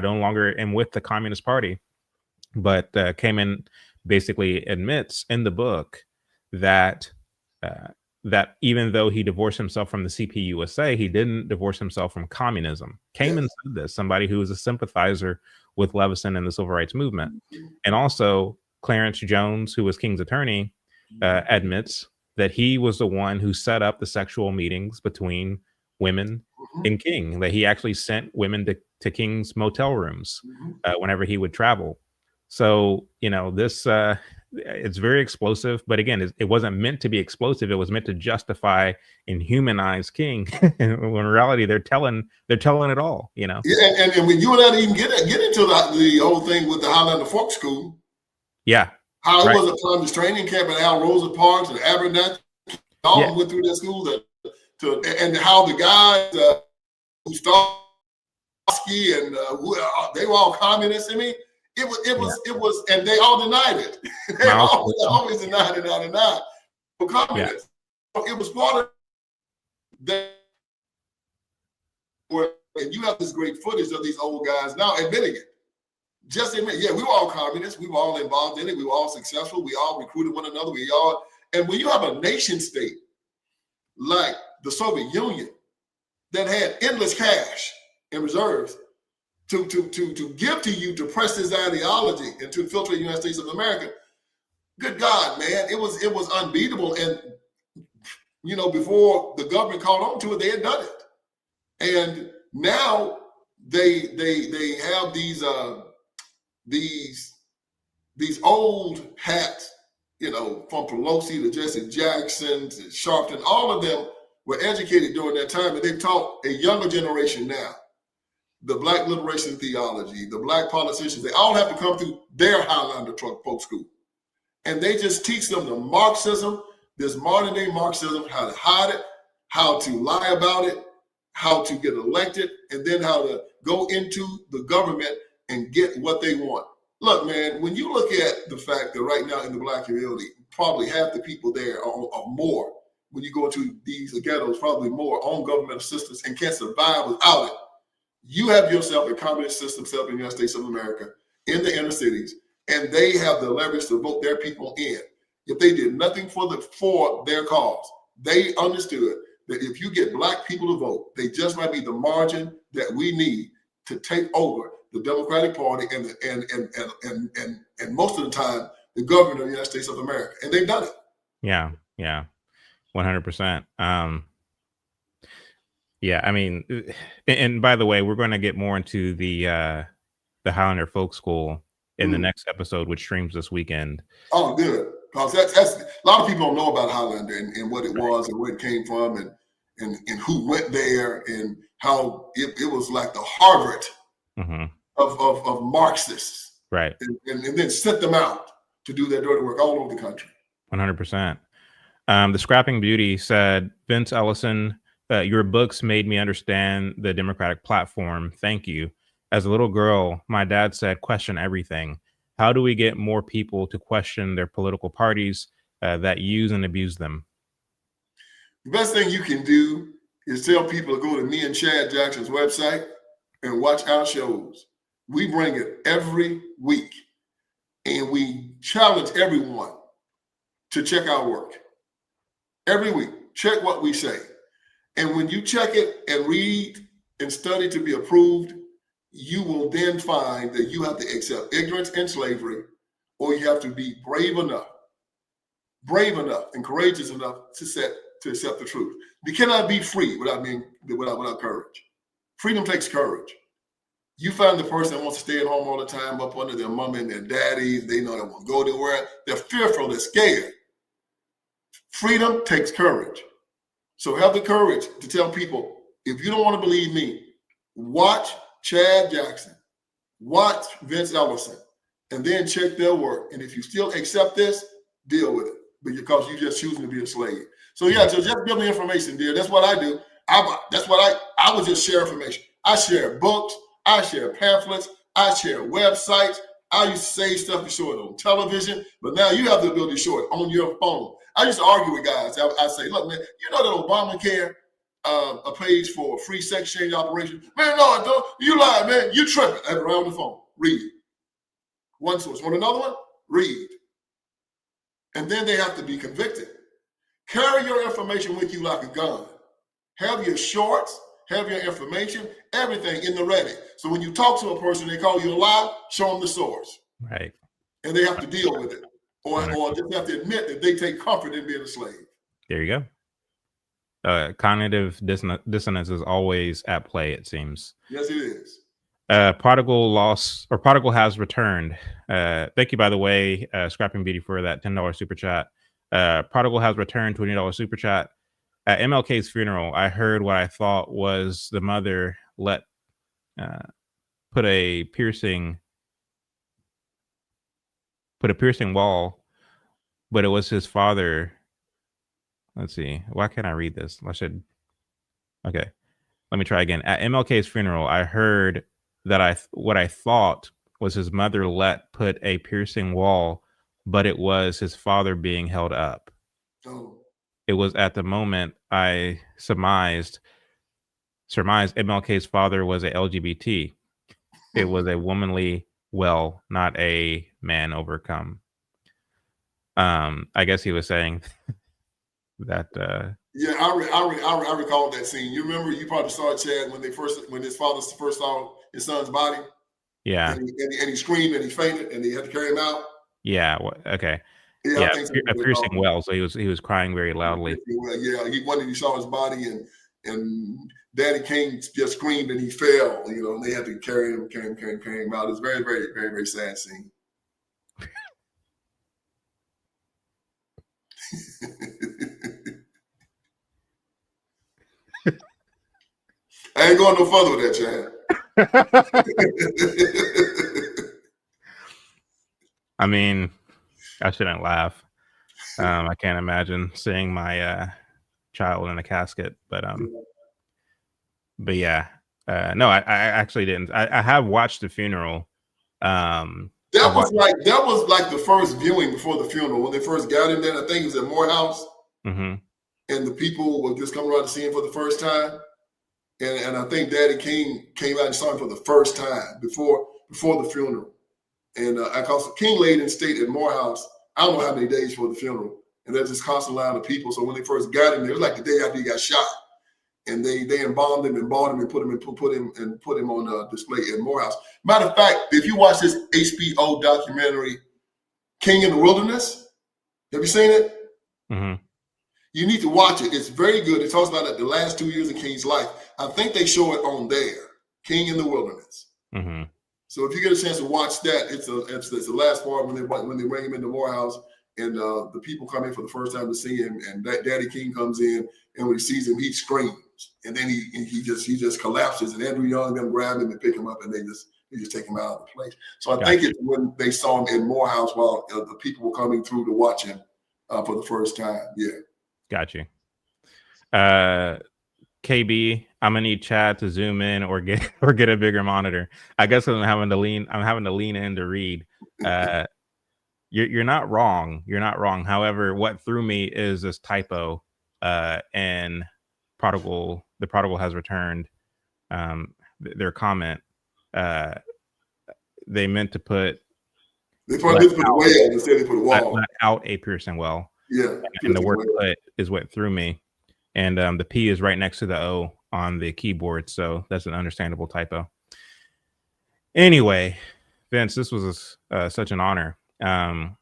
no longer am with the Communist Party." But Kamen basically admits in the book that that even though he divorced himself from the CPUSA, he didn't divorce himself from communism. Kamen said this, somebody who was a sympathizer with Levison and the civil rights movement. And also Clarence Jones, who was King's attorney, admits that he was the one who set up the sexual meetings between women and King, that he actually sent women to King's motel rooms whenever he would travel. So, this it's very explosive, but again, it wasn't meant to be explosive. It was meant to justify and humanize King. When in reality, they're telling it all, Yeah, and when you and I didn't even get into the whole thing with the Highlander Folk School. Yeah. How it was a Columbus training camp and how Rosa Parks and Abernathy all went through that school and how the guys who started and they were all communists. I mean, it was, and they all denied it. They always denied it, for communists. Yeah. It was part of that. And you have this great footage of these old guys now admitting it. Just admit, yeah, we were all communists. We were all involved in it. We were all successful. We all recruited one another. And when you have a nation state like the Soviet Union that had endless cash and reserves to give to you to press this ideology and to infiltrate the United States of America, good God, man, it was unbeatable. And before the government caught on to it, they had done it. And now they have these old hats, from Pelosi to Jesse Jackson to Sharpton, all of them were educated during that time, and they've taught a younger generation now the Black liberation theology, the Black politicians. They all have to come through their Highlander folk school, and they just teach them the Marxism, this modern day Marxism, how to hide it, how to lie about it, how to get elected, and then how to go into the government and get what they want. Look, man, when you look at the fact that right now in the Black community, probably half the people there are more, when you go into these ghettos, probably more on government assistance and can't survive without it. You have yourself a communist system set up in the United States of America in the inner cities, and they have the leverage to vote their people in. If they did nothing for their cause, they understood that if you get Black people to vote, they just might be the margin that we need to take over the Democratic Party and most of the time the government of the United States of America, and they've done it. Yeah, 100%. Yeah, I mean, and by the way, we're going to get more into the Highlander Folk School in the next episode, which streams this weekend. Oh, good, because that's a lot of people don't know about Highlander and what it was and where it came from and who went there and how it was like the Harvard of Marxists, right? And then sent them out to do their dirty work all over the country. 100%. The Scrapping Beauty said, Vince Ellison, your books made me understand the Democratic platform. Thank you. As a little girl, my dad said, question everything. How do we get more people to question their political parties? that use and abuse them? The best thing you can do is tell people to go to me and Chad Jackson's website and watch our shows. We bring it every week, and we challenge everyone to check our work. Every week, check what we say. And when you check it and read and study to be approved, you will then find that you have to accept ignorance and slavery, or you have to be brave enough and courageous enough to accept the truth. You cannot be free without courage. Freedom takes courage. You find the person that wants to stay at home all the time, up under their mama and their daddy. They know they won't go anywhere. They're fearful. They're scared. Freedom takes courage. So have the courage to tell people, if you don't want to believe me, watch Chad Jackson, watch Vince Ellison, and then check their work. And if you still accept this, deal with it, because you're just choosing to be a slave. So yeah, so just give me information, dear. That's what I do. I would just share information. I share books. I share pamphlets. I share websites. I used to say stuff to show it on television, but now you have the ability to show it on your phone. I used to argue with guys. I say, look, man, you know that Obamacare, a page for a free sex change operation? Man, no, I don't. You lie, man. You tripping. I have it right on the phone. Read. One source. Want another one? Read. And then they have to be convicted. Carry your information with you like a gun. Have your shorts, have your information, everything in the ready. So when you talk to a person, they call you a lie, show them the source. Right. And they have to deal with it. Or just have to admit that they take comfort in being a slave. There you go. Cognitive dissonance is always at play, it seems. Yes, it is. Prodigal has returned. Thank you, by the way, Scrapping Beauty, for that $10 super chat. Prodigal has returned, $20 super chat. At MLK's funeral, I heard what I thought was the mother put a piercing wall, but it was his father. Let's see. Why can't I read this? Okay. Let me try again. At MLK's funeral, I heard that what I thought was his mother put a piercing wall, but it was his father being held up. Oh. It was at the moment I surmised MLK's father was a LGBT. It was a womanly well, not a man overcome. I guess he was saying that. Yeah, I recall that scene. You remember? You probably saw it, Chad, when his father first saw his son's body. Yeah. And he screamed and he fainted and they had to carry him out. Yeah. Okay. Yeah, a piercing well. So he was crying very loudly. Yeah, he saw his body and Daddy King just screamed and he fell. And they had to carry him out. It's very, very, very, very sad scene. I ain't going no further with that, Chad. I mean, I shouldn't laugh. I can't imagine seeing my child in a casket, but yeah, no, I actually didn't. I have watched the funeral. That was like the first viewing before the funeral when they first got in there. I think it was at Morehouse, and the people were just coming around to see him for the first time. And I think Daddy King came out and saw him for the first time before the funeral. And because King laid in state at Morehouse, I don't know how many days before the funeral, and there's this constant line of people. So when they first got him there, it was like the day after he got shot, and they embalmed him and bought him and put him on display at Morehouse. Matter of fact, if you watch this HBO documentary, King in the Wilderness, have you seen it? Mm-hmm. You need to watch it. It's very good. It talks about the last 2 years of King's life. I think they show it on there, King in the Wilderness. Mm-hmm. So if you get a chance to watch that, it's the last part when they bring him into Morehouse and the people come in for the first time to see him, and Daddy King comes in, and when he sees him, he screams, and then he just collapses, and Andrew Young them grab him and pick him up, and they just take him out of the place. So I think it's when they saw him in Morehouse while the people were coming through to watch him for the first time. Yeah. Got you. KB, I'm gonna need Chad to zoom in or get a bigger monitor. I guess I'm having to lean in to read. you're not wrong. You're not wrong. However, what threw me is this typo, and the prodigal has returned. Their comment, they meant to put. They probably put the well instead they put a wall. Let out a piercing well. Yeah. And the word put is what threw me. And the P is right next to the O on the keyboard. So that's an understandable typo. Anyway, Vince, this was such an honor. I'm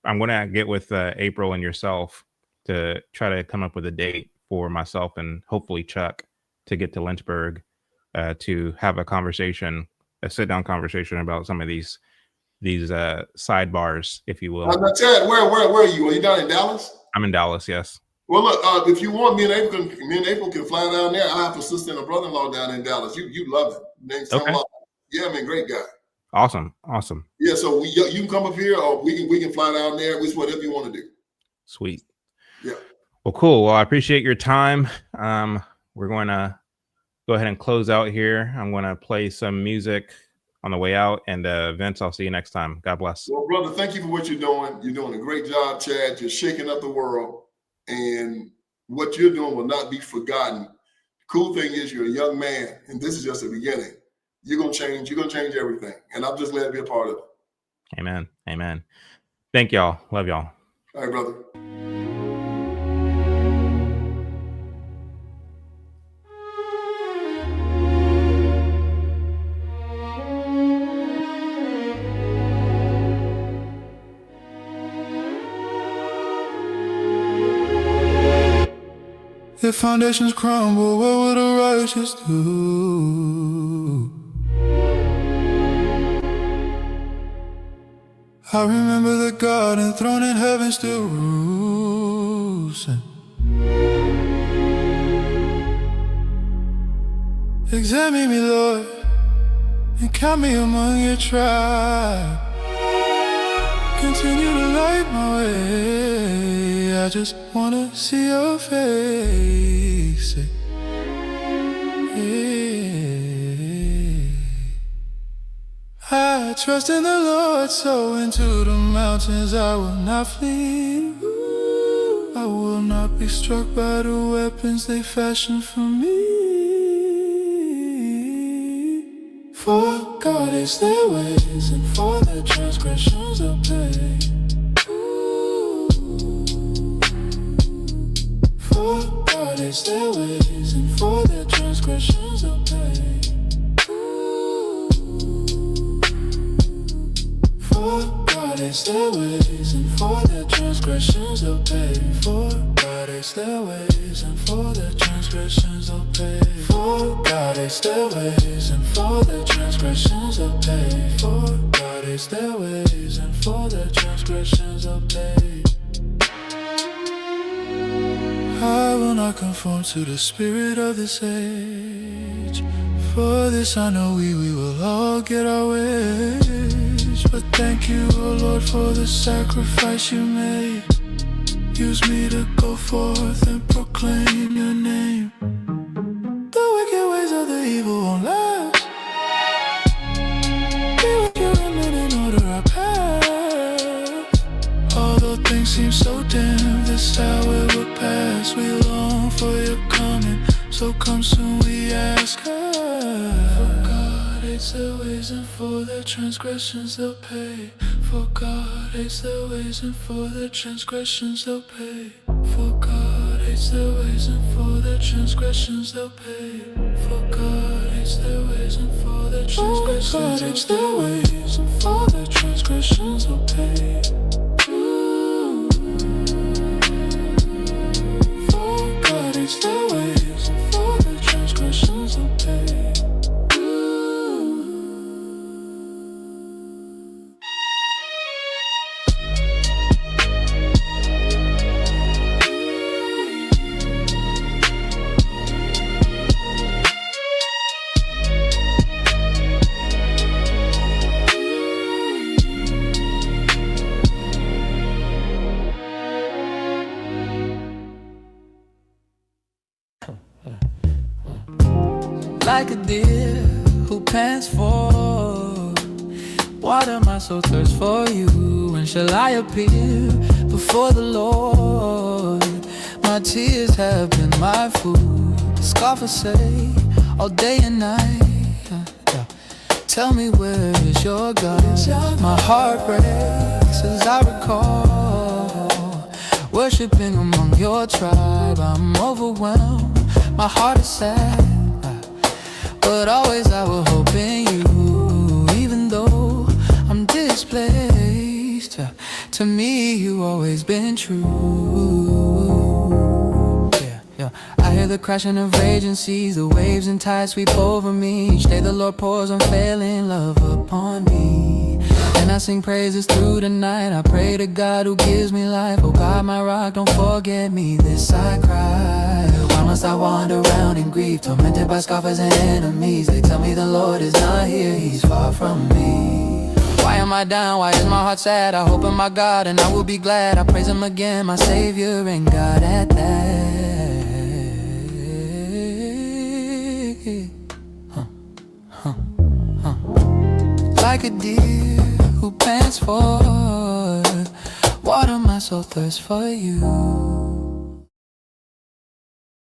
going to get with April and yourself to try to come up with a date for myself and hopefully Chuck to get to Lynchburg to have a conversation, a sit-down conversation about some of these sidebars, if you will. Now, Chad, where are you? Are you down in Dallas? I'm in Dallas, yes. Well, look, if you want, me and April can fly down there. I have a sister and a brother-in-law down in Dallas. You love it. Name's Okay. Yeah, man, great guy. Awesome. Yeah, so you can come up here, or we can fly down there. It's whatever you want to do. Sweet. Yeah. Well, cool. Well, I appreciate your time. We're going to go ahead and close out here. I'm going to play some music on the way out. And Vince, I'll see you next time. God bless. Well, brother, thank you for what you're doing. You're doing a great job, Chad. You're shaking up the world. And what you're doing will not be forgotten. Cool thing is you're a young man, and this is just the beginning. You're going to change. You're going to change everything. And I'm just glad to be a part of it. Amen. Amen. Thank y'all. Love y'all. All right, brother. If foundations crumble, what would the righteous do? I remember the God enthroned in heaven still rules. Examine me, Lord, and count me among your tribe. Continue to light my way. I just wanna see your face. I trust in the Lord, so into the mountains I will not flee. I will not be struck by the weapons they fashion for me. For God is their ways, and for their transgressions they'll pay. For God is their ways, and for their transgressions they'll pay. For God is their ways, and for their transgressions they'll pay. For God is their ways, and for their transgressions they'll pay. For God is their ways, and for their transgressions they'll pay. For God is their ways, and for their transgressions they'll pay. I will not conform to the spirit of this age. For this I know we will all get our wage. But thank you, O Lord, for the sacrifice you made. Use me to go forth and proclaim your name. The wicked ways of the evil won't last. Be with your remnant and order our path. Although things seem so dim, this hour will pass. We long for your coming, so come soon we ask. For God hates their ways, and for their transgressions they'll pay. For God hates their ways, and for their transgressions they'll pay. For God hates their ways, and for their transgressions they'll pay. For God hates their ways, and for their transgressions they'll pay. And for their transgressions they'll pay. For God hates their ways, and for their transgressions they'll pay. Like a deer who pants for water, my soul thirsts for you. When shall I appear before the Lord? My tears have been my food. The scoffers say all day and night, tell me where is your God? My heart breaks as I recall worshiping among your tribe. I'm overwhelmed, my heart is sad, but always I will hope in you. Even though I'm displaced, to me you always been true. Yeah. I hear the crashing of raging seas, the waves and tides sweep over me. Each day the Lord pours unfailing love upon me, and I sing praises through the night. I pray to God who gives me life. Oh God, my rock, don't forget me. This I cry. Why must I wander around in grief, tormented by scoffers and enemies? They tell me the Lord is not here, he's far from me. Why am I down? Why is my heart sad? I hope in my God and I will be glad. I praise him again, my Savior and God at that. Like a deer who pants for water, my soul thirsts for you.